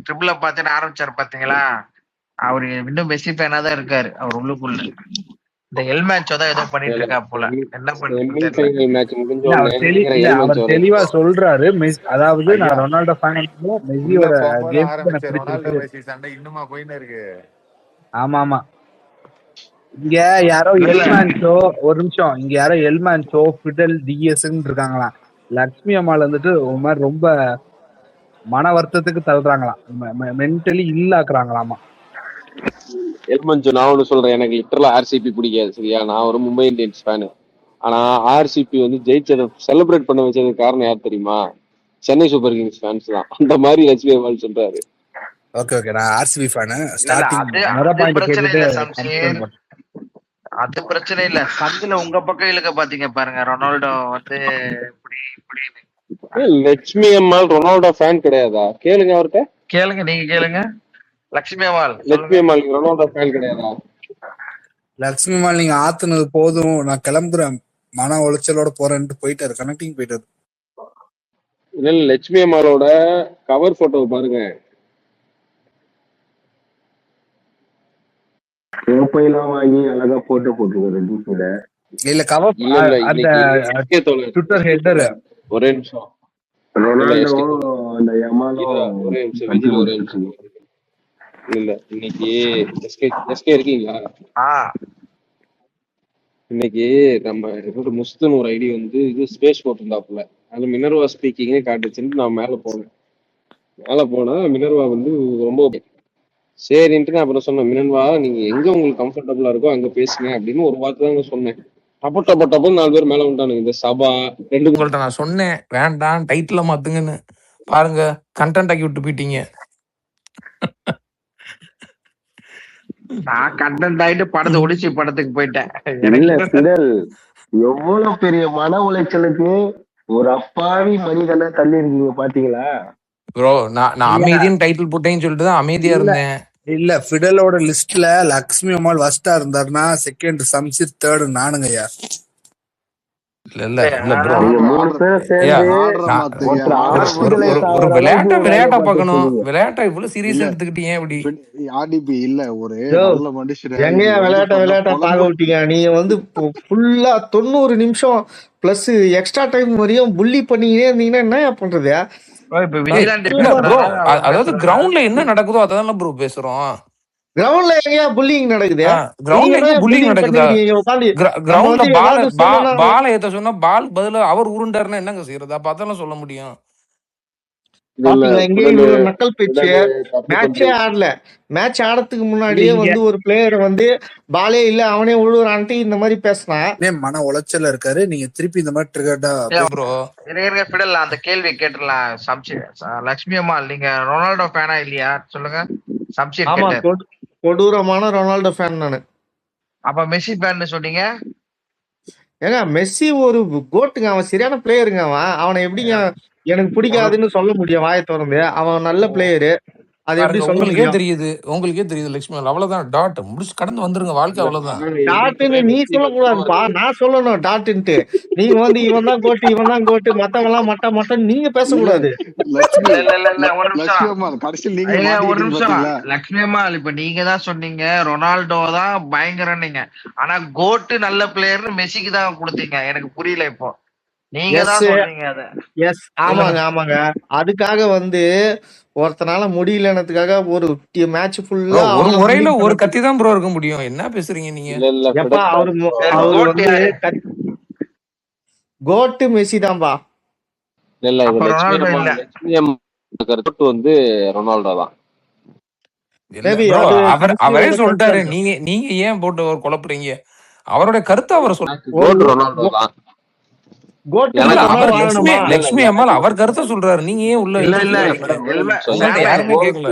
ட்ரிபிள பார்த்து ஆரம்பிச்சாரு பாத்தீங்களா, அவரு இன்னும் மெஸ்ஸி ஃபேனா தான் இருக்காரு. அவர் உள்ளுக்குள்ள இந்த எல்மேட்சோ தான் ஏதோ பண்ணிட்டு இருக்கா போல. என்ன அவர் தெளிவா சொல்றாரு. அதாவது நான் ரொனால்டோ ஃபேன், மெஸ்ஸியோட சண்டை இன்னுமா போயின்னு இருக்கு. ஆமா ஆமா. இங்க யாரோ எல்மேன்ஷோ, ஒரு நிமிஷம், இங்க யாரோ எல்மேன்ஷோ ஃபிடல் டிஎஸ் இருக்காங்களாம். லட்சுமி அம்மாள் வந்துட்டு ஒரு மாதிரி ரொம்ப மன வருத்தத்துக்கு தள்ளுறாங்களாம், மென்டலி இல்லாக்குறாங்களாமா. எல்மன்ஜோ நான் ஒண்ணு சொல்றேன், எனக்கு லிட்டரலா ஆர்சிபி பிடிக்காது சரியா. நான் ஒரு மும்பை இந்தியன்ஸ் ஃபேனு. ஆனா ஆர்சிபி வந்து ஜெயிச்சதை செலிப்ரேட் பண்ண வச்சதுக்கு காரணம் யார் தெரியுமா? சென்னை சூப்பர் கிங்ஸ் ஃபேன்ஸ் தான். அந்த மாதிரி லட்சுமி அம்மாள் சொல்றாரு. ஓகே ஓகே, நான் ஆர்சிபி ஃபேனு. அது பிரச்சனை இல்ல. சந்தில உங்க பக்கம் இழுக்க பாத்தீங்க பாருங்க, ரொனால்டோ வந்து லட்சுமி அம்மாள் ரொனால்டோ ஃபேன் கிடையாதா? கேளுங்க அவர்கிட்ட, கேளுங்க, நீங்க கேளுங்க. லட்சுமி அம்மாள் ரொனால்டோ ஃபேன் கிடையாதா? லட்சுமி அம்மாள் நீங்க ஆத்துனது போதும், நான் கிளம்புறேன், மன உளைச்சலோட போறேன்ட்டு போயிட்டாரு, கனெக்டிங் போயிட்டாரு. இல்ல லட்சுமி அம்மாளோட கவர் போட்டோ பாருங்க. கோப்பையெல்லாம் வாங்கி அழகா போட்டோ போட்டுருக்காரு. இல்ல கவர் அந்த ட்விட்டர் ஹெட்டர். ஒரே நிமிஷம், ஒரே நிமிஷம். இல்ல இன்னைக்கு எஸ்கே இருக்கீங்களா? இன்னைக்கு நம்ம முஸ்தன் ஒரு ஐடி வந்து இது ஸ்பேஸ் போட்டிருந்தாப்புல, அது மினர்வா ஸ்பீக்கிங்கே காட்டுச்சுன்னு நான் மேல போனா மினர்வா வந்து ரொம்ப சரின்ட்டு நான் அப்புறம் சொன்னேன், மினர்வா நீங்க எங்க உங்களுக்கு கம்ஃபர்டபுளா இருக்கோ அங்க பேசுங்க அப்படின்னு ஒரு வார்த்தை தாங்க சொன்னேன். டப்பு 4 பேர் மேல வந்துட்டானுங்க. இந்த சபா ரெண்டு உங்கள்ட்ட நான் சொன்னேன் வேண்டாம் டைட்டில மாத்துங்கன்னு, பாருங்க கண்டென்ட் ஆக்கி விட்டு போயிட்டீங்க. நான் கண்டென்ட் ஆயிட்டு படத்தை ஒடிச்சு படத்துக்கு போயிட்டேன். எவ்வளவு பெரிய மன உளைச்சலுக்கு ஒரு அப்பாவி மனிதனை தள்ளி இருக்கீங்க பாத்தீங்களா ப்ரோ? நான் அமைதின்னு டைட்டில் போட்டேன்னு சொல்லிட்டு தான் அமைதியா இருந்தேன். இல்ல ஃபிடலோட லிஸ்ட்ல லட்சுமி அம்மாள் ஃபர்ஸ்டா இருந்தாருன்னா செகண்ட் சம்சித், தேர்ட் நானுங்கய்யா. இல்ல ப்ரோ, ஒரு விளையாட்டா பார்க்கணும். விளையாட்டா இவ்வளவு சீரியஸா எடுத்துக்கிட்டீங்க இப்படி? ஆர்டிபி இல்ல ஒரு நல்ல மனுஷன் எங்கயா விளையாட்டா பார்க்க விட்டீங்க? நீங்க வந்து ஃபுல்லா 90 நிமிஷம் பிளஸ் எக்ஸ்ட்ரா டைம் வரையும் புள்ளி பண்ணிக்கிட்டே இருந்தீங்கன்னா என்ன பண்றது? அதாவது கிரவுண்ட்ல என்ன நடக்குதோ அதான் ப்ரோ பேசுறோம். கிரவுண்ட்ல எங்கயா புல்லிங் நடக்குது? கிரவுண்ட்ல எங்க புல்லிங் நடக்குதா? கிரவுண்ட்ல பால் ஏத்த சொன்னா பால் பதிலா அவர் உருண்டாருன்னா என்னங்க செய்யறது? அப்ப அதெல்லாம் சொல்ல முடியும். இல்ல இல்ல பாத்தீங்களா எங்கேயும் குடலு இவ்வளவு நக்கல் பேச்சு. குடலு தப்பு மேட்சே பண்றீங்க. ஆடல. மேட்ச் ஆடத்துக்கு இல்ல முன்னாடியே இங்க வந்து ஒரு பிளேயர் வந்து பாலே இல்ல அவனே உழுவுறான்ட்டு இந்த மாதிரி பேசினா மன உளைச்சல்ல இருக்காரு. நீங்க திருப்பி இந்த மாதிரி ட்ரிகர்டா ப்ரோ இருங்க ஃபிடல் அந்த கேள்வி கேட்டுடலாம். லட்சுமி அம்மாள் நீங்க ரொனால்டோ ஃபேனா இல்லையா சொல்லுங்க. சம்சீர் ஆமா கேட்டார். கொடூரமான ரொனால்டோ ஃபேன் நானு. அப்ப மெஸ்ஸி ஃபேன் சொன்னீங்க. ஏங்க மெஸ்ஸி ஒரு கோட்டுங்க, அவன் சரியான பிளேயருங்க. அவனை எப்படிங்க எனக்கு பிடிக்காதுன்னு சொல்ல முடியும் வாயை திறந்து? அவன் நல்ல பிளேயரு, அது எப்படி பாருங்க, சொல்ல முடியும்? உங்களுக்கே தெரியுது லட்சுமி. அவ்வளவுதான், டாட் முடிச்சு கடந்து வந்துருங்க, வாழ்க்கை அவ்வளவுதான். டாட்டுன்னு நீ சொல்லக்கூடாதுப்பா, நான் சொல்லணும் டாட்டுன்ட்டு. நீங்க வந்து இவன் தான் கோட்டு மத்தவங்க எல்லாம் மட்டன்னு நீங்க பேசக்கூடாது. ஒரு நிமிஷம் கடைசியில் நீங்க ஒரு மாட்டிக்கிட்டீங்க நிமிஷம் பாத்தீங்களா? லட்சுமி அம்மாள், இப்ப நீங்க தான் சொன்னீங்க ரொனால்டோ தான் பயங்கரன்னீங்க. ஆனா கோட்டு நல்ல பிளேயர்னு மெஸ்ஸிக்கு தான் கொடுத்தீங்க. எனக்கு புரியல. இப்போ நீங்க தான் சொல்றீங்க அத. எஸ் ஆமாங்க. அதுக்காக வந்து ஒருத்தனால முடியலன்றதுக்காக ஒரு மேட்ச் ஃபுல்லா ஒரு முறையில ஒரு கத்தி தான் ப்ரோ இருக்க முடியும். என்ன பேசுறீங்க நீங்க? எப்பா அவரு வந்து கோட்டு மெஸ்ஸி தான்பா. இல்ல இது லட்சுமி அம்மா கருத்து வந்து ரொனால்டோ தான். அவரே சொல்லிட்டாரு. நீங்க ஏன் போட்டு ஒரு குழப்புறீங்க? அவருடைய கருத்து அவர் ரொனால்டோ தான். லட்சுமி அம்மாள் அவர் கருத்தை சொல்றாரு. நீங்க ஏன் உள்ள யாருமே கேட்கல.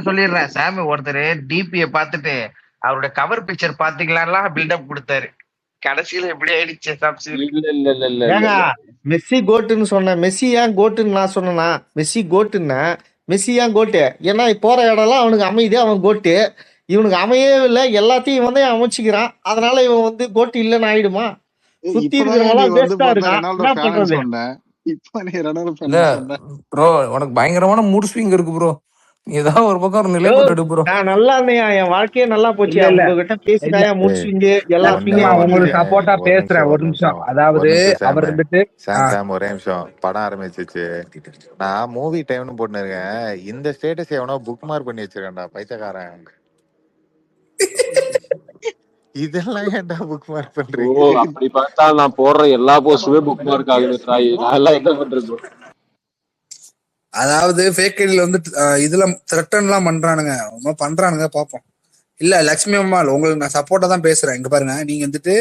சொல்லிடுறேன். சாமி ஒருத்தர் டிபியை பார்த்துட்டு அவருடைய கவர் பிக்சர் பாத்தீங்களா பில்டப் கொடுத்தாரு. கடைசியில எப்படி ஆயிடுச்சு? மெஸ்ஸி கோட்டுன்னு சொன்னேன். மெஸ்ஸி ஏன் கோட்டுன்னு நான் சொன்னேன்னா, மெஸ்ஸி கோட்டுன்னா மெஸ்ஸி ஏன் கோட்டு? ஏன்னா போற இடம்லாம் அவனுக்கு அமைதி, அவன் கோட்டு. இவனுக்கு அமையவே இல்லை, எல்லாத்தையும் வந்து அமைச்சுக்கிறான். அதனால இவன் வந்து கோட்டு இல்லைன்னு ஆயிடுமா? சுத்தி இருக்கிறவங்களாம் வேஸ்டா இருக்கான். என்ன பண்றது? ப்ரோ உனக்கு பயங்கரமான மூட் ஸ்விங் இருக்கு ப்ரோ. ஏதாவது ஒரு பக்கம் ஒரு நிலைப்பாடு எடு ப்ரோ. நான் நல்லா இருந்தேன், என் வாழ்க்கையே நல்லா போச்சு. உங்ககிட்ட பேசினாயா மூட் ஸ்விங் எல்லா உங்களுக்கு சப்போர்ட்டா பேசுறேன். ஒரு நிமிஷம். அதாவது அவர் வந்துட்டு ஒரே நிமிஷம். படம் ஆரம்பிச்சிச்சு. நான் மூவி டைம்னு போட்டு இருக்கேன். இந்த ஸ்டேட்டஸ் எவனோ புக் மார்க் பண்ணி வச்சிருக்கேன்டா பைத்தியக்காரன். இதெல்லாம் ஏன்டா புக் மார்க் பண்றீங்க? அப்படி பார்த்தா நான் போடுற எல்லா போஸ்டுமே புக் மார்க் ஆகுது. நான் என்ன பண்றது? அதாவது ஃபேக் ஐடியில வந்து இதுல த்ரெட்டன் எல்லாம் பண்றானுங்க பாப்போம். இல்ல லட்சுமி அம்மாள் உங்களுக்கு நான் சப்போர்ட்டா தான் பேசுறேன். இங்க பாருங்க, நீங்க வந்துட்டு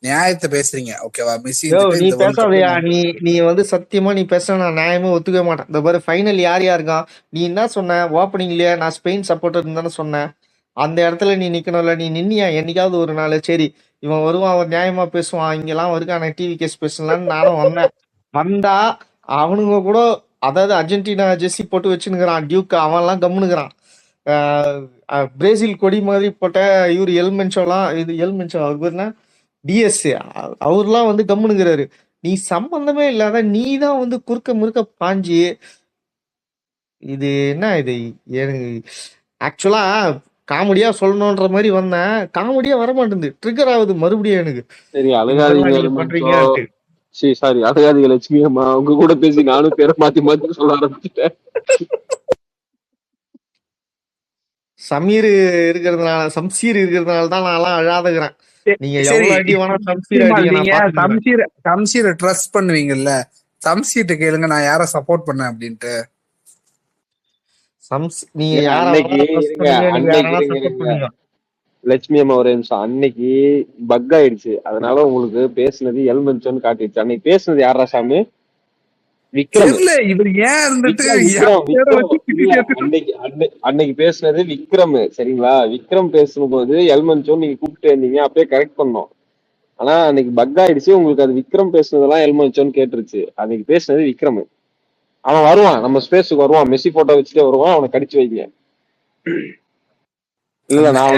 நியாயத்தை பேசுறீங்க, ஓகேவா? மெஸ்ஸி நீ பேசாதையா? நீ வந்து சத்தியமா நீ பேச நான் நியாயமே ஒத்துக்க மாட்டேன். இந்த பாரு ஃபைனல் யார் இருக்கான்? நீ என்ன சொன்ன ஓப்பனிங்லயே? நான் ஸ்பெயின் சப்போர்ட்டர் தானே சொன்னேன். அந்த இடத்துல நீ நிக்கணும்ல. நீ நின்னியா என்னைக்காவது ஒரு நாள்? சரி இவன் வருவான், அவன் நியாயமா பேசுவான், இங்கெல்லாம் வருக்கான டிவி கேஸ் பேசலான்னு நானும் வந்தேன். வந்தா அவனுங்க கூட, அதாவது அர்ஜென்டினா ஜெர்சி போட்டு வச்சுன்னுக்கிறான் டியூக், அவன்லாம் கம்முனுக்குறான். பிரேசில் கொடி மாதிரி போட்ட இவர் எல்மென்சோலாம், இது எல்மென்சோ அவருன்னா டிஎஸ், அவர்லாம் வந்து கம்முனுங்கிறாரு. நீ சம்பந்தமே இல்லாத நீ தான் வந்து குறுக்க முறுக்க பாஞ்சி. இது என்ன இது? எனக்கு ஆக்சுவலா காமெடியா சொல்லணும்ன்ற மாதிரி வந்தேன், காமெடியா வரமாட்டேங்குது, ட்ரிகர் ஆகுது மறுபடியும் எனக்கு. சரி அழுகாதீங்க. சாரி அழுகாதீங்க லட்சுமி அம்மா. உங்க கூட பேசி நானும் பேரை மாத்தி சொல்ல ஆரம்பிச்சுட்டேன். சமீர் இருக்கிறதுனால தான் நான் அழாதகிறேன். நீங்க எவ்வளவு அடி வேணா சம்சீரை ட்ரஸ்ட் பண்ணுவீங்கல்ல, சம்சீர்ட்ட கேளுங்க நான் யார சப்போர்ட் பண்ணேன் அப்படின்ட்டு. நீங்க லட்சுமி அம்மா ஒரே நிமிஷம். அன்னைக்கு பக் ஆயிடுச்சு, அதனால உங்களுக்கு பேசுனது எல்மென்சோன்னு காட்டிடுச்சு. அன்னைக்கு பேசுனது யாரா சாமி? விக்ரம். அன்னைக்கு பேசுனது விக்ரம், சரிங்களா? விக்ரம் பேசும்போது எல்மென்சோன்னு நீங்க கூப்பிட்டு இருந்தீங்க, அப்பயே கரெக்ட் பண்ணோம். ஆனா அன்னைக்கு பக் ஆயிடுச்சு, உங்களுக்கு அது விக்ரம் பேசுனதெல்லாம் எல்மென்சோன்னு கேட்டுருச்சு. அன்னைக்கு பேசுனது விக்ரம். அவன் வருவான், நம்ம ஸ்பேஸுக்கு வருவான், மெஸ்ஸி போட்டோ வச்சுட்டே வருவான், அவனை கடிச்சு வைங்க. இல்ல நான்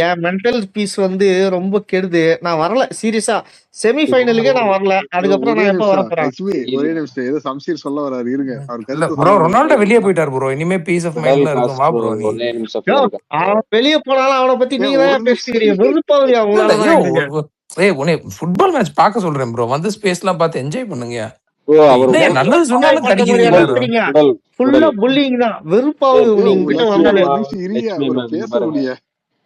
என் மென்டல் பீஸ் வந்து ரொம்ப கெடுது. நான் வரல, சீரியஸா செமி ஃபைனலுக்கே நான் வரல. அதுக்கப்புறம் நான் எப்ப வரப்போறேன்? ஒரே நிமிஷம், ஏதோ சம்சீர் சொல்ல வராரு, இருங்க. ப்ரோ ரொனால்டோ வெளியே போயிட்டார் ப்ரோ. இனிமே பீஸ் ஆஃப் மைண்ட்ல இருக்கும். வா ப்ரோ. அவன் வெளியே போனாலும் அவனை பத்தி நீங்க தான் பேசிக்கிறீங்க. வெறுப்பாவியா உங்களால? உன்னை ஃபுட்பால் மேட்ச் பார்க்க சொல்றேன் ப்ரோ. வந்து ஸ்பேஸ்லாம் பார்த்து என்ஜாய் பண்ணுங்க. நல்லது சொன்னாலும் ஃபுல்லா புல்லிங் தான். வெறுப்பாவது நீங்க கிட்ட வந்தாலே.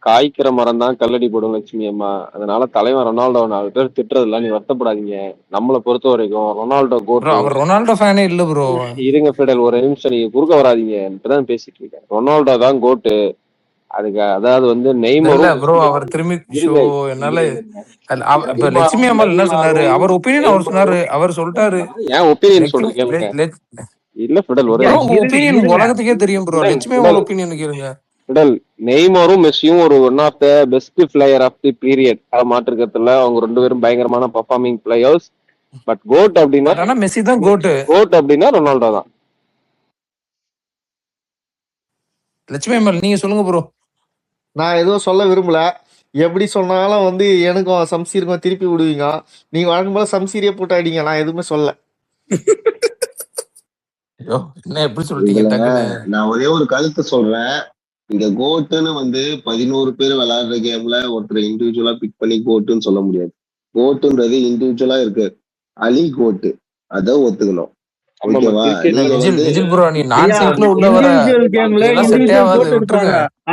காய்க்கிற மரம் தான் கல்லடி போடும் லட்சுமி அம்மா. அதனால தலைவன் ரொனால்டோ 4 பேர் திட்டுறதுல நீ வருத்தப்படாதீங்க. நம்மளை பொறுத்த வரைக்கும் ரொனால்டோ ப்ரோ கோட்டு. அவர் ரொனால்டோ ஃபேனே இல்ல ப்ரோ. இருங்க ஃபிடல், ஒரு நிமிஷம் நீங்க குறுக்க வராதீங்க. இப்பதான் பேசிட்டு இருக்கேன். ரொனால்டோ தான் கோட்டு. அதுக்கு அதாவது வந்து இல்ல நெய்மரும் ப்ரோ அவர் திரும்பி ஷோ என்னால இப்ப நெய்மர் லட்சுமி அம்மாள் என்ன சொன்னாரு, அவர் ஒப்பீனியன் அவர் சொன்னாரு, அவர் சொல்லிட்டாரு. ஏன் ஒப்பீனியன் சொல்றேன் கேளுங்க. இல்ல ஃபிடல், ஒரு ப்ரோ உங்க ஒப்பீனியன் உலகத்துக்கே தெரியும் ப்ரோ. லட்சுமி அம்மாள் ஒப்பீனியன் கேளுங்க. ஃபிடல், நெய்மரும் மெஸ்ஸியும் ஒரு one of the best player of the period. மாற்றுக்கிறதுல அவங்க 2 பேரும் பயங்கரமான பர்ஃபார்மிங் பிளேயர்ஸ். பட் கோட் அப்படின்னா ஆனா மெஸ்ஸி தான் கோட்டு. கோட் அப்படின்னா ரொனால்டோ தான். லட்சுமி அம்மாள் நீங்க சொல்லுங்க ப்ரோ. நான் எதுவும் சொல்ல விரும்பல. எப்படி சொன்னாலும் வந்து எனக்கும் சம்சீருக்கும் திருப்பி விடுவீங்க. நீங்க வழங்கும் போல சம்சீரியே போட்டு அடிங்க. நான் எதுவுமே சொல்ல. என்ன எப்படி சொல்லிட்டீங்க டக்குன்னு? நான் ஒரே ஒரு கருத்து சொல்றேன். இந்த கோட்டுன்னு வந்து 11 பேர் விளையாடுற கேம்ல ஒருத்தர் இண்டிவிஜுவலா பிக் பண்ணி கோட்டுன்னு சொல்ல முடியாது. கோட்டுன்றது இண்டிவிஜுவலா இருக்கு. அலி கோட்டு, அத ஒத்துக்கணும். ஓகேவா?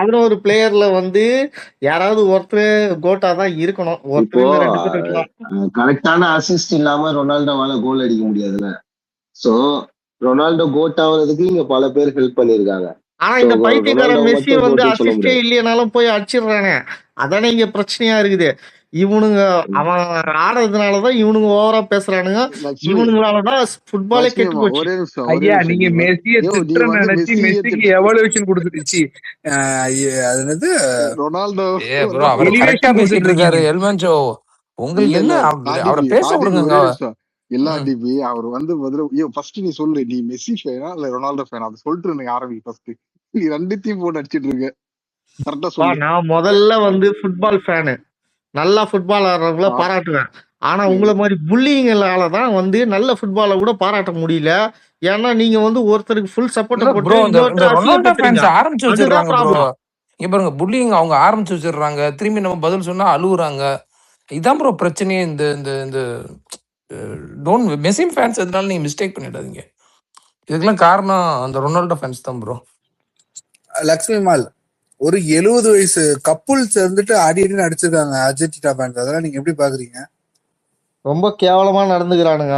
அதுல ஒரு பிளேயர்ல வந்து யாராவது ஒருத்தர் கோட்டா தான் இருக்கணும். கரெக்டான அசிஸ்ட் இல்லாம ரொனால்டோவால கோல் அடிக்க முடியாதுல்ல. சோ ரொனால்டோ கோட் ஆகுறதுக்கு இங்க பல பேர் ஹெல்ப் பண்ணிருக்காங்க. ஆனா இந்த பைத்தியக்கார மெஸ்ஸி வந்து அசிஸ்டே இல்லையனாலும் போய் அடிச்சிடுறானே, அதானே இங்க பிரச்சனையா இருக்குது. இவனுங்க அவன் ஆடுறதுனாலதான் இவனுங்க ஓவரா பேசுறானுங்க. இவனுங்களாலதான் ஃபுட்பாலே கெட்டு போச்சு. ஐயா நீங்க மெஸ்ஸியை திட்டுறன்னு நினைச்சு மெஸ்ஸிக்கு எவல்யூஷன் கொடுத்துருச்சு. அது என்னது ரொனால்டோ அவர் கரெக்டா பேசிட்டு இருக்காரு. எல்மன்சோ உங்களுக்கு என்ன அவரை பேச விடுங்க. எல்லா டிபி அவர் வந்து ஃபர்ஸ்ட் நீ சொல்லு, நீ மெஸ்ஸி ஃபேனா இல்ல ரொனால்டோ ஃபேனா? அது சொல்லிட்டு எனக்கு ஆரம்பி. ஃபர்ஸ்ட் நீ ரெண்டுத்தையும் போட்டு அடிச்சிட்டு இருக்க. கரெக்டா சொல்லு. நான் முதல்ல வந்து ஃபுட்பால் ஃபேனு, நல்லா ஃபுட்பால் ஆடுறவங்கள பாராட்டுவேன். ஆனா உங்களை மாதிரி புள்ளிங்களாலதான் வந்து நல்ல ஃபுட்பாலை கூட பாராட்ட முடியல. ஏன்னா நீங்க வந்து ஒருத்தருக்கு ஃபுல் சப்போர்ட் ஆரம்பிச்சு வச்சிருக்காங்க ப்ரோ. இங்க பாருங்க, புல்லிங் அவங்க ஆரம்பிச்சு வச்சிடுறாங்க. திரும்பி நம்ம பதில் சொன்னா அழுகுறாங்க. இதான் ப்ரோ பிரச்சனையே. இந்த டோன்ட் மெஸ்ஸி ஃபேன்ஸ் அதனால நீங்க மிஸ்டேக் பண்ணிடாதீங்க. இதுக்கெல்லாம் காரணம் அந்த ரொனால்டோ ஃபேன்ஸ் தான் ப்ரோ. லக்ஷ்மி மால் ஒரு 70 வயசு கப்புள்ஸ் இருந்துட்டு ஆடி அடிச்சிருக்காங்க அர்ஜென்டினா ஃபேன்ஸ். அதெல்லாம் நீங்க எப்படி பாக்குறீங்க? ரொம்ப கேவலமா நடந்துக்கிறானுங்க.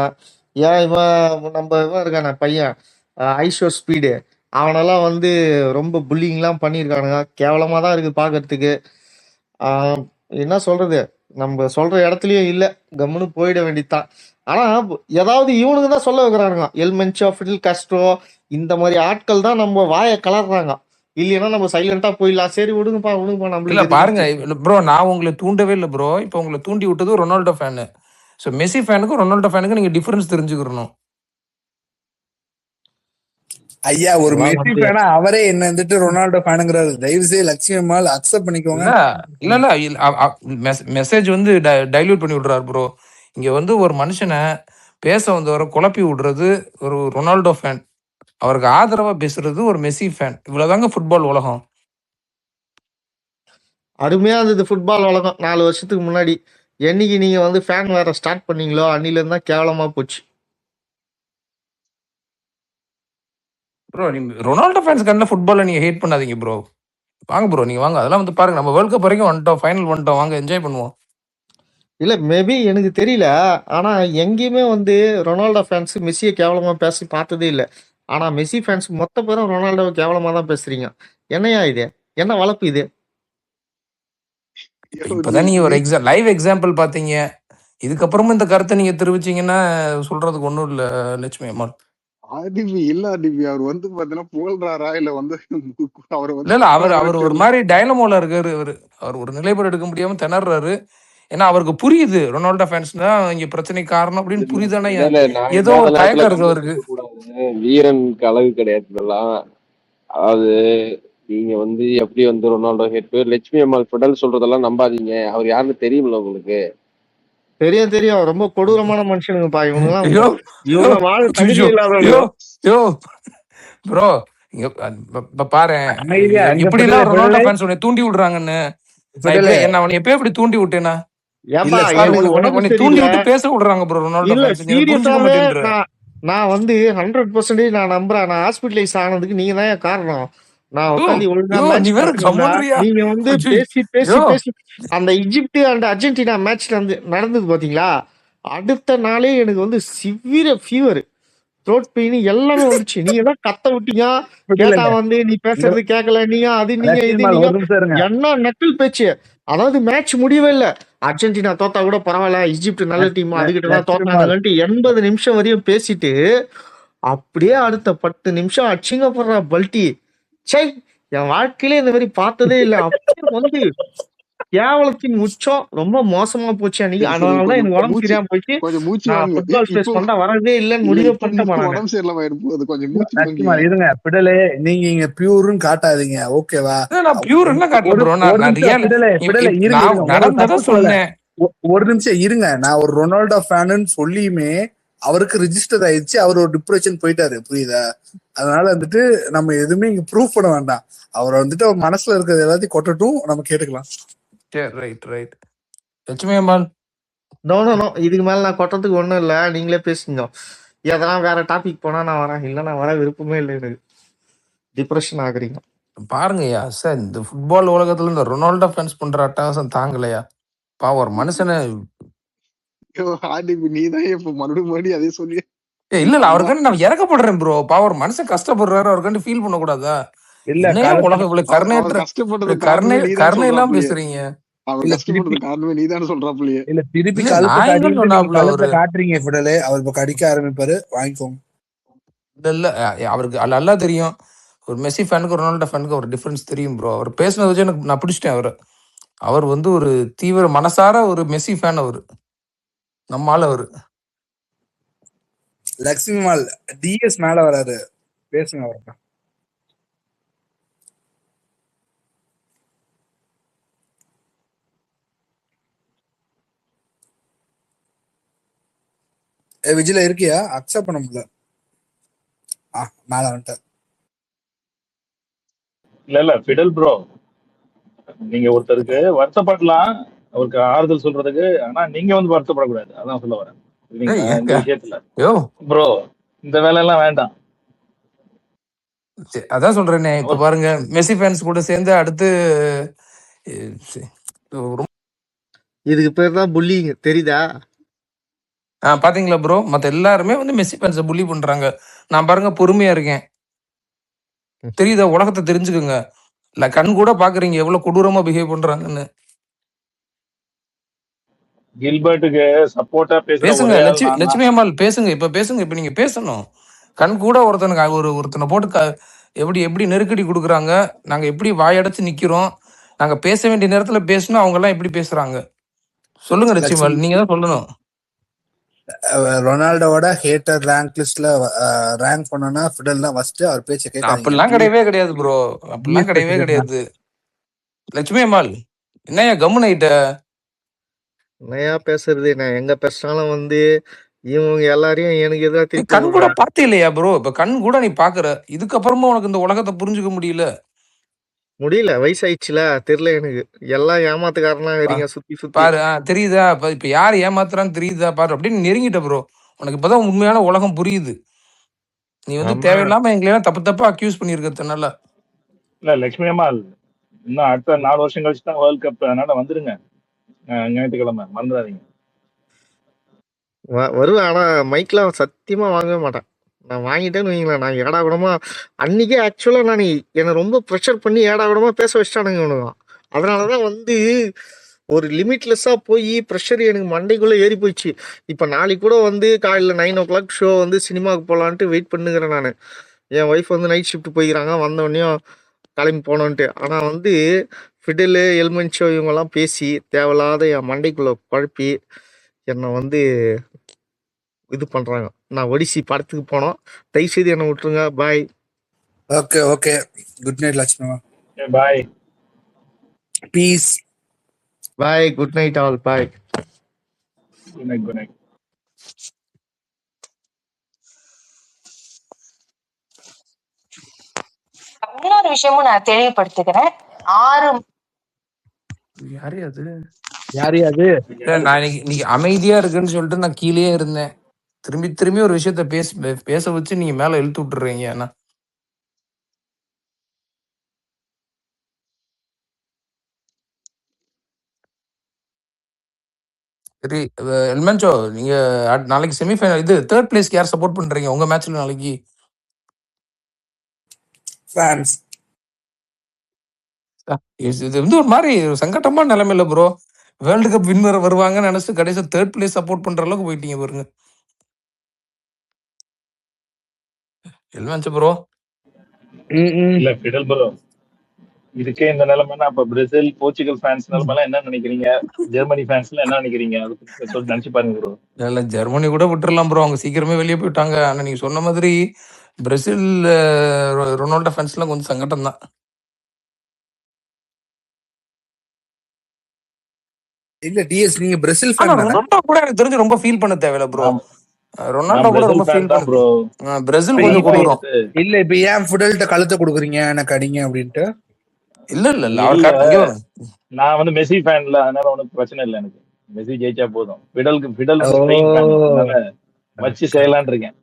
ஏன் இவன் நம்ம இவன் இருக்கான பையன் ஐஷோ ஸ்பீடு, அவனெல்லாம் வந்து ரொம்ப புல்லிங்லாம் பண்ணியிருக்கானுங்க. கேவலமா தான் இருக்கு பாக்குறதுக்கு. என்ன சொல்றது, நம்ம சொல்ற இடத்துலயும் இல்ல, கம்முன்னு போயிட வேண்டியதுதான். ஆனா ஏதாவது இவனுக்கு தான் சொல்ல வைக்கிறானுங்க. எல்மென்சோ, ஃபிடல் காஸ்ட்ரோ, இந்த மாதிரி ஆட்கள் தான் நம்ம வாயை கலர்றாங்க. இல்லைன்னா நம்ம சைலண்டா போயிடலாம். சரி விடுங்கப்பா இல்ல பாருங்க ப்ரோ, நான் உங்களை தூண்டவே இல்லை ப்ரோ. இப்போ உங்களை தூண்டி விட்டது ரொனால்டோ ஃபேனு. ஸோ மெஸ்ஸி ஃபேனுக்கும் ரொனால்டோ ஃபேனுக்கும் நீங்க டிஃபரன்ஸ் தெரிஞ்சுக்கணும். ஐயா ஒரு மெஸ்ஸி ஃபேனா அவரே என்ன வந்துட்டு ரொனால்டோ ஃபேனுங்கிறாரு. தயவு செய்து லட்சுமி அம்மாள் அக்செப்ட் பண்ணிக்கோங்க. இல்ல மெசேஜ் வந்து டைல்யூட் பண்ணி விடுறாரு ப்ரோ. இங்க வந்து ஒரு மனுஷனை பேச வந்தவரை குழப்பி விடுறது ஒரு ரொனால்டோ ஃபேன், அவருக்கு ஆதரவா பேசுறது ஒரு மெஸ்ஸி ஃபேன். இவ்வளவுதாங்க ஃபுட்பால் உலகம். அருமையா இருந்தது ஃபுட்பால் உலகம் 4 வருஷத்துக்கு முன்னாடி. என்னைக்கு நீங்க வந்து ஃபேன் வேற ஸ்டார்ட் பண்ணீங்களோ அன்னில இருந்தா கேவலமா போச்சு ப்ரோ. நீங்க ரொனால்டோ ஃபேன்ஸ் கண்ணில் ஃபுட்பாலை நீங்க ஹேட் பண்ணாதீங்க ப்ரோ. வாங்க ப்ரோ, நீங்க வாங்க, அதெல்லாம் வந்து பாருங்க. நம்ம வேர்ல்ட் கப் வரைக்கும் வந்துட்டோம், ஃபைனல் வந்துட்டோம், வாங்க என்ஜாய் பண்ணுவோம். இல்ல மேபி எனக்கு தெரியல. ஆனா எங்கேயுமே வந்து ரொனால்டோ ஃபேன்ஸ் மெஸ்ஸியை கேவலமா பேசி பார்த்ததே இல்லை. ஆனா மெஸ்ஸி ஃபேன்ஸ் மொத்த பேரும் ரொனால்டோவை கேவலமா தான் பேசுறீங்க. என்னையா இது, என்ன வளர்ப்பு இது? இப்பதான் நீங்க ஒரு லைவ் எக்ஸாம்பிள் பாத்தீங்க. இதுக்கப்புறமும் இந்த கருத்தை நீங்க தெரிவிச்சீங்கன்னா சொல்றதுக்கு ஒண்ணும் இல்ல லட்சுமி அம்மாள். அவர் வந்து பாத்தீங்கன்னா புகழ்றாரா இல்ல வந்து அவர் இல்ல அவர் ஒரு மாதிரி டைனமோல இருக்காரு. அவர் ஒரு நிலைப்பாடு எடுக்க முடியாம திணறாரு. ஏன்னா அவருக்கு புரியுது ரொனால்டோ ஃபேன்ஸ் தான் இங்க பிரச்சனை காரணம் அப்படின்னு புரியுதானே. ஏதோ ஒரு தயக்கம் இருக்கு அவருக்கு. வீரனுக்கு அழகு கிடையாது இதெல்லாம். அதாவது நீங்க வந்து எப்படி வந்து ரொனால்டோ ஹேட் லட்சுமி அம்மாள் ஃபிடல் சொல்றதெல்லாம் நம்பாதீங்க. அவர் யாருன்னு தெரியுமில்ல உங்களுக்கு? தெரியும். ரொம்ப கொடூரமான மனுஷனுங்கப்பா இவங்க. ப்ரோ இங்க பாரு, இப்படி எல்லாம் ரொனால்டோ ஃபேன்ஸ் உன்னை தூண்டி விடுறாங்கன்னு. என்ன அவனை எப்பயும் இப்படி தூண்டி விட்டேனா? தூண்டி விட்டு பேச விடுறாங்க ப்ரோ ரொனால்டோ ஃபேன்ஸ். நான் வந்து 100% நான் நம்புறேன். நான் ஹாஸ்பிட்டலைஸ் ஆனதுக்கு நீங்க தான் காரணம். நான் யோ உட்காந்து ஒழுங்கா யோ நீ மேட்ச் வேற பார்த்துட்டு இருந்தா கம்முன்றியா? நீங்க வந்து ஐயோ பேசி பேசி யோ பேசி அந்த ஈஜிப்ட் அண்ட் அர்ஜென்டினா மேட்ச் நடந்தது பாத்தீங்களா? அடுத்த நாளே எனக்கு வந்து சிவியர் ஃபீவர், த்ரோட் பெயின் எல்லாமே வந்துச்சு. நீங்க தான் கத்த விட்டீங்க. விடல கேட்டா வந்து நீ இந்த பேசுறது கேட்கல, நீங்க அது நீங்க இது லட்சுமிமால் நீங்க ஒரு நிமிஷம் இருங்க. என்ன நக்கல் பேச்சு. அதாவது மேட்ச் முடியவே இல்ல. அர்ஜென்டினா தோத்தா கூட பரவாயில்ல, ஈஜிப்ட் நல்ல டீம், அதுகிட்ட தான் லட்சுமிமால் தோத்தானுங்கன்ட்டு 80 நிமிஷம் வரையும் பேசிட்டு அப்படியே அடுத்த 10 நிமிஷம் அடிச்சிங்கப்படுற பல்ட்டி. சை, என் வாழ்க்கையிலே இந்த மாதிரி பார்த்ததே இல்ல. அப்படியே வந்து கேவலத்தின் உச்சம். ரொம்ப மோசமா போச்சு அன்னைக்கு. சரி சரி, அதனாலதான் கொஞ்சம் எனக்கு உடம்பு மூச்சு சரியாம போச்சு. கொஞ்சம் மூச்சு நான் வாங்க. ஃபுட்பால் ஸ்பேஸ் இப்போ பண்ணா வரதே இல்லைன்னு இல்ல முடிவே இப்போ பண்ணிட்டேன் நானு. உடம்பு சரியில்லாம போகுது, கொஞ்சம் மூச்சு வாங்கிங்க. லட்சுமிமால் இருங்க. பிடலே நீங்க இங்க பியூர்னு காட்டாதீங்க, ஓகேவா? நான் பியூர் என்ன காட்டல ஒரு ப்ரோ. ஒரு நான் நிமிஷம் ரியல் பிடலே பிடலே இருங்க நான் இருங்க. உங்களை நடந்ததை தப்பு சொல்லல. சொன்னேன். ஒரு நிமிஷம் இருங்க. நான் ஒரு ரொனால்டோ ஃபேனுன்னு சொல்லியுமே அவருக்கு ரிஜிஸ்டர் ஆயிடுச்சு. அவர் ஒரு டிப்ரெஷன் போயிட்டாரு, புரியுதா? அதனால வந்துட்டு நம்ம எதுவுமே இங்க ப்ரூவ் பண்ண வேண்டாம். அவர் வந்துட்டு அவர் மனசுல இருக்கிறது எல்லாத்தையும் கொட்டட்டும், நம்ம கேட்டுக்கலாம். சரி ரைட் ரைட். லட்சுமி அம்மாள் நோ நோ நோ, இதுக்கு மேல நான் கொட்டத்துக்கு ஒண்ணும் இல்ல. நீங்களே பேசுங்க. எதனா வேற டாபிக் போனா நான் வரேன், இல்ல நான் வர விருப்பமே இல்லை. எனக்கு டிப்ரெஷன் ஆகுறீங்க. பாருங்கய்யா சார், இந்த ஃபுட்பால் உலகத்துல இந்த ரொனால்டோ ஃபேன்ஸ் பண்ற அட்டகாசம் தாங்கலையா? ஒரு மனுஷனை நீதான் இப்ப மறுபடியும் அதே சொல்லி இல்ல அவருக்காண்டி நான் இறக்கப்படுறேன் ப்ரோ. ஒரு மனுஷன் கஷ்டப்படுறாரு, அவருக்காண்டி ஃபீல் பண்ண கூடாதா? இல்ல என்னையா உலகம் இவ்வளவு கருணையற்ற கஷ்டப்பட்டது கருணை எல்லாம் பேசுறீங்க? அவன் கஷ்டப்பட்டது காரணமே நீதானே சொல்றாப்லயே. இல்ல திருப்பி இல்ல கழுத்தை நான் எங்க காட்டிட்டு நீங்க சொன்னாப்ல கழுத்தை அவரு? காட்டுறீங்க பிடலே. அவர் இப்ப கடிக்க ஆரம்பிப்பாரு, வாங்கிக்கோங்க. இல்ல அவருக்கு நல்லா தெரியும். ஒரு மெஸ்ஸி ஃபேனுக்கு ரொனால்டோ ஃபேனுக்கு ஒரு டிஃபரன்ஸ் தெரியும் ப்ரோ. அவர் பேசினதை வச்சு எனக்கு நான் பிடிச்சிட்டேன் அவரை. அவர் வந்து ஒரு தீவிர மனசார ஒரு மெஸ்ஸி ஃபேன். அவரு நம்மால அவரு. லட்சுமிமால் டிஎஸ் மேல வராரு, பேசுங்க அவர்கிட்ட. விஜில இருக்கியா? அக்செப்ட் பண்ண முடியல. மேல வந்துட்டார். இல்ல ஃபிடல் ப்ரோ, நீங்க ஒருத்தருக்கு வருத்தப்படலாம், அவருக்கு ஆறுதல் சொல்றதுக்கு. ஆனா நீங்க வந்து வருத்தப்படக்கூடாது, அதான் சொல்ல வரேன். இல்லைங்களா? இந்த விஷயத்துல ப்ரோ இந்த வேலை எல்லாம் வேண்டாம். அதான் சொல்றேனே. இப்ப பாருங்க, மெஸ்ஸி ஃபேன்ஸ் கூட சேர்ந்து அடுத்து இதுக்கு பேர் தான் புல்லிங், தெரியுதா? பாத்தீங்களா ப்ரோ? மத்த எல்லாருமே வந்து மெஸ்ஸி ஃபேன்ஸை புள்ளி பண்றாங்க. நான் பாருங்க பொறுமையா இருக்கேன். தெரியுதா? உலகத்தை தெரிஞ்சுக்குங்க. இல்ல கண் கூட பாக்குறீங்க எவ்வளவு கொடூரமா பிஹேவ் பண்றாங்கன்னு. கில்பர்ட்டுக்கு சப்போர்ட்டா பேசுங்க லட்சுமி அம்மாள், பேசுங்க. இப்ப பேசுங்க. இப்ப நீங்க பேசணும். கண் கூட ஒருத்தனுக்கு ஒருத்தனை போட்டு எப்படி எப்படி நெருக்கடி கொடுக்குறாங்க. நாங்க எப்படி வாயடைச்சு நிக்கிறோம். நாங்க பேச வேண்டிய நேரத்துல பேசணும். அவங்க எல்லாம் எப்படி பேசுறாங்க சொல்லுங்க லட்சுமி அம்மாள், நீங்க தான் சொல்லணும். ரொனால்டோவோட ஹேட்டர் ரேங்க் லிஸ்ட்ல ரேங்க் பண்ணனா ஃபிடல் தான் ஃபர்ஸ்ட். அவர் பேச்ச கேட்காதீங்க. அப்படிலாம் கிடையவே கிடையாது ப்ரோ. அப்படிலாம் கிடையவே கிடையாது. லட்சுமி அம்மாள் என்னையா கம்முன்னு ஆயிட்ட? என்னையா பேசுறது? நான் எங்க பேசினாலும் வந்து இவங்க எல்லாரையும் எனக்கு எதிராக கண் கூட பார்த்தே இல்லையா ப்ரோ? இப்ப கண் கூட நீ பாக்குற, இதுக்கப்புறமா உனக்கு இந்த உலகத்தை புரிஞ்சுக்க முடியல. வயசாயிடுச்சுல, தெரியல எனக்கு. எல்லாம் ஏமாத்துக்காரனா இருக்கீங்க சுத்தி சுத்தி. பாரு தெரியுதா? இப்ப யாரு ஏமாத்துறான்னு தெரியுதா பாரு. அப்படின்னு நெருங்கிட்ட ப்ரோ. உனக்கு இப்பதான் உண்மையான உலகம் புரியுது. நீ வந்து தேவையில்லாம எங்களையெல்லாம் தப்பு தப்பா அக்யூஸ் பண்ணிருக்கிறதுனால. இல்ல லட்சுமி அம்மாள், இன்னும் அடுத்த 4 வருஷம் கழிச்சு தான் வேர்ல்ட் கப். அதனால வந்துருங்க ஞாயிற்றுக்கிழமை, மறந்துடாதீங்க. வருவேன். ஆனா மைக்லாம் சத்தியமா வாங்கவே மாட்டேன். நான் வாங்கிட்டேன்னு வைங்களேன், நான் ஏடா கூடமா அன்னைக்கே ஆக்சுவலா நான் என்னை ரொம்ப ப்ரெஷர் பண்ணி ஏடா கூடமா பேச வச்சிட்டானுங்க இவனுங்க. அதனாலதான் வந்து ஒரு லிமிட்லெஸ்ஸா போய் ப்ரெஷர் எனக்கு மண்டைக்குள்ள ஏறி போயிடுச்சு. இப்ப நாளைக்கு கூட வந்து காலையில் 9 o'clock ஷோ வந்து சினிமாவுக்கு போகலான்ட்டு வெயிட் பண்ணுங்கிறேன் நான். என் ஒய்ஃப் வந்து நைட் ஷிஃப்ட் போய்க்கிறாங்க, வந்தோடனையும் கிளம்பி போனோன்ட்டு. ஆனா வந்து ஃபிடலு எல்மென்ஷோ இவங்கெல்லாம் பேசி தேவையில்லாத என் மண்டைக்குள்ள குழப்பி என்னை வந்து இது பண்றாங்க. நான் ஒடிசி படத்துக்கு போனோம், தயவு செய்து என்னை விட்டுருங்க. Bye. Okay okay, good night Lakshmi. Bye, peace. Bye, good night all. Bye, good night, good night. இன்னொரு விஷயமும் நான் தெளிவுபடுத்துகிறேன். யாரு அது? நான் இன்னைக்கு அமைதியா இருக்குன்னு சொல்லிட்டு நான் கீழே இருந்தேன். திரும்பி திரும்பி ஒரு விஷயத்த பேச வச்சு நீங்க மேல இழுத்து விட்டுறீங்க. சரி எல்மென்சோ, நீங்க நாளைக்கு செமிஃபைனல் இது தேர்ட் பிளேஸ்க்கு யார் சப்போர்ட் பண்றீங்க உங்க மேட்ச்ல நாளைக்கு? பிரான்ஸ். இது வந்து ஒரு மாதிரி சங்கட்டமான நிலைமை இல்ல ப்ரோ. வேர்ல்டு கப் வின்னர் வருவாங்கன்னு நினைச்சு கடைசி தேர்ட் பிளேஸ் சப்போர்ட் பண்ற அளவுக்கு போயிட்டீங்க பாருங்க. எல்மென்சோ ப்ரோ. இல்ல ஃபிடல் ப்ரோ, இதுக்கே இந்த நிலைமைன்னா அப்ப பிரேசில் போர்ச்சுகல் ஃபேன்ஸ் நிலைமைலாம் என்ன நினைக்கிறீங்க? ஜெர்மனி ஃபேன்ஸ்ல என்ன நினைக்கிறீங்க? அதை பத்தி சொல்லி நினைச்சு பாருங்க ப்ரோ. இல்ல ஜெர்மனி கூட விட்டுறலாம் ப்ரோ, அவங்க சீக்கிரமே வெளியே போயிட்டாங்க. ஆனா நீங்க சொன்ன மாதிரி பிரேசில் ரொனால்டோ ஃபேன்ஸ்லாம் கொஞ்சம் சங்கடம் தான். இல்ல டிஎஸ் நீங்க பிரேசில் ஆனா ஃபேன் தானே? ரொனால்டோ கூட எனக்கு தெரிஞ்சு ரொம்ப ஃபீல் பண்ண தேவையில்ல ப்ரோ. ரொனால்டோ கூட பிரேசில் ரொம்ப ஃபேன் ஃபீல் தான் ப்ரோ. பண்ண பிரேசில் கொஞ்சம் கொடுக்குறோம். இல்ல இப்ப ஏன் ஃபுடல்ட்ட கழுத்தை கொடுக்குறீங்க எனக்கு அடிங்க அப்படின்ட்டு? இல்ல இல்ல இல்ல இல்ல அவர் நான் வந்து மெஸ்ஸி ஃபேன்ல, அதனால ஒன்றும் பிரச்சனை இல்லை எனக்கு. மெஸ்ஸி ஜெயிச்சா போதும். ஃபிடல் வந்து ஸ்பெயின் ஃபேன், அதனால வச்சு செய்யலான்னு இருக்கேன்.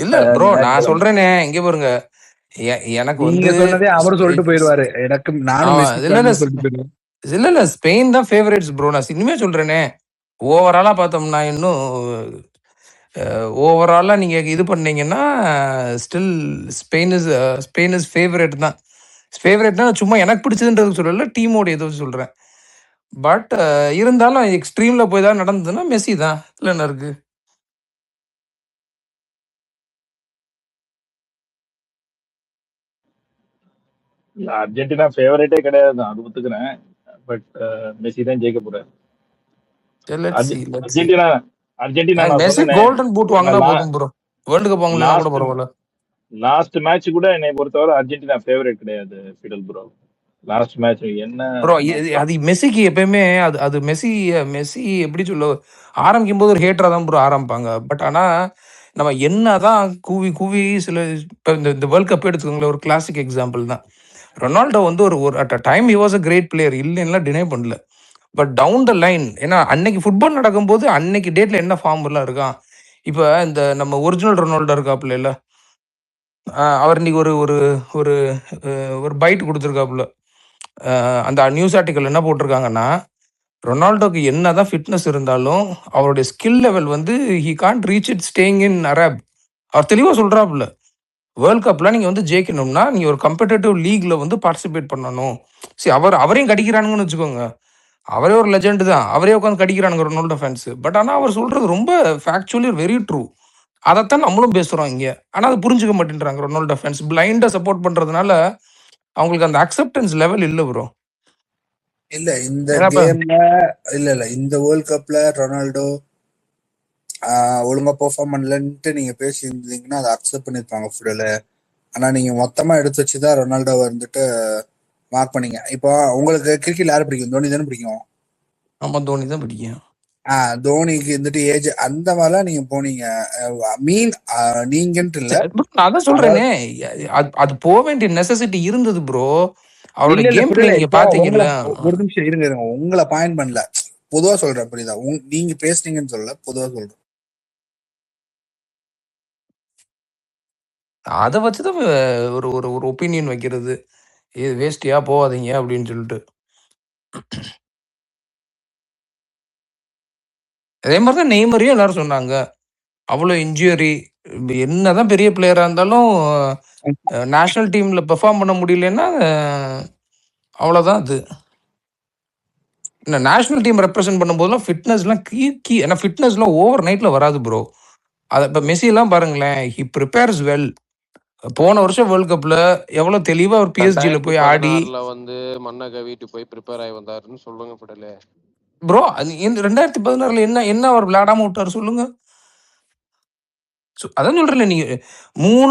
இல்ல ப்ரோ நான் சொல்றேனே, இங்க பாருங்க, எனக்கு நீங்க வந்து சொன்னதே அவர் சொல்லிட்டு போயிருவாரு. எனக்கு நானும் மெஸ்ஸி ஃபேன் சொல்லிட்டு போயிருவேன். இல்ல ஸ்பெயின் தான் ஃபேவரேட்ஸ் ப்ரோ. நான் இனிமே சொல்றேனே, ஓவராலா பார்த்தோம்னா இன்னும் ஓவராலா நீங்க இது பண்ணீங்கன்னா ஸ்டில் ஸ்பெயின் இஸ் ஃபேவரேட் தான். ஃபேவரேட்னா சும்மா எனக்கு பிடிச்சதுன்றது சொல்லல, டீமோட ஏதோ சொல்றேன். பட் இருந்தாலும் எக்ஸ்ட்ரீம்ல போய் தான் நடந்ததுன்னா மெஸ்ஸி தான். இல்ல என்ன இருக்கு? இல்ல அர்ஜென்டினா ஃபேவரேட்டே கிடையாது தான், அது ஒத்துக்கிறேன். பட் மெஸ்ஸி தான் ஜெயிக்க போறாரு. அர்ஜென்டினா நான் மெஸ்ஸி சொன்னேன். கோல்டன் பூட் வாங்கினா போதும் ப்ரோ. வேர்ல்டு கப் வாங்கலனா கூட பரவாயில்ல. லாஸ்ட் மேட்ச் கூட என்னை பொறுத்தவரை அர்ஜென்டினா ஃபேவரேட் கிடையாது ஃபிடல் ப்ரோ. லாஸ்ட் மேட்ச் என்ன ப்ரோ அது மெஸ்ஸிக்கு எப்பயுமே அது மெஸ்ஸி எப்படி சொல்ல, ஆரம்பிக்கும் போது ஒரு ஹேட்டரா தான் ப்ரோ ஆரம்பிப்பாங்க. பட் ஆனா நம்ம என்னதான் கூவி கூவி சில இப்போ இந்த வேர்ல்ட் கப் எடுத்துக்கோங்களேன், ஒரு கிளாசிக் எக்ஸாம்பிள் தான். ரொனால்டோ வந்து ஒரு at a time he was a great player, இல்லைன்னா டினை பண்ணல. பட் டவுன் த லைன், ஏன்னா அன்னைக்கு ஃபுட்பால் நடக்கும்போது அன்னைக்கு டேட்ல என்ன ஃபார்ம்லாம் இருக்கான். இப்போ இந்த நம்ம ஒரிஜினல் ரொனால்டோ இருக்காப்புல இல்ல, அவர் இன்னைக்கு ஒரு ஒரு ஒரு ஒரு பைட் கொடுத்துருக்காப்புல. அந்த நியூஸ் ஆர்டிக்கல் என்ன போட்டிருக்காங்கன்னா, ரொனால்டோக்கு என்னதான் ஃபிட்னஸ் இருந்தாலும் அவருடைய ஸ்கில் லெவல் வந்து he can't reach it staying in Arab. அவர் தெளிவாக சொல்றாப்புல, வேர்ல்ட் கப்ல நீங்க வந்து ஜெயிக்கணும்னா நீங்க ஒரு கம்பெட்டிட்டிவ் லீக்ல வந்து பார்ட்டிசிபேட் பண்ணணும். சரி, அவரையும் கடிக்கிறானுங்கன்னு வச்சுக்கோங்க, அவரே ஒரு லெஜெண்ட் தான், அவரே உட்காந்து கடிக்கிறானுங்க ரொனால்டோ ஃபேன்ஸ். பட் ஆனால் அவர் சொல்றது ரொம்ப ஃபேக்சுவலி வெரி ட்ரூ. அதைத்தான் நம்மளும் பேசுறோம் இங்க. ஆனா அதை புரிஞ்சுக்க மாட்டேன்றாங்க ரொனால்டோ ஃபேன்ஸ். பிளைண்டா சப்போர்ட் பண்றதுனால அவங்களுக்கு அந்த அக்செப்டன்ஸ் லெவல் இல்ல ப்ரோ. இல்ல இந்த கேம்ல இல்ல இந்த வேர்ல்ட் கப்ல ரொனால்டோ ஒழுங்கா பெர்ஃபார்ம் பண்ணலன்ட்டு நீங்க பேசியிருந்தீங்கன்னா அதை அக்செப்ட் பண்ணிருப்பாங்க ஃபுட்ல. ஆனா நீங்க மொத்தமா எடுத்து வச்சுதான் ரொனால்டோ வந்துட்டு மார்க் பண்ணீங்க. இப்போ உங்களுக்கு கிரிக்கெட் யாரு பிடிக்கும்? தோனி தானே பிடிக்கும்? ஆமா, தோனி தான் பிடிக்கும். தோனிக்கு வந்துட்டு ஏஜ் அந்த மாதிரிலாம் நீங்க போனீங்க. மீன் நீங்கன்ட்டு இல்ல, நான் தான் சொல்றேனே, அது போக வேண்டிய நெசசிட்டி இருந்தது ப்ரோ. அவரோட கேம் பிளே நீங்க பாத்தீங்கல்ல. ஒரு நிமிஷம் இருங்க, உங்களை பாயிண்ட் பண்ணல, பொதுவா சொல்றேன், புரியுதா? நீங்க பேசுனீங்கன்னு சொல்லல, பொதுவா சொல்றேன். அதை வச்சுதான் ஒரு ஒரு ஒரு ஒப்பீனியன் வைக்கிறது, இது வேஸ்டியா போகாதீங்க அப்படின்னு சொல்லிட்டு. அதே மாதிரிதான் நெய்மரையும் எல்லாரும் சொன்னாங்க, அவ்வளோ இன்ஜுரி, என்னதான் பெரிய பிளேயரா இருந்தாலும் நேஷனல் டீம்ல பெர்ஃபார்ம் பண்ண முடியலன்னா அவ்வளவுதான். அது நேஷனல் டீம் ரெப்ரசென்ட் பண்ணும்போதுலாம் ஃபிட்னஸ்லாம் கீ ஏன்னா ஃபிட்னஸ்லாம் ஓவர் நைட்ல வராது ப்ரோ. அதை இப்போ மெஸ்ஸி எல்லாம் பாருங்களேன், ஹி ப்ரிப்பேர்ஸ் வெல். போன வருஷம் வேர்ல்ட் கப்ல எவ்வளவு தெளிவா ஒரு பிஎஸ்ஜில போய் ஆடி வந்து மண்ணை கவிட்டு போய் ப்ரிப்பேர் ஆகி வந்தாருன்னு சொல்லுங்க ஃபிடலே. ப்ரோ 2016 என்ன அவர் விளையாடாம விட்டாரு சொல்லுங்க. அதான் சொல்றேன், நீங்க 4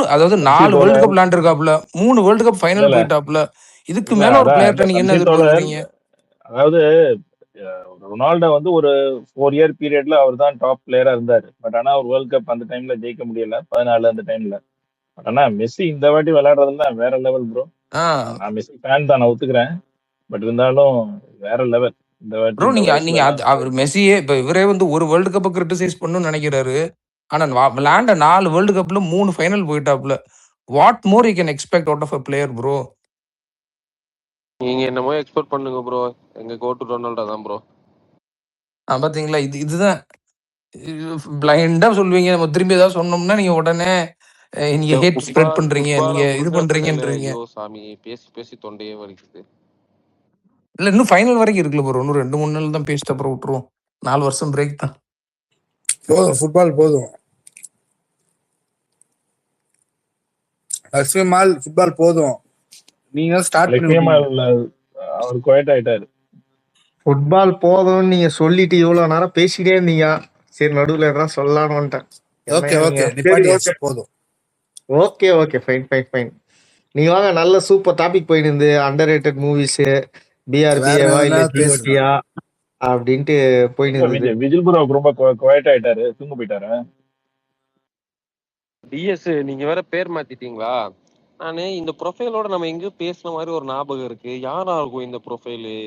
வேர்ல்ட் கப் விளையாண்டுருக்காப்ல, 3 வேர்ல்ட் கப் ஃபைனல் போயிட்டாப்ல. இதுக்கு மேல ஒரு பிளேயர்ட்ட நீங்க என்ன எதிர்பார்க்கறீங்க? அதாவது ரொனால்டோ வந்து ஒரு 4 இயர் பீரியட்ல அவர் தான் டாப் பிளேயரா இருந்தாரு. பட் ஆனா ஒரு வேர்ல்ட் கப் அந்த டைம்ல ஜெயிக்க முடியல, 14 அந்த டைம்ல. பட் ஆனா மெஸ்ஸி இந்த வாட்டி விளையாடுறதுல வேற லெவல் ப்ரோ. நான் மெஸ்ஸி ஃபேன் தான், நான் ஒத்துக்கிறேன். பட் இருந்தாலும் வேற லெவல் இந்த வாட்டி. ப்ரோ நீங்க அவர் மெஸ்ஸியே இப்ப இவரே வந்து ஒரு வேர்ல்ட் கப் கிரிட்டிசைஸ் பண்ணணும்னு நினைக்கிறாரு. ஆனா விளையாண்ட 4 வேர்ல்டு கப்ல 3 ஃபைனல் போயிட்டாப்ல. What more you can expect out of a player bro? நீங்க என்னமோ எக்ஸ்பெக்ட் பண்ணுங்க ப்ரோ, எங்க கோட்டு ரொனால்டோ தான் ப்ரோ. பாத்தீங்களா? இதுதான் பிளைண்டா சொல்லுவீங்க. நம்ம திரும்பி ஏதாவது சொன்னோம்னா நீங்க உடனே நீங்க ஹேட் ஸ்ப்ரெட் பண்றீங்க, நீங்க இது பண்றீங்கன்றீங்க. ஐயோ சாமி, பேசி பேசி தொண்டையே வலிக்குது. இல்ல இன்னும் ஃபைனல் வரைக்கும் இருக்குல்ல ப்ரோ. இன்னும் 2-3 நாள் தான் பேசிட்டு அப்புறம் விட்டுருவோம். 4 வருஷம் பிரேக் தான். போதும், ஃபுட்பால் போதும். லட்சுமி மால் ஃபுட்பால் போதும். நீங்க ஸ்டார்ட் லட்சுமி பண்ணி மால் அவர் குவைட் ஆயிட்டாரு. ஃபுட்பால் போதும்னு நீங்க சொல்லிட்டு இவ்வளவு நேரம் பேசிட்டே இருந்தீங்க. சரி நடுவுல எதாவது சொல்லலாம்னு வந்துட்டேன். ஓகே என்னங்க ஓகே நீங்க? சரி நிப்பாட்டியாச்சு, ஓகே போதும். Okay okay fine fine fine. நீங்க வாங்க, நல்ல சூப்பர் டாபிக் போயிட்டு இருந்து அண்டர் ரேட்டட் மூவிஸ், வேற பிஆர்பிஏவா இல்ல எதனா பேசுங்க. ஜிஓடியா அப்படின்ட்டு போயிட்டு இருந்தது. விஜில் ப்ரோ ரொம்ப குவைட் ஆயிட்டாரு, தூங்க போயிட்டாரு. டிஎஸ் நீங்க வேற பேர் மாத்திட்டீங்களா? நானு இந்த ப்ரொஃபைலோட நம்ம எங்கேயோ பேசின மாதிரி ஒரு ஞாபகம் இருக்கு. யாரா இருக்கும் இந்த ப்ரொஃபைலு,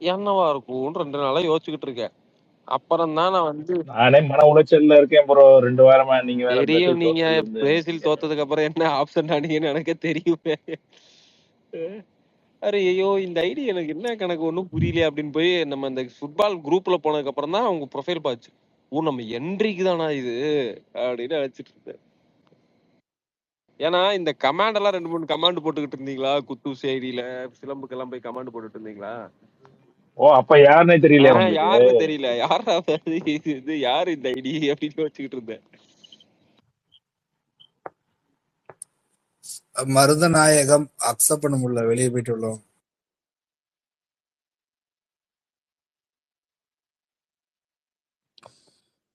என்னவா இருக்கும் 2 நாளா யோசிச்சுக்கிட்டு இருக்கேன். அப்புறம் தான் நான் வந்து நானே மன உளைச்சல்ல இருக்கேன் ப்ரோ 2 வாரமா. நீங்க வேற தெரியும், பிரேசில் நீங்க தோத்ததுல பிரேசில் தோத்ததுக்கு அப்புறம் என்ன ஆப்ஷன் ஆனீங்கன்னு எனக்கு தெரியுமே. அரே ஐயோ, இந்த ஐடி எனக்கு என்ன கணக்கு ஒன்றும் புரியல அப்படின்னு போய் நம்ம இந்த ஃபுட்பால் குரூப்ல போனதுக்கு அப்புறம் தான் அவங்க ப்ரொஃபைல் பார்த்து, ஓ நம்ம என்ட்ரிக்கு தானா இது அப்படின்னு நினைச்சிட்டு இருந்தேன். ஏன்னா இந்த கமாண்ட் எல்லாம் 2-3 கமாண்ட் போட்டுக்கிட்டு இருந்தீங்களா, குத்தூசி ஐடியில சிலம்புக்கெல்லாம் போய் கமாண்ட் போட்டுட்டு இருந்தீங்களா? ஓ அப்ப யாருன்னே தெரியல உங்களுக்கு? யாருன்னு தெரியல, யாரா இது யாரு இந்த ஐடி அப்படின்னு வச்சுக்கிட்டு இருந்தேன். மருதநாயகம் அக்செப்ட் பண்ண முடியல, வெளியே போயிட்டு உள்ளோம்.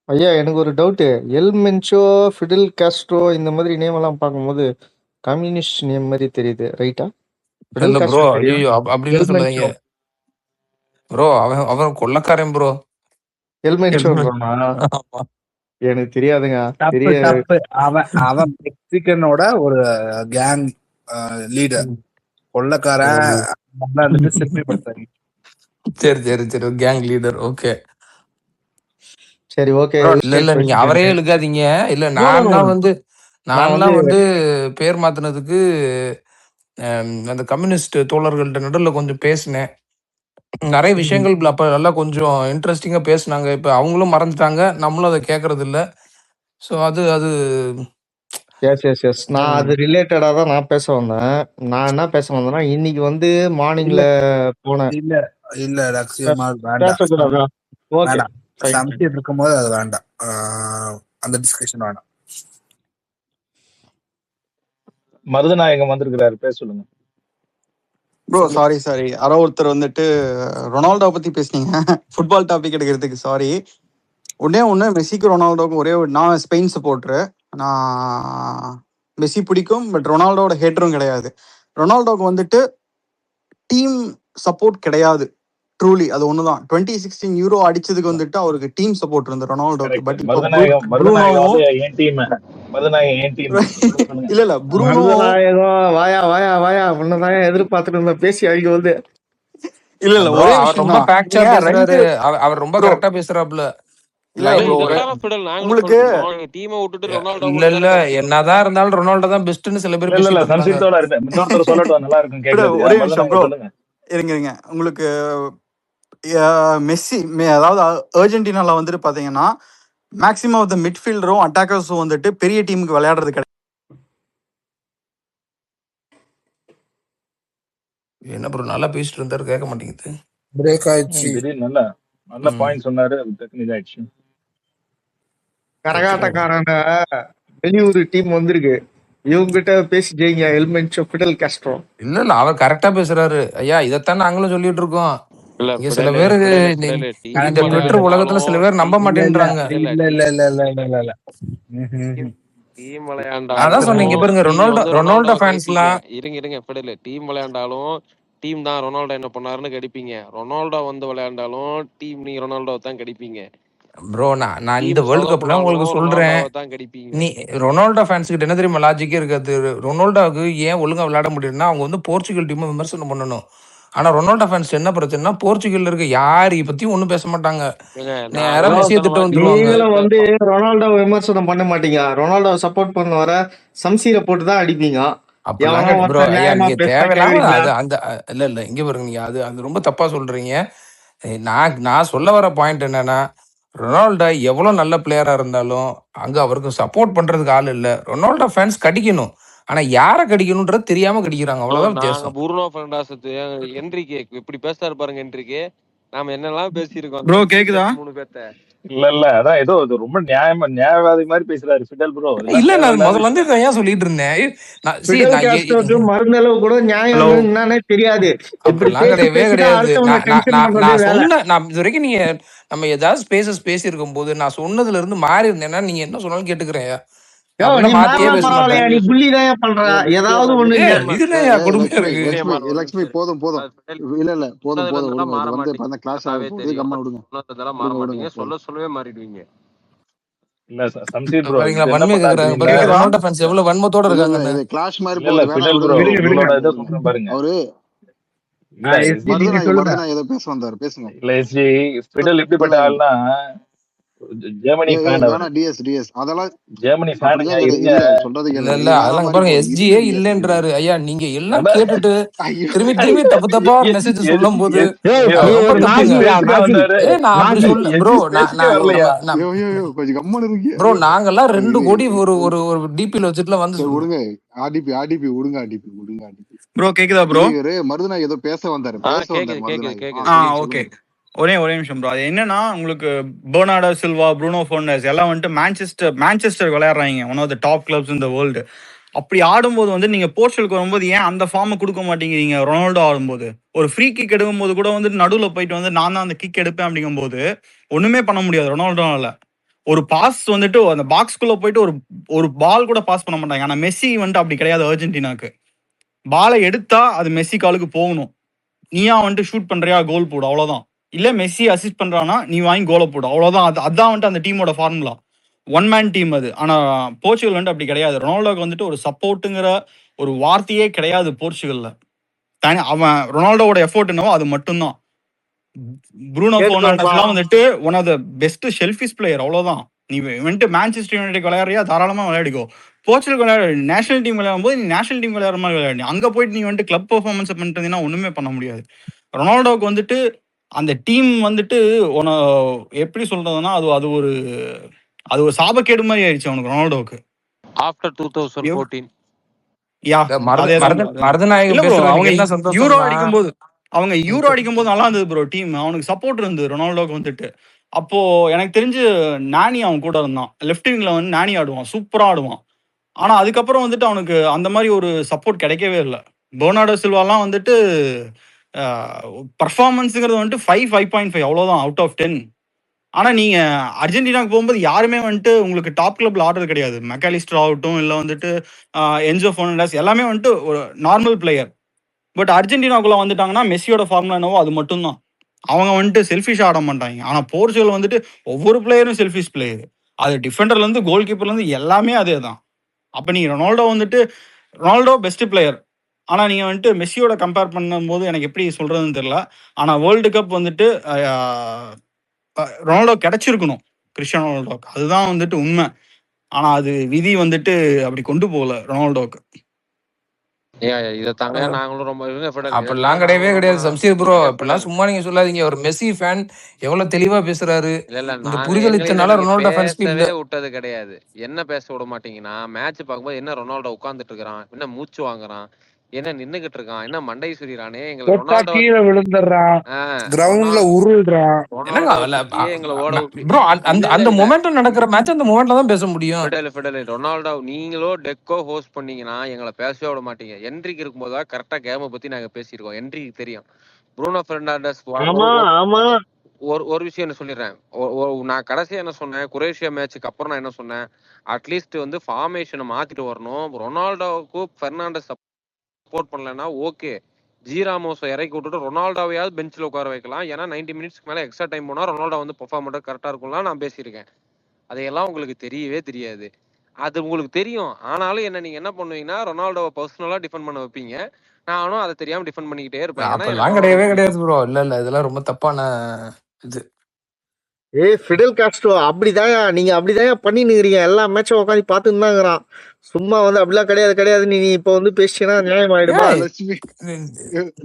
ஐயா எனக்கு ஒரு டவுட்டு. எல் மென்சோ, ஃபிடல் காஸ்ட்ரோ இந்த மாதிரி நேம் எல்லாம் பார்க்கும்போது கம்யூனிஸ்ட் நேம் மாதிரி தெரியுது, ரைட்டா? ஃபிடல் இல்ல ப்ரோ, காஸ்ட்ரோ தெரியும், ஐயோ அப்படின்னு எல் சொல்லாதீங்க மென்சோ. ப்ரோ. அவன் கொள்ளக்காரன் ப்ரோ. எல் மென்சோன்றா? ஆமா. எனக்கு தெரியாதுங்க. தப்பு தெரிய தப்பு. அவன் மெக்சிகனோட ஒரு கேங் லீடர், கொள்ளக்காரன் வந்துட்டு சிறுமைப்படுத்தாங்க. சரி சரி சரி, கேங் லீடர். ஓகே சரி ஓகே. இல்ல நீங்க அவரே இழுக்காதீங்க. இல்ல நான்லாம் வந்து பேர் மாத்தினதுக்கு அந்த கம்யூனிஸ்ட் தோழர்கள்ட்ட நடுவில் கொஞ்சம் பேசினேன். நிறைய விஷயங்கள் அப்ப நல்லா கொஞ்சம் இன்ட்ரெஸ்டிங்கா பேசினாங்க. இப்ப அவங்களும் மறந்துட்டாங்க, நம்மளும் அதை கேட்கறது இல்ல. ஸோ அது எஸ் நான் அது ரிலேட்டடா தான் நான் பேச வந்தேன். நான் என்ன பேச வந்தேன்னா, இன்னைக்கு வந்து மார்னிங்ல போனேன். இல்ல லட்சியமா வேண்டாம், வேண்டாம். சமைச்சிட்டு இருக்கும் போது அது வேண்டாம், அந்த டிஸ்கஷன் வேண்டாம். மருதநாயகம் வந்திருக்கிறாரு, பேச சொல்லுங்க ப்ரோ. சாரி யாரோ ஒருத்தர் வந்துட்டு ரொனால்டோ பத்தி பேசுனீங்க, ஃபுட்பால் டாபிக் எடுக்கிறதுக்கு. சாரி, ஒண்ணு மெஸ்ஸிக்கு ரொனால்டோக்கும் ஒரே ஒரு, நான் ஸ்பெயின் சப்போர்ட்ரு. நான் மெஸ்ஸி பிடிக்கும், பட் ரொனால்டோட ஹேட்டரும் கிடையாது. ரொனால்டோக்கு வந்துட்டு டீம் சப்போர்ட் கிடையாது, ட்ரூலி அது ஒண்ணுதான். 2016 யூரோ அடிச்சதுக்கு வந்துட்டு அவருக்கு டீம் சப்போர்ட் இருந்தது ரொனால்டோக்கு. பட் இல்ல ப்ரூனோ வாயா வாயா வாயா உன்னதான் எதிர்பார்த்துட்டு இருந்த பேசி அழிக்க வந்து. இல்ல ஒரே அவர் ரொம்ப ஃபேக்டா பேசுறாரு, அவர் ரொம்ப கரெக்டா பேசுறாப்ல. உங்களுக்கு இல்ல என்னதான் இருந்தாலும் ரொனால்டோ தான் பெஸ்ட்னு சில பேர் ஒரே நிமிஷம் ப்ரோ இருங்க. உங்களுக்கு மெஸ்ஸி, அதாவது அர்ஜென்டினால வந்துட்டு பாத்தீங்கன்னா மேக்ஸிமம் ஆஃப் த மிட்ஃபீல்டரும் அட்டாக்கர்ஸும் வந்துட்டு பெரிய டீமுக்கு விளையாடுறது கிடையாது. என்ன ப்ரோ நல்லா பேசிட்டு இருந்தாரு, கேட்க மாட்டேங்குது, பிரேக் ஆயிடுச்சு. நல்ல பாயிண்ட் சொன்னாரு, இதாயிடுச்சு. கரகாட்டக்காரங்க வெளியூர் டீம் வந்திருக்கு, இவங்கிட்ட பேசி ஜெயிங்க எல்மென்சோ, ஃபிடல் காஸ்ட்ரோ. இல்ல அவர் கரெக்டா பேசுறாரு ஐயா. இதைத்தான் நாங்களும் சொல்லிட்டு இருக்கோம். இங்க சில பேரு இந்த ட்விட்டர் உலகத்துல சில பேர் நம்ப மாட்டேன்றாங்க. டீம் விளையாண்டாலும் அதான் சொன்னீங்க பாருங்க, ரொனால்டோ ஃபேன்ஸ்லாம் இருங்க எப்படில டீம் விளையாண்டாலும் டீம் தான் ரொனால்டோ என்ன பண்ணாருன்னு கடிப்பீங்க. ரொனால்டோ வந்து விளையாண்டாலும் டீம் நீ ரொனால்டோ தான் கடிப்பீங்க. ப்ரோ நான் இந்த வேர்ல்ட் கப்ல உங்களுக்கு சொல்றேன், நீ ரொனால்டோ ஃபேன்ஸ் கிட்ட என்ன தெரியுமா லாஜிக்கே இருக்காது. ரொனால்டோவுக்கு ஏன் ஒழுங்கா விளையாட முடியும்னா அவங்க வந்து போர்ச்சுகல் டீமை விமர்சனம் பண்ணணும். ஆனா ரொனால்டோ ஃபேன்ஸ் என்ன பிரச்சனைனா, போர்ச்சுகல்ல இருக்க யாரை பத்தியும் ஒண்ணும் பேச மாட்டாங்க, நேரா மெஸ்ஸியை திட்ட வந்துருவாங்க. நீங்களும் வந்து ரொனால்டோ விமர்சனம் பண்ண மாட்டீங்க, ரொனால்டோ சப்போர்ட் பண்ண வர சம்சீரை போட்டு தான் அடிப்பீங்க. ப்ரோ ஐயா நீங்க தேவையில்லாம அது அந்த இல்ல இங்க பாருங்க, நீங்க அது ரொம்ப தப்பா சொல்றீங்க. நான் சொல்ல வர பாயிண்ட் என்னன்னா, ரொனால்டோ எவ்வளவு நல்ல பிளேயரா இருந்தாலும் அங்க அவருக்கு சப்போர்ட் பண்றதுக்கு ஆள் இல்ல. ரொனால்டோ ஃபேன்ஸ் கடிக்கணும். ஆனா யார கடிக்கணும்ன்றது தெரியாம கடிக்கிறாங்க. அவ்வளவுதான் நாங்க வித்தியாசம். புருனோ பெர்னாண்டஸ் என்ரிகே இப்படி பேசுறாரு பாருங்க. என்ரிகே நாம என்னெல்லாம் பேசியிருக்கோம் ப்ரோ கேக்குதா? 3 பேர்த்த. இல்ல அதான் ஏதோ இது ரொம்ப நியாயவாதி மாதிரி பேசுறாரு ஃபிடல் ப்ரோ. இல்ல நான் முதல்ல வந்து இதை ஏன் சொல்லிட்டு இருந்தேன். ஃபிடல் காஸ்ட்ரோக்கு மருந்தளவு கூட நியாயம் என்னன்னே தெரியாது. அப்படிலாம் கிடையவே கிடையாது. நான் இது வரைக்கும் நீங்க நம்ம ஏதாவது ஸ்பேசஸ் பேசியிருக்கும் போது நான் சொன்னதுல இருந்து மாறி இருந்தேன்னா நீங்க என்ன சொன்னாலும் கேட்டுக்கிறேன். நீ புள்ளி தான் பண்ற ஏதாவது ஒண்ணு. லட்சுமி போதும் இல்ல போதும் வந்து கிளாஸ் ஆகுது. கம்மா விடுங்க. சொல்லவே மாறிடுவீங்க. இல்ல சம்சீர் ப்ரோ ரொனால்டோ ஃபேன்ஸ் எவ்வளவு வன்மத்தோட இருக்காங்க. இது கிளாஷ் மாதிரி இல்ல ஃபிடல் ப்ரோ உங்களோட இத சொல்றேன் பாருங்க. அவரு ஏதோ பேச வந்தாரு, பேசுங்க. இல்ல எஸ்ஜி ஃபிடல் எப்படிப்பட்ட ஆள்னா ஜெர்மனி ஃபேன். டிஎஸ் அதெல்லாம் ஜெர்மனி ஃபேனுங்க இருங்க சொல்றது இல்ல அதெல்லாம் பாருங்க. எஸ்ஜிஏ இல்லன்றாரு. ஐயா நீங்க எல்லாம் கேட்டுட்டு திரும்பி தப்பா மெசேஜ் சொல்லும்போது ப்ரோ நாங்கெல்லாம் 2 கோடி ஒரு டிபில வச்சுட்டுல வந்து விடுங்க. ஆர்டிபி விடுங்க. ப்ரோ கேக்குதா ப்ரோ? மருதுனா ஏதோ பேச வந்தாரு. ஓகே ஒரே நிமிஷம் ப்ரோ. அது என்னன்னா உங்களுக்கு பெர்னார்டோ சில்வா, ப்ரூனோ ஃபெர்னாண்டஸ் எல்லாம் வந்துட்டு மான்செஸ்டர் விளையாடுறாங்க. One of the top clubs in the world. அப்படி ஆடும்போது வந்து நீங்க போர்ச்சுகலுக்கு வரும்போது ஏன் அந்த ஃபார்மை கொடுக்க மாட்டேங்கிறீங்க? ரொனால்டோ ஆடும்போது ஒரு ஃப்ரீ கிக் எடுக்கும் போது கூட வந்துட்டு நடுவில் போயிட்டு வந்து நான் தான் அந்த கிக் எடுப்பேன் அப்படிங்கும் போது ஒண்ணுமே பண்ண முடியாது ரொனால்டோனால. ஒரு பாஸ் வந்துட்டு அந்த பாக்ஸ்குள்ள போயிட்டு ஒரு பால் கூட பாஸ் பண்ண மாட்டாங்க. ஆனா மெஸ்ஸி வந்துட்டு அப்படி கிடையாது. அர்ஜென்டினாக்கு பாலை எடுத்தா அது மெஸ்ஸி காலுக்கு போகணும். நீயா வந்துட்டு ஷூட் பண்றியா கோல் போடு, அவ்வளவுதான். இல்ல மெஸ்ஸி அசிஸ்ட் பண்றானா நீ வாங்கி கோலை போடு, அவ்வளவுதான். அதான் வந்துட்டு அந்த டீமோட ஃபார்முலா. ஒன் மேன் டீம் அது. ஆனா போர்ச்சுகல் வந்துட்டு அப்படி கிடையாது. ரொனால்டோக்கு வந்துட்டு ஒரு சப்போர்ட்டுங்கிற ஒரு வார்த்தையே கிடையாது போர்ச்சுகல்ல. அவன் ரொனால்டோவோட எஃபோர்ட் என்னவோ அது மட்டும்தான். ப்ரூனோ ஃபெர்னாண்டஸ்லாம் வந்துட்டு one of the best selfish player, அவ்வளவுதான். நீ வந்துட்டு மான்செஸ்டர் யுனைடெட் விளையாடுறியா தாராளமா விளையாடிக்கோ. போர்ச்சுகல் விளையாடு, நேஷனல் டீம் விளையாடும் போது நீ நேஷனல் டீம் விளையாடுற மாதிரி விளையாடு. அங்க போயிட்டு நீ வந்துட்டு கிளப் பெர்ஃபார்மன்ஸ் பண்ணிட்டீங்கன்னா ஒண்ணுமே பண்ண முடியாது. ரொனால்டோக்கு வந்துட்டு அந்த டீம் வந்துட்டு எப்படி சொல்றதுன்னா அது ஒரு சாபக்கேடு மாதிரி ஆயிடுச்சு அவனுக்கு ரொனால்டோவுக்கு. ஆஃப்டர் 2014 அவங்க யூரோ அடிக்கும் போது நல்லா இருந்தது ப்ரோ டீம். அவனுக்கு சப்போர்ட் இருந்தது ரொனால்டோக்கு வந்துட்டு. அப்போ எனக்கு தெரிஞ்சு நானி அவன் கூட இருந்தான். லெஃப்ட் விங்ல வந்து நானி ஆடுவான், சூப்பரா ஆடுவான். ஆனா அதுக்கப்புறம் வந்துட்டு அவனுக்கு அந்த மாதிரி ஒரு சப்போர்ட் கிடைக்கவே இல்லை. பெர்னார்டோ சில்வாலாம் வந்துட்டு பர்ஃபார்மன்ஸுங்கிறது வந்துட்டு 5.5 அவ்வளவுதான் அவுட் ஆஃப் 10. ஆனா நீங்க அர்ஜென்டினாக்கு போகும்போது யாருமே வந்துட்டு உங்களுக்கு டாப் கிளப்ல ஆடுறது கிடையாது. மெக்காலிஸ்டர் ஆகட்டும் இல்ல வந்துட்டு என்சோ ஃபெர்னாண்டஸ் எல்லாமே வந்துட்டு ஒரு நார்மல் பிளேயர். பட் அர்ஜென்டினாக்குள்ள வந்துட்டாங்கன்னா மெஸ்ஸியோட ஃபார்முலா என்னவோ அது மட்டும்தான். அவங்க வந்துட்டு செல்ஃபிஷ் ஆட மாட்டாங்க. ஆனா போர்ச்சுகல் வந்துட்டு ஒவ்வொரு பிளேயரும் செல்ஃபிஷ் பிளேயர். அது டிஃபெண்டர்ல இருந்து கோல் கீப்பர்ல இருந்து எல்லாமே அதே தான். அப்ப நீங்க ரொனால்டோ பெஸ்ட் பிளேயர். ஆனா நீங்க வந்துட்டு மெஸ்ஸியோட கம்பேர் பண்ணும்போது எனக்கு எப்படி சொல்றதுன்னு தெரியல. ஆனா வேர்ல்டு கப் வந்துட்டு ரொனால்டோ கிடைச்சிருக்கணும் கிறிஸ்டியானோ ரொனால்டோக்கு. அதுதான் வந்துட்டு உண்மை. ஆனா அது விதி வந்துட்டு அப்படி கொண்டு போகல ரொனால்டோக்கு. அப்படிலாம் கிடையவே கிடையாது சம்சீர் ப்ரோ. அப்படிலாம் சும்மா நீங்க சொல்லாதீங்க. ஒரு மெஸ்ஸி ஃபேன் எவ்வளவு தெளிவா பேசுறாரு. இந்த புரிதல் இத்தனால ரொனால்டோ ஃபேன்ஸ் விட்டது கிடையாது. என்ன பேச விட மாட்டீங்கன்னா மேட்ச் பார்க்கும்போது என்ன ரொனால்டோ உட்கார்ந்துட்டு இருக்கான், என்ன மூச்சு வாங்குறான், என்ன நின்னுகிட்டு இருக்கான், என்ன மண்டை சுரிறானே, எங்களை ரொனால்டோ கீழே விழுந்துறான், கிரவுண்ட்ல உருள்றான். ப்ரோ அந்த மொமெண்டம் நடக்கிற மேட்ச் அந்த மொமெண்ட்ல தான் பேச முடியும். ரொனால்டோ நீங்களோ டெக்கோ ஹோஸ்ட் பண்ணீங்கன்னா எங்களை பேசவே விட மாட்டீங்க. என்ட்ரிக்கு இருக்கும்போது கரெக்டா கேமை பத்தி நாங்க பேசியிருக்கோம். என்ட்ரிக்கு தெரியும். ப்ரூனோ பெர்னாண்டஸ் ஒரு விஷயம் என்ன சொல்லிடுறேன். நான் கடைசியா என்ன சொன்னேன், குரேஷியா மேட்சுக்கு அப்புறம் நான் என்ன சொன்னேன், அட்லீஸ்ட் வந்து ஃபார்மேஷனை மாத்திட்டு வரணும். ரொனால்டோவுக்கு பெர்னாண்டஸ் சப்போர்ட் பண்ணலன்னா ஓகே, ஜீராமோஸை இறக்கி விட்டுட்டு ரொனால்டோவையாவது பெஞ்சில் உட்கார வைக்கலாம். ஏன்னா 90 மினிட்ஸ்க்கு மேலே எக்ஸ்ட்ரா டைம் போனால் ரொனால்டோ வந்து பெர்ஃபார்ம் பண்ணுறது கரெக்டாக இருக்கும்லாம் நான் பேசியிருக்கேன். அதையெல்லாம் உங்களுக்கு தெரியவே தெரியாது. அது உங்களுக்கு தெரியும். ஆனாலும் என்ன நீங்க என்ன பண்ணுவீங்கன்னா ரொனால்டோவை பர்சனலா டிஃபெண்ட் பண்ண வைப்பீங்க. நானும் அதை தெரியாம டிஃபெண்ட் பண்ணிக்கிட்டே இருப்பேன். அதெல்லாம் கிடையவே கிடையாது ப்ரோ. இல்ல இதெல்லாம் ரொம்ப தப்பான இது. ஃபிடல் காஸ்ட்ரோ அப்படிதான் நீங்க அப்படிதான் பண்ணினுக்கிறீங்க. எல்லா மேட்சும் உட்காந்து பார்த்துன்னு தான் இருக்கிறான். சும்மா வந்து அப்படிலாம் கிடையாது கிடையாது. நீ இப்ப வந்து பேசினா நியாயம் ஆயிடுமா? லட்சுமி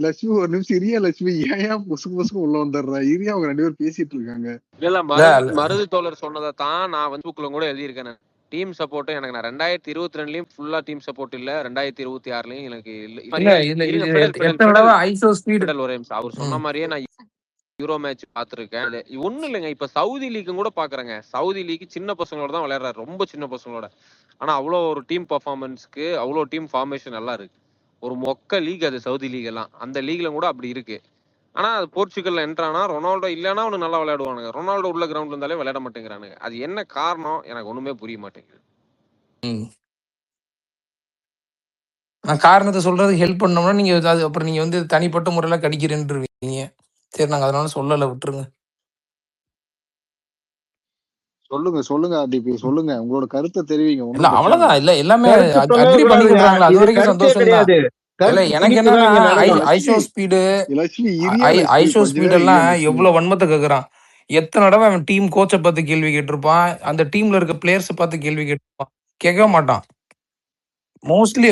லட்சுமி ஒரு நிமிஷம் இரியா லட்சுமி. ஏன் புசுக்கு உள்ள வந்துடுறா? இரியா அவங்க 2 பேரும் பேசிட்டு இருக்காங்க. இல்ல மருது தோழர் சொன்னதை தான் நான் வந்து புக்ல கூட எழுதியிருக்கேன். டீம் சப்போர்ட் எனக்கு நான் 2022லயும் ஃபுல்லா டீம் சப்போர்ட் இல்ல, 2026லயும் எனக்கு அவர் சொன்ன மாதிரியே நான் யூரோ மேட்ச் பாத்துருக்கேன். ஒண்ணும் இல்லைங்க, இப்ப சவுதி லீக் கூட பாக்குறேங்க. சவுதி லீக் சின்ன பசங்களோட தான் விளையாடுறாரு, ரொம்ப சின்ன பசங்களோட. ஆனா அவ்வளோ ஒரு டீம் பர்ஃபார்மன்ஸ்க்கு அவ்வளோ டீம் ஃபார்மேஷன் நல்லா இருக்கு. ஒரு மொக்க லீக் அது சவுதி லீக் எல்லாம். அந்த லீக்ல கூட அப்படி இருக்கு. ஆனா அது போர்ச்சுகல்ல என்ட்ரானா ரொனால்டோ இல்லைன்னா அவனு நல்லா விளையாடுவானுங்க. ரொனால்டோ உள்ள கிரவுண்ட்ல இருந்தாலே விளையாட மாட்டேங்கிறானுங்க. அது என்ன காரணம் எனக்கு ஒண்ணுமே புரிய மாட்டேங்குது. நான் காரணத்தை சொல்றதுக்கு ஹெல்ப் பண்ணோம்னா நீங்க அது அப்புறம் நீங்க வந்து தனிப்பட்ட முறையில கடிக்கிறேன்றீங்க. சரி, நாங்க அதனால சொல்லல, விட்டுருங்க. சொல்லுங்க ஆர்டிபி, சொல்லுங்க உங்களோட கருத்தை தெரிவிங்க. இல்ல அவ்வளவுதான். இல்ல எல்லாமே கருத்து சொல்ல அக்ரி கூடாதுங்க. பண்ணிக்கிட்டாங்களா, அது இது வரைக்கும் கருத்தே சந்தோஷம் தான். கிடையாது. இல்ல கருத்து எனக்கு திணிப்புதான் என்னன்னா இங்க நடக்கும். ஐஷோ ஸ்பீடு லட்சுமி இரியா லட்சுமி ஐஷோ கொஞ்ச ஸ்பீட் நேரம் எல்லாம் இரியா லட்சுமி. எவ்வளவு வன்மத்தை கேக்குறான். எத்தனை தடவை அவன் டீம் கோச்சை பார்த்து கேள்வி கேட்டிருப்பான், அந்த டீம்ல இருக்க பிளேயர்ஸ் பார்த்து கேள்வி கேட்டிருப்பான். கேட்கவே மாட்டான் மோஸ்ட்லி.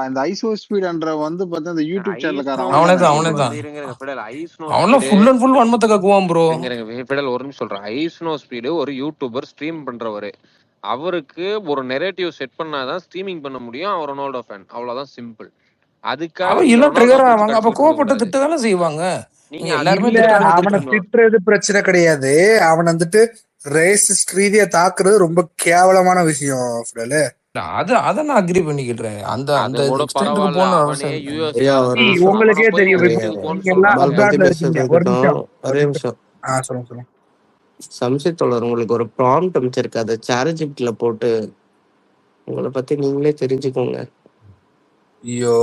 அந்த ஐசோ ஸ்பீட்ன்ற வந்து பார்த்தா அந்த யூடியூப் சேனல்காரன் அவன்லாம் ஃபுல் அண்ட் ஃபுல் வன்மத்தை கேக்குவான் ப்ரோ. ஒரு நிமிஷம் சொல்றேன். ஐஸ்னோ ஸ்பீடு ஒரு யூடியூபர், ஸ்ட்ரீம் பண்றவரு. அவருக்கு ஒரு நெரேட்டிவ் செட் பண்ணாதான் ஸ்ட்ரீமிங் பண்ண முடியும். அவர் ரொனால்டோ ஃபேன், அவ்வளவுதான், சிம்பிள். அதுக்காக அவன் நீங்க எல்லாம் ரொனால்டோ ட்ரிகர் பிடிச்சி ஆவாங்க. அப்ப கடைசியில் கோவப்பட்டு கொடுக்க திட்ட தானே செய்வாங்க. நீங்க எல்லாருமே இல்ல, அவனை திட்டுறாங்க. திட்டுறது பிரச்சனை கிடையாது. அவன் வந்துட்டு ரேசிஸ்ட் ரீதியா தாக்குறது ரொம்ப கேவலமான விஷயம் ஃப்ரெண்டு. அத நான் அக்ரி பண்ணிக்கிட்டேன். அந்த அந்த எக்ஸ்டென்ட்க்கு போன அவசியம் உங்களுக்கே தெரியும். நீங்க எல்லாம் அப்ராட்ல இருக்கீங்க. ஒரு நிமிஷம் ஒரே நிமிஷம். சொல்லுங்க சொல்லுங்க. சம்சித் தோழர் உங்களுக்கு ஒரு ப்ராம்ப்ட் அமைச்சிருக்கு, அதை சாட்ஜிபிட்டில போட்டு உங்களை பத்தி நீங்களே தெரிஞ்சுக்கோங்க. ஐயோ,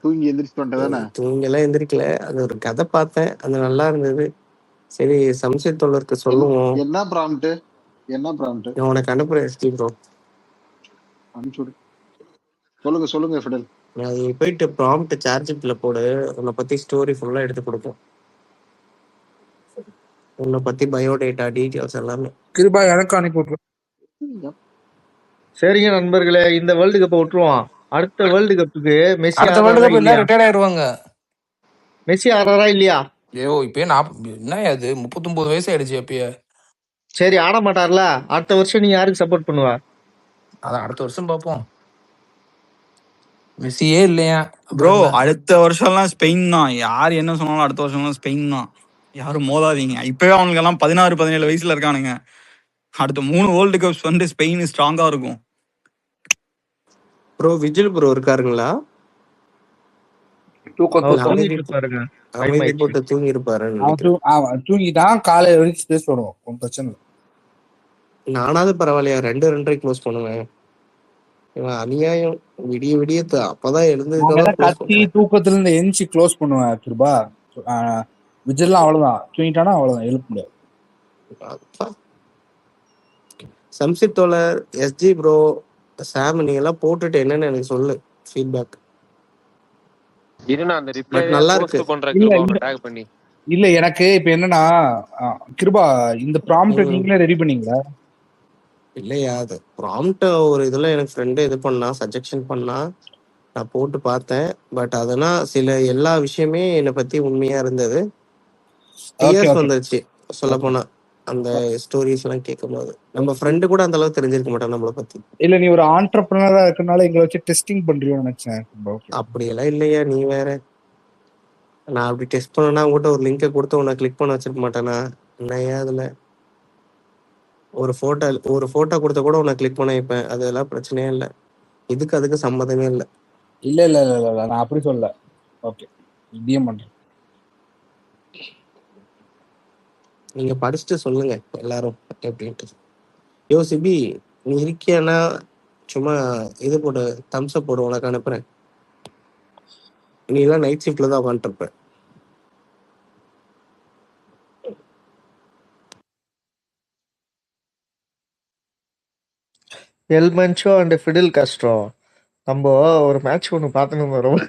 தூங்கி எந்திரிச்சு வந்துட்டதானே? தூங்கெல்லாம் எந்திரிக்கல, அது ஒரு கதை பார்த்தேன், அது நல்லா இருந்தது. சரி, சம்சித் தோழருக்கு சொல்லுவோம். என்ன ப்ராம்ப்ட்? என்ன ப்ராம்ப்ட்? நான் உனக்கு அனுப்புறேன் எஸ்டி ப்ரோ, அனுப்பிச்சுடு. சொல்லுங்க ஃபிடல். அது போயிட்டு ப்ராம்ப்ட் சாட்ஜிபிட்டில போடு, உன்னை பத்தி ஸ்டோரி ஃபுல்லா எடுத்து கொடுப்போம். உன்னை பத்தி பயோடேட்டா டீட்டெயில்ஸ் எல்லாமே. கிருபா எனக்கு அனுப்பி விட்டுரு. சரிங்க நண்பர்களே, இந்த வேர்ல்டு கப்பை விட்டுருவோம். அடுத்த வேர்ல்டு கப்புக்கு மெஸ்ஸி அடுத்த வேர்ல்டு கப் எல்லாம் ரிட்டையர்ட் ஆயிருவாங்க. மெஸ்ஸி ஆடுறாரா இல்லையா? ஐயோ, இப்பயே என்ன அது 39 வயசு ஆயிடுச்சு எப்பயே. சரி, ஆட மாட்டார்ல. அடுத்த வருஷம் நீ யாருக்கு சப்போர்ட் பண்ணுவ? அதான் அடுத்த வருஷம் பார்ப்போம். மெஸ்ஸியே இல்லையா ப்ரோ? அடுத்த வருஷம்லாம் ஸ்பெயின் தான். யார் என்ன சொன்னாலும் அடுத்த வருஷம்லாம் ஸ்பெயின் தான். யாரும் மோதாதீங்க. இப்பவே அவங்களுக்கு எல்லாம் 16-17 வயசுல இருக்கானுங்க. அடுத்த 3 வேர்ல்டு கப்ஸ் வந்து ஸ்பெயின் ஸ்ட்ராங்கா இருக்கும். ப்ரோ விஜில் ப்ரோ இருக்காருங்களா? அமைதி போட்டு தூங்கி இருப்பாரு. தூங்கிட்டான், காலையில வரைக்கும் ஸ்பேஸ் பண்ணுவோம், ஒன்றும் பிரச்சனை இல்லை. நானாவது பரவாயில்லையா, 2-2.5 க்ளோஸ் பண்ணுவேன். அநியாயம், விடிய விடிய அப்பதான் கத்தி தூக்கத்துல இருந்து எஞ்சி க்ளோஸ் பண்ணுவேன் கிருபா. விஜய்லாம் அவ்வளவுதான், தூங்கிட்டானா அவ்வளவுதான், எழுப்ப முடியாது. சம்சித் தோழர், எஸ்ஜி ப்ரோ, சாம், நீங்க எல்லாம் போட்டுட்டு என்னன்னு எனக்கு சொல்லு ஃபீட்பேக். நல்லா இருக்கு. இல்ல எனக்கு இப்ப என்னன்னா கிருபா, இந்த ப்ராம்ப்ட் நீங்களே ரெடி பண்ணீங்களா? இல்லையா, அது ப்ராம்ப்ட் ஒரு இதுல எனக்கு ஃப்ரெண்டு இது பண்ணா, சஜெக்ஷன் பண்ணா, நான் போட்டு பார்த்தேன். பட் அதெல்லாம் சில எல்லா விஷயமே என்னை பத்தி உண்மையா இருந்தது. டியர்ஸ் வந்துருச்சு சொல்ல போனா அந்த ஸ்டோரிஸ் எல்லாம் கேட்கும் போது. நம்ம ஃப்ரெண்டு கூட அந்த அளவுக்கு தெரிஞ்சிருக்க மாட்டான் நம்மளை பத்தி. இல்ல, நீ ஒரு ஆண்டர்பிரனரா இருக்கனால எங்களை வச்சு டெஸ்டிங் பண்றியோன்னு நினைச்சேன். அப்படியெல்லாம் இல்லையா, நீ வேற. நான் அப்படி டெஸ்ட் பண்ணனா உங்ககிட்ட ஒரு லிங்கை கொடுத்து உன்னை கிளிக் பண்ண வச்சிருக்க மாட்டேனா? என்னையா அதுல ஒரு போட்டோ கொடுத்த கூட உன்னை கிளிக் பண்ண வைப்பேன். அதெல்லாம் பிரச்சனையே இல்லை. அதுக்கு சம்மதமே இல்லை. இல்ல இல்ல இல்ல இல்ல, நான் அப்படி சொல்ல. ஓகே, இப்படியே பண்றேன். நீங்க படிச்சுட்டு சொல்லுங்க எல்லாரும் எப்படின்ட்டு. யோ சிபி, நீ இருக்கியானா சும்மா இது போட்டு தம்ஸ் அப் போடு, உனக்கு அனுப்புறேன். நீ எல்லாம் நைட் ஷிஃப்ட்ல தான் உட்காந்துட்டு இருப்ப. L manchow and Fidel Castro நம்ம ஒரு மேட்ச் ஒன்று பார்த்துன்னு வரோம்.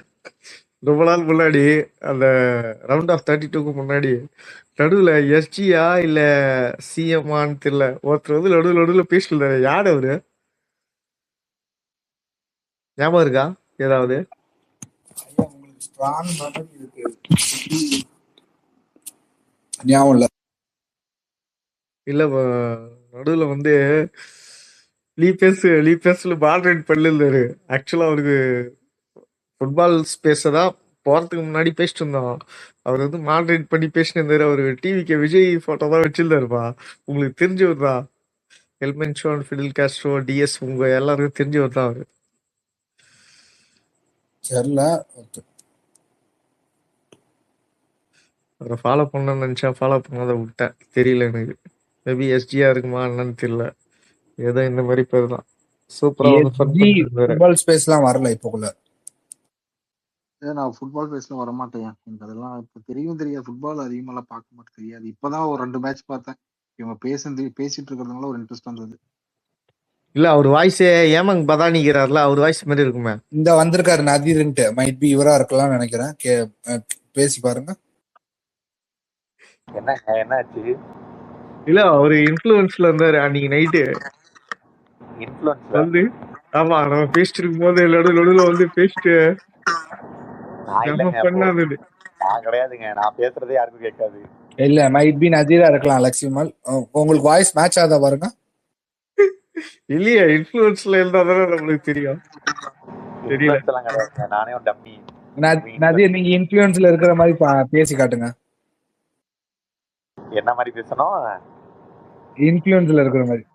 ரொம்ப நாள் முன்னாடி அந்த ரவுண்ட் ஆஃப் 32க்கு முன்னாடி நடுவுல எஸ்ஜியா இல்ல சிஎம்மான்னு தெரியல, ஒருத்தர் வந்து நடுவுல பேசிட்டு இருந்தாரு. யார் அவரு? ஞாபகம் இருக்கா ஏதாவது? உங்களுக்கு ஸ்ட்ராங் மெமரி இருக்கு, ஞாபகம் இல்ல. இல்ல நடுவுல வந்து லீ பேஸ்ல மாடரேட் பண்ணிருந்தாரு. ஆக்சுவலா அவருக்கு ஃபுட்பால் ஸ்பேஸை தான் போறதுக்கு முன்னாடி பேசிட்டு இருந்தோம். அவர் வந்து மாடரேட் பண்ணி பேசிட்டு இருந்தாரு. அவரு டிவிக்கு விஜய் போட்டோ தான் வச்சிருந்தாருப்பா. உங்களுக்கு தெரிஞ்சவர் தான். எல்மென்ஷோன், ஃபிடல் காஸ்ட்ரோ, டிஎஸ் உங்க எல்லாருக்கும் தெரிஞ்சவர் தான் அவரு. தெரியல. அவரை ஃபாலோ பண்ணணும்னு நினைச்சேன், ஃபாலோ பண்ணாத விட்டேன். தெரியல எனக்கு. மேபி எஸ்ஜியா இருக்குமா என்னன்னு தெரியல. ஏதோ இந்த மாதிரி பேர் தான். சூப்பரா வந்து ஃபன் பண்ணிட்டு இருந்தாரு. ஃபுட்பால் ஸ்பேஸ்லாம் வரல இப்போக்குள்ள. நான் ஃபுட்பால் பேஸ்ல வரமாட்டேன். எனக்கு அதெல்லாம் இப்போ தெரியாது. ஃபுட்பால் அதிகமாலாம் பார்க்க மாட்டேன், தெரியாது. இப்பதான் ஒரு 2 மேட்ச் பார்த்தேன். இவங்க பேசிட்டு இருக்கிறதுனால ஒரு இன்ட்ரெஸ்ட் வந்தது. இல்ல அவர் வாய்ஸே ஏமங் பதானிக்கிறார்ல, அவர் வாய்ஸ் மாதிரி இருக்குமே. இந்த வந்திருக்காரு நதீர்ன்ட்டு, மைட் பி இவரா இருக்கலாம்னு நினைக்கிறேன். பேசி பாருங்க. என்னாச்சு? இல்ல அவரு இன்ஃப்ளூயன்ஸ்ல இருந்தாரு அன்னைக்கு நைட்டு வந்து. ஆமா, நம்ம பேசிட்டு இருக்கும் போது நடுவுல வந்து பேசிட்டு பண்ணாது. நான் கிடையாதுங்க, நான் பேசுறதே யாருக்கும் கேட்காது. இல்ல மைட் பி நதீரா இருக்கலாம். லக்ஷ்மிமல் உங்களுக்கு வாய்ஸ் மேட்ச் ஆகுதா பாருங்க. இல்லையா, இன்ஃப்ளூயன்ஸ்ல இருந்தா தானே நம்மளுக்கு தெரியும். தெரியல. நானே ஒரு டம்மி. நதீர், நீங்க இன்ஃப்ளூயன்ஸ்ல இருக்கிற மாதிரி பேசி காட்டுங்க. என்ன மாதிரி பேசணும்? இன்ஃப்ளூயன்ஸ்ல இருக்கிற மாதிரி.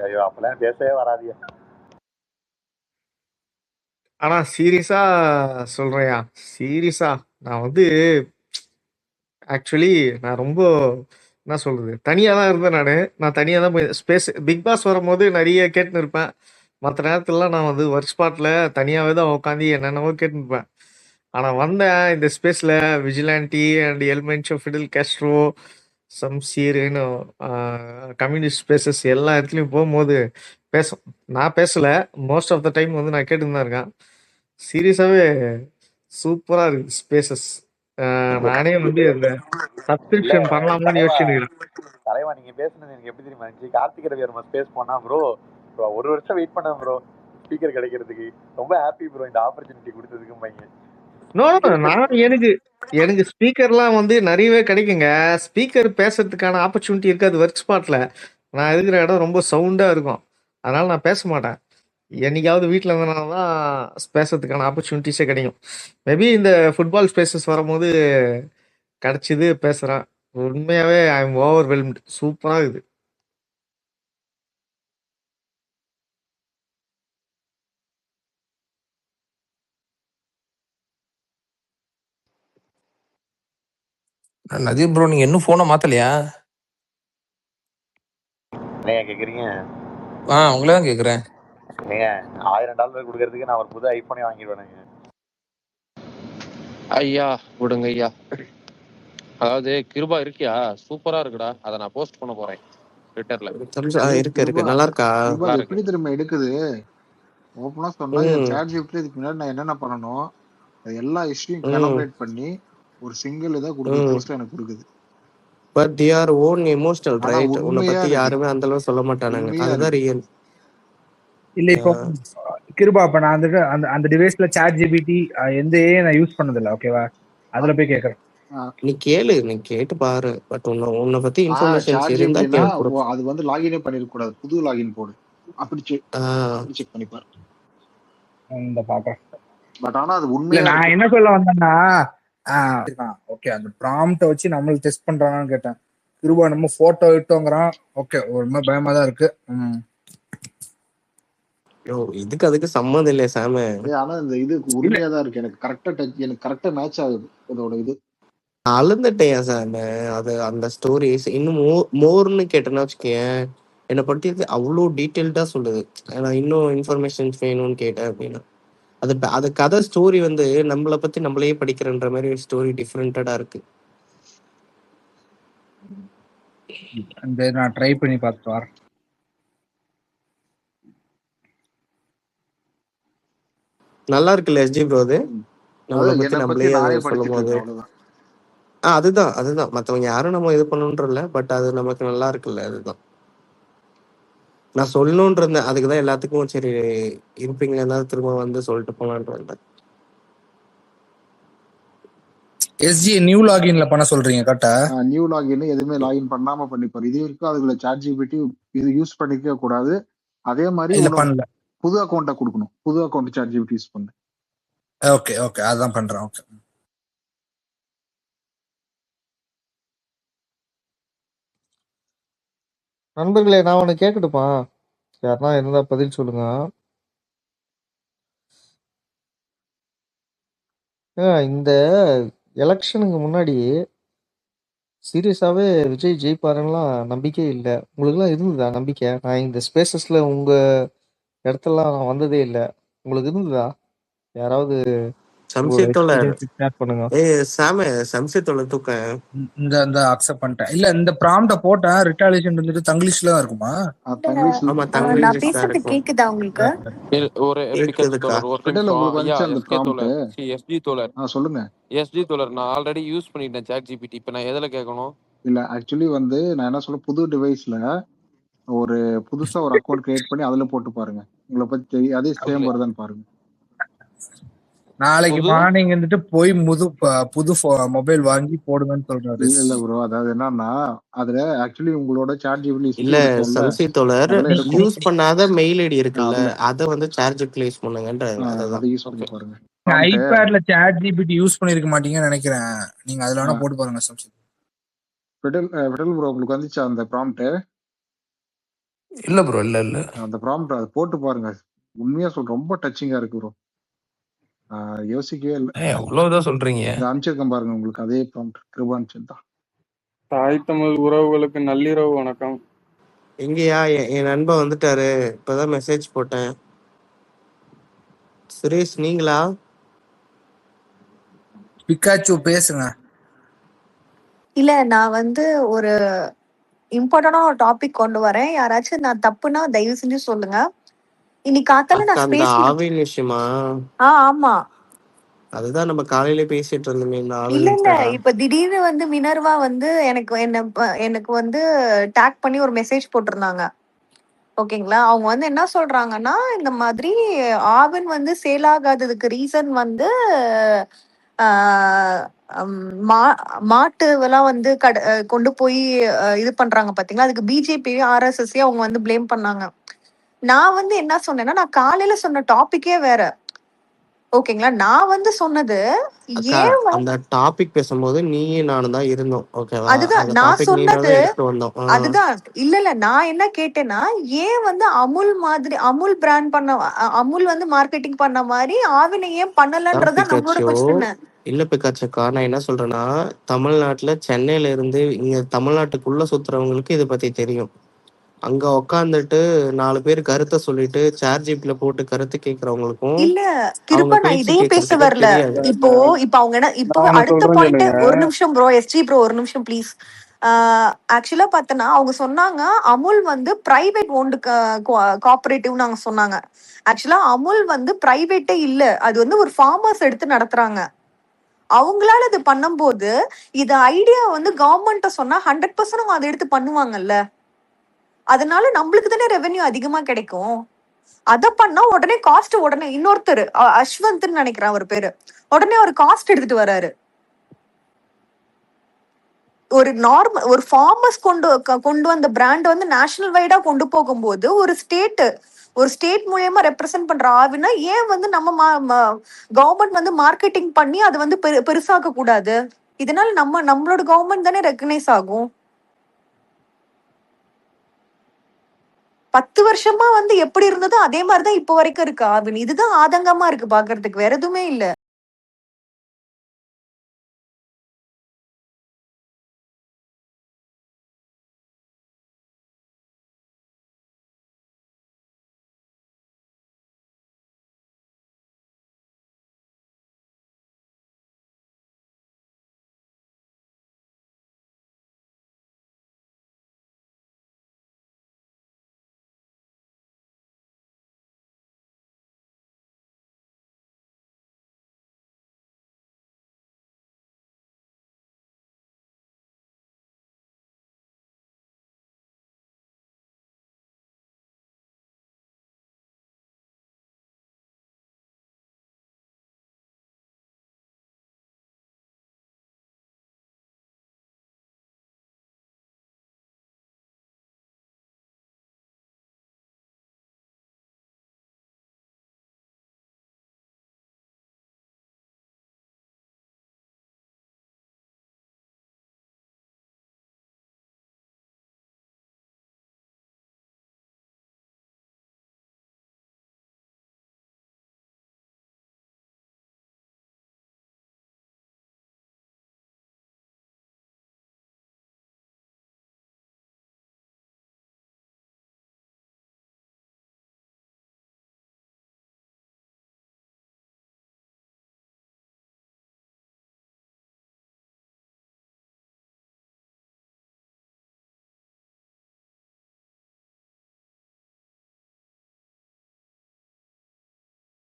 ஐயோ, அப்பெல்லாம் பேசவே வராதியா. ஆனா சீரியஸா சொல்றேயா, சீரியஸா நான் வந்து ஆக்சுவலி நான் ரொம்ப என்ன சொல்றது, தனியா தான் இருந்தேன். நான் தனியா தான் போய் ஸ்பேஸ் பிக் பாஸ் வரும்போது நிறைய கேட்டுன்னு இருப்பேன். மற்ற நேரத்துலலாம் நான் வந்து ஒர்க் ஸ்பாட்ல தனியாவே தான் உட்காந்து என்னென்னவோ கேட்டுன்னு இருப்பேன். ஆனா வந்தேன் இந்த ஸ்பேஸ்ல விஜிலாண்டி அண்ட் எல்மென்ஷோ, ஃபிடல் காஸ்ட்ரோ, சம்சீர்னு கம்யூனிஸ்ட் ஸ்பேசஸ் எல்லா இடத்துலையும் போகும்போது நான் பேசல. மோஸ்ட் ஆஃப் த டைம் வந்து நான் கேட்டுன்னு தான் இருக்கேன். சீரியஸாவே சூப்பரா இருக்கு ஸ்பேசஸ். நானே வந்து அந்த சப்ஸ்கிரிப்ஷன் பண்ணலாமான்னு யோசிச்சுருக்கேன். தலைவா, நீங்க பேசுனது எனக்கு எப்படி தெரியுமா இருந்துச்சு? கார்த்திக் ரவி ஸ்பேஸ் போனா ப்ரோ 1 வருஷம் வெயிட் பண்ணேன் ப்ரோ ஸ்பீக்கர் கிடைக்கிறதுக்கு. ரொம்ப ஹாப்பி ப்ரோ இந்த ஆப்பர்ச்சுனிட்டி கொடுத்ததுக்கு பையன். நான் எனக்கு ஸ்பீக்கர்லாம் வந்து நிறையவே கிடைக்குங்க. ஸ்பீக்கர் பேசுறதுக்கான ஆப்பர்ச்சுனிட்டி இருக்காது ஒர்க் ஸ்பாட்ல. நான் இருக்கிற இடம் ரொம்ப சவுண்டா இருக்கும், அதனால நான் பேச மாட்டேன். என்னைக்காவது வீட்டில் இருந்தனால தான் பேசுறதுக்கான ஆப்பர்ச்சுனிட்டிஸே கிடைக்கும். மேபி இந்த ஃபுட்பால் ஸ்பேசஸ் வரும்போது கிடைச்சிது, பேசுகிறேன். உண்மையாகவே ஐ எம் ஓவர்வெல்ம்டு. சூப்பராக இருக்குது. நதீர் ப்ரோ, நீங்க இன்னும் போனை மாத்தலையா? கேக்குறீங்க? உங்களே தான் கேக்குறேன். $1000 கொடுக்கறதுக்கு நான் ஒரு புது ஐபோனே வாங்கிடுவேனுங்க. ஐயா விடுங்க ஐயா. அதாவது கிருபா இருக்கியா? சூப்பரா இருக்குடா. அதை நான் போஸ்ட் பண்ண போறேன் ட்விட்டர்ல. இருக்கு நல்லா இருக்கா? எப்படி திரும்ப எடுக்குது? ஓப்பனா சொன்னா சாட் ஜிபிடி இதுக்கு முன்னாடி நான் என்னென்ன பண்ணணும் அது எல்லா ஹிஸ்டரியும் கலபரேட் பண்ணி ஒரு சிங்கிள் இதை கொடுக்குது, எனக்கு கொடுக்குது. But they are own emotional, right? உன்னை பத்தி யாருமே அந்த அளவு சொல்ல மாட்டானுங்க. அதுதான் ரியல். இல்ல இப்போ கிருபா, இப்ப நான் வந்துட்டு அந்த டிவைஸ்ல சாட் ஜிபிடி எந்த நான் யூஸ் பண்ணது இல்ல. ஓகேவா? அதுல போய் கேக்குறேன். நீ கேட்டு பாரு. பட் உன்னை பத்தி இன்ஃபர்மேஷன்ஸ் இருந்தா அது வந்து லாகினே பண்ணிருக்க கூடாது, புது லாகின் போடு. அப்படி செக் பண்ணி பாரு. இந்த பாக்குறேன். பட் ஆனா அது உண்மையா நான் என்ன சொல்ல வந்தேன்னா, ஓகே அந்த ப்ராம்ப்ட வச்சு நம்மளுக்கு டெஸ்ட் பண்றாங்கன்னு கேட்டேன். கிருபா நம்ம போட்டோ இட்டோங்கிறான். ஓகே, ஒரு மாதிரி பயமா தான் இருக்கு. இதுக்கு அதுக்கு சம்மந்தம் இல்லையா சாம? ஆனா இந்த இது உண்மையா தான் இருக்கு. எனக்கு கரெக்டா மேட்ச் ஆகுது இதோட இது. அழுந்துட்டேன் சாம. அது அந்த ஸ்டோரிஸ் இன்னும் மோர்னு கேட்டேன்னா வச்சுக்கேன், என்னை பற்றி அவ்வளோ டீட்டெயில்டா சொல்லுது. நான் இன்னும் இன்ஃபர்மேஷன்ஸ் வேணும்னு கேட்டேன் அப்படின்னா அது கதை ஸ்டோரி வந்து நம்மளை பத்தி நம்மளையே படிக்கிறன்ற மாதிரி ஸ்டோரி டிஃப்ரெண்டடா இருக்கு. நான் ட்ரை பண்ணி பார்த்துட்டு வரேன். நல்லா இருக்குல்ல எஸ்ஜி ப்ரோ? அது நம்மளை அதாவது பத்தி என்னை நம்மளே பத்தி அதை நானே சொல்லும் படிச்சுட்டு போது இருக்கேன், அவ்வளவுதான். அதுதான் மத்தவங்க யாரும் நம்ம இது பண்ணணுன்ற இல்ல, பட் அது நமக்கு நல்லா இருக்குல்ல, அதுதான் நான் சொல்லணும்னு இருந்தேன். அதுக்குதான் எல்லாத்துக்கும் சரி இருப்பீங்களா திரும்ப வந்து சொல்லிட்டு போலான்னு வந்தேன். எஸ்ஜி நியூ லாகின்ல பண்ண சொல்றீங்க கரெக்டா? நியூ லாகின் எதுவுமே லாகின் பண்ணாம பண்ணிப்பாரு. இது வரைக்கும் அதுல ChatGPT இது யூஸ் பண்ணிக்க கூடாது. அதே மாதிரி இல்ல உனக்கு பண்ணல. புது அக்கௌண்ட்டை கொடுக்கணும். புது அக்கௌண்ட் ChatGPT யூஸ் பண்ணு. ஓகே ஓகே அதான் பண்றேன். ஓகே நண்பர்களே, நான் உனக்கு கேட்கட்டுமா? யாருன்னா இருந்தா பதில் சொல்லுங்க. இந்த எலெக்ஷனுக்கு முன்னாடி சீரியஸாவே விஜய் ஜெயிப்பாருலாம் நம்பிக்கையே இல்லை. உங்களுக்குலாம் இருந்ததா நம்பிக்கை? நான் இந்த ஸ்பேசஸ்ல உங்க இடத்துலலாம் நான் வந்ததே இல்லை. உங்களுக்கு இருந்ததா? யாராவது உங்களோட எக்ஸ்பீரியன்ஸ் ஷேர் பண்ணுங்க. சம்சேத்தோட தூக்கம் இந்த அக்செப்ட் பண்ணிட்டேன். இல்ல இந்த ப்ராம்ப்ட போட்டேன், ரிட்டாலியேஷன் வந்துட்டு தங்கிலீஷ்ல தான் இருக்குமா? நான் பேசுறது கேக்குதா உங்களுக்கு? ஒரு பிகாஸ் தோழர் ஒரு நிமிஷம். ஐயா எஸ்கே தோழர், எஸ்ஜி தோழர், சொல்லுங்க. எஸ்ஜி தோழர், நான் ஆல்ரெடி யூஸ் பண்ணிட்டேன் ChatGPT. இப்ப நான் எதுல கேட்கணும்? இல்ல ஆக்சுவலி வந்து நான் என்ன சொல்ல, புது டிவைஸ்ல ஒரு புதுசா ஒரு அக்கௌண்ட் கிரியேட் பண்ணி அதுல போட்டு பாருங்க. உங்களை பத்தி தெரியும், அதே சேம் வருதான்னு பாருங்க. நாளைக்கு மார்னிங் வந்துட்டு போய் புது மொபைல் வாங்கி போடுங்கன்னு சொல்றாரு. இல்ல ப்ரோ, அதாவது என்னன்னா அதுல ஆக்சுவலி உங்களோட ChatGPT இல்ல சம்சேத்தோழர் யூஸ் பண்ணாத மெயில் ஐடி இருக்குல்ல, அத வந்து ChatGPT யூஸ் பண்ணுங்கன்ற அதை யூஸ் பண்ணி பாருங்க. ஐபேட்ல ChatGPT யூஸ் பண்ணிருக்க மாட்டீங்கன்னு நினைக்கிறேன். நீங்க அதுல வேணா போட்டு பாருங்க சம்சேத். விடல் ப்ரோ, உங்களுக்கு வந்துச்சு அந்த ப்ராம்ப்ட்? இல்ல ப்ரோ, இல்ல அந்த ப்ராம்ப்ட் அதை போட்டு பாருங்க. உண்மையா சொல்றேன், ரொம்ப டச்சிங்கா இருக்கு ப்ரோ. யோசிக்கவே இல்லை. அவ்வளவுதான் சொல்றீங்க. அனுப்பிச்சிருக்கேன் பாருங்க உங்களுக்கு, அதே ப்ராம்ப்ட் கிருபான் தான். தாய் தமிழ் உறவுகளுக்கு நள்ளிரவு வணக்கம். எங்கயா என் நண்பன் வந்துட்டாரு, இப்பதான் மெசேஜ் போட்டேன். சுரேஷ் நீங்களா? பிகாச்சு பேசுங்க. இல்ல நான் வந்து ஒரு இம்பார்ட்டன்டான ஒரு டாபிக் கொண்டு வரேன். யாராச்சும் நான் தப்புனா தயவு செஞ்சு சொல்லுங்க. இன்னைக்கு காத்தால நான் அந்த ஸ்பேஸ் ஆவின் விஷயமா? ஆமா. அதுதான் நம்ம காலையில பேசிட்டு இருந்தோமே. இந்த இல்ல இப்ப திடீர்னு வந்து மினர்வா வந்து எனக்கு வந்து டேக் பண்ணி ஒரு மெசேஜ் போட்டிருந்தாங்க. ஓகேங்களா? அவங்க வந்து என்ன சொல்றாங்கன்னா, இந்த மாதிரி ஆவின் வந்து சேல் ஆகாததுக்கு ரீசன் வந்து மாட்டுவெல்லாம் வந்து கொண்டு போய் இது பண்றாங்க பாத்தீங்களா, அதுக்கு பிஜேபி RSS அவங்க வந்து பிளேம் பண்ணாங்க. நான் வந்து என்ன சொன்னேன்னா, நான் காலையில சொன்ன டாபிக்கே வேற. ஓகேங்களா? நான் வந்து சொன்னது ஏன் அந்த டாபிக் பேசும்போது நீயும் நானும் தான் இருந்தோம். ஓகேவா? அதுதான் நான் சொன்னது. அதுதான் இல்ல நான் என்ன கேட்டேன்னா, ஏன் வந்து அமுல் பிராண்ட் பண்ண அமுல் வந்து மார்க்கெட்டிங் பண்ண மாதிரி ஆவினை ஏன் பண்ணலன்றதான் நம்மளோட கொஸ்டின். இல்ல பிகாச்சக்கா, நான் என்ன சொல்றேன்னா, தமிழ்நாட்டுல சென்னையில இருந்து இங்க தமிழ்நாட்டுக்குள்ள சுத்துறவங்களுக்கு இதை பத்தி தெரியும். அங்க உக்காந்துட்டு 4 பேர் கருத்தை சொல்லிட்டு ChatGPTல போட்டு கருத்து கேட்கறவங்களுக்கும் இல்ல கிருப்பா, நான் இதையும் பேச வரல. இப்போ அவங்க என்ன இப்போ அடுத்த பாயிண்ட். ஒரு நிமிஷம் ப்ரோ, எஸ்ஜி ப்ரோ ஒரு நிமிஷம் ப்ளீஸ். ஆக்சுவலா பார்த்தனா அவங்க சொன்னாங்க அமுல் வந்து பிரைவேட் ஓன்டு கோஆபரேட்டிவ் நாங்க சொன்னாங்க. ஆக்சுவலா அமுல் வந்து பிரைவேட்டே இல்ல, அது வந்து ஒரு ஃபார்மர்ஸ் எடுத்து நடத்துறாங்க. அவங்களால இது பண்ணும்போது இது ஐடியா வந்து கவர்மெண்ட்ட சொன்னா 100% அவங்க அதை எடுத்து பண்ணுவாங்கல்ல. அதனால நம்மளுக்கு தானே ரெவென்யூ அதிகமா கிடைக்கும். அத பண்ணா உடனே காஸ்ட் உடனே இன்னொருத்தர் அஸ்வந்த் நினைக்கிறேன் அவர் பேரு, உடனே ஒரு காஸ்ட் எடுத்துட்டு வராரு. ஒரு நார்மல் ஒரு ஃபார்மர்ஸ் கொண்டு வந்த பிராண்ட் வந்து நேஷனல் வைடா கொண்டு போகும்போது ஒரு ஸ்டேட் மூலியமா ரெப்ரசென்ட் பண்ற ஆவினா ஏன் வந்து நம்ம கவர்மெண்ட் வந்து மார்க்கெட்டிங் பண்ணி அது வந்து பெருசாக்க கூடாது? இதனால நம்மளோட கவர்மெண்ட் தானே ரெகனைஸ் ஆகும். 10 வருஷமா வந்து எப்படி இருந்ததோ அதே மாதிரிதான் இப்போ வரைக்கும் இருக்கு ஆவின். இதுதான் ஆதங்கமா இருக்கு பாக்குறதுக்கு, வேற எதுவுமே இல்ல.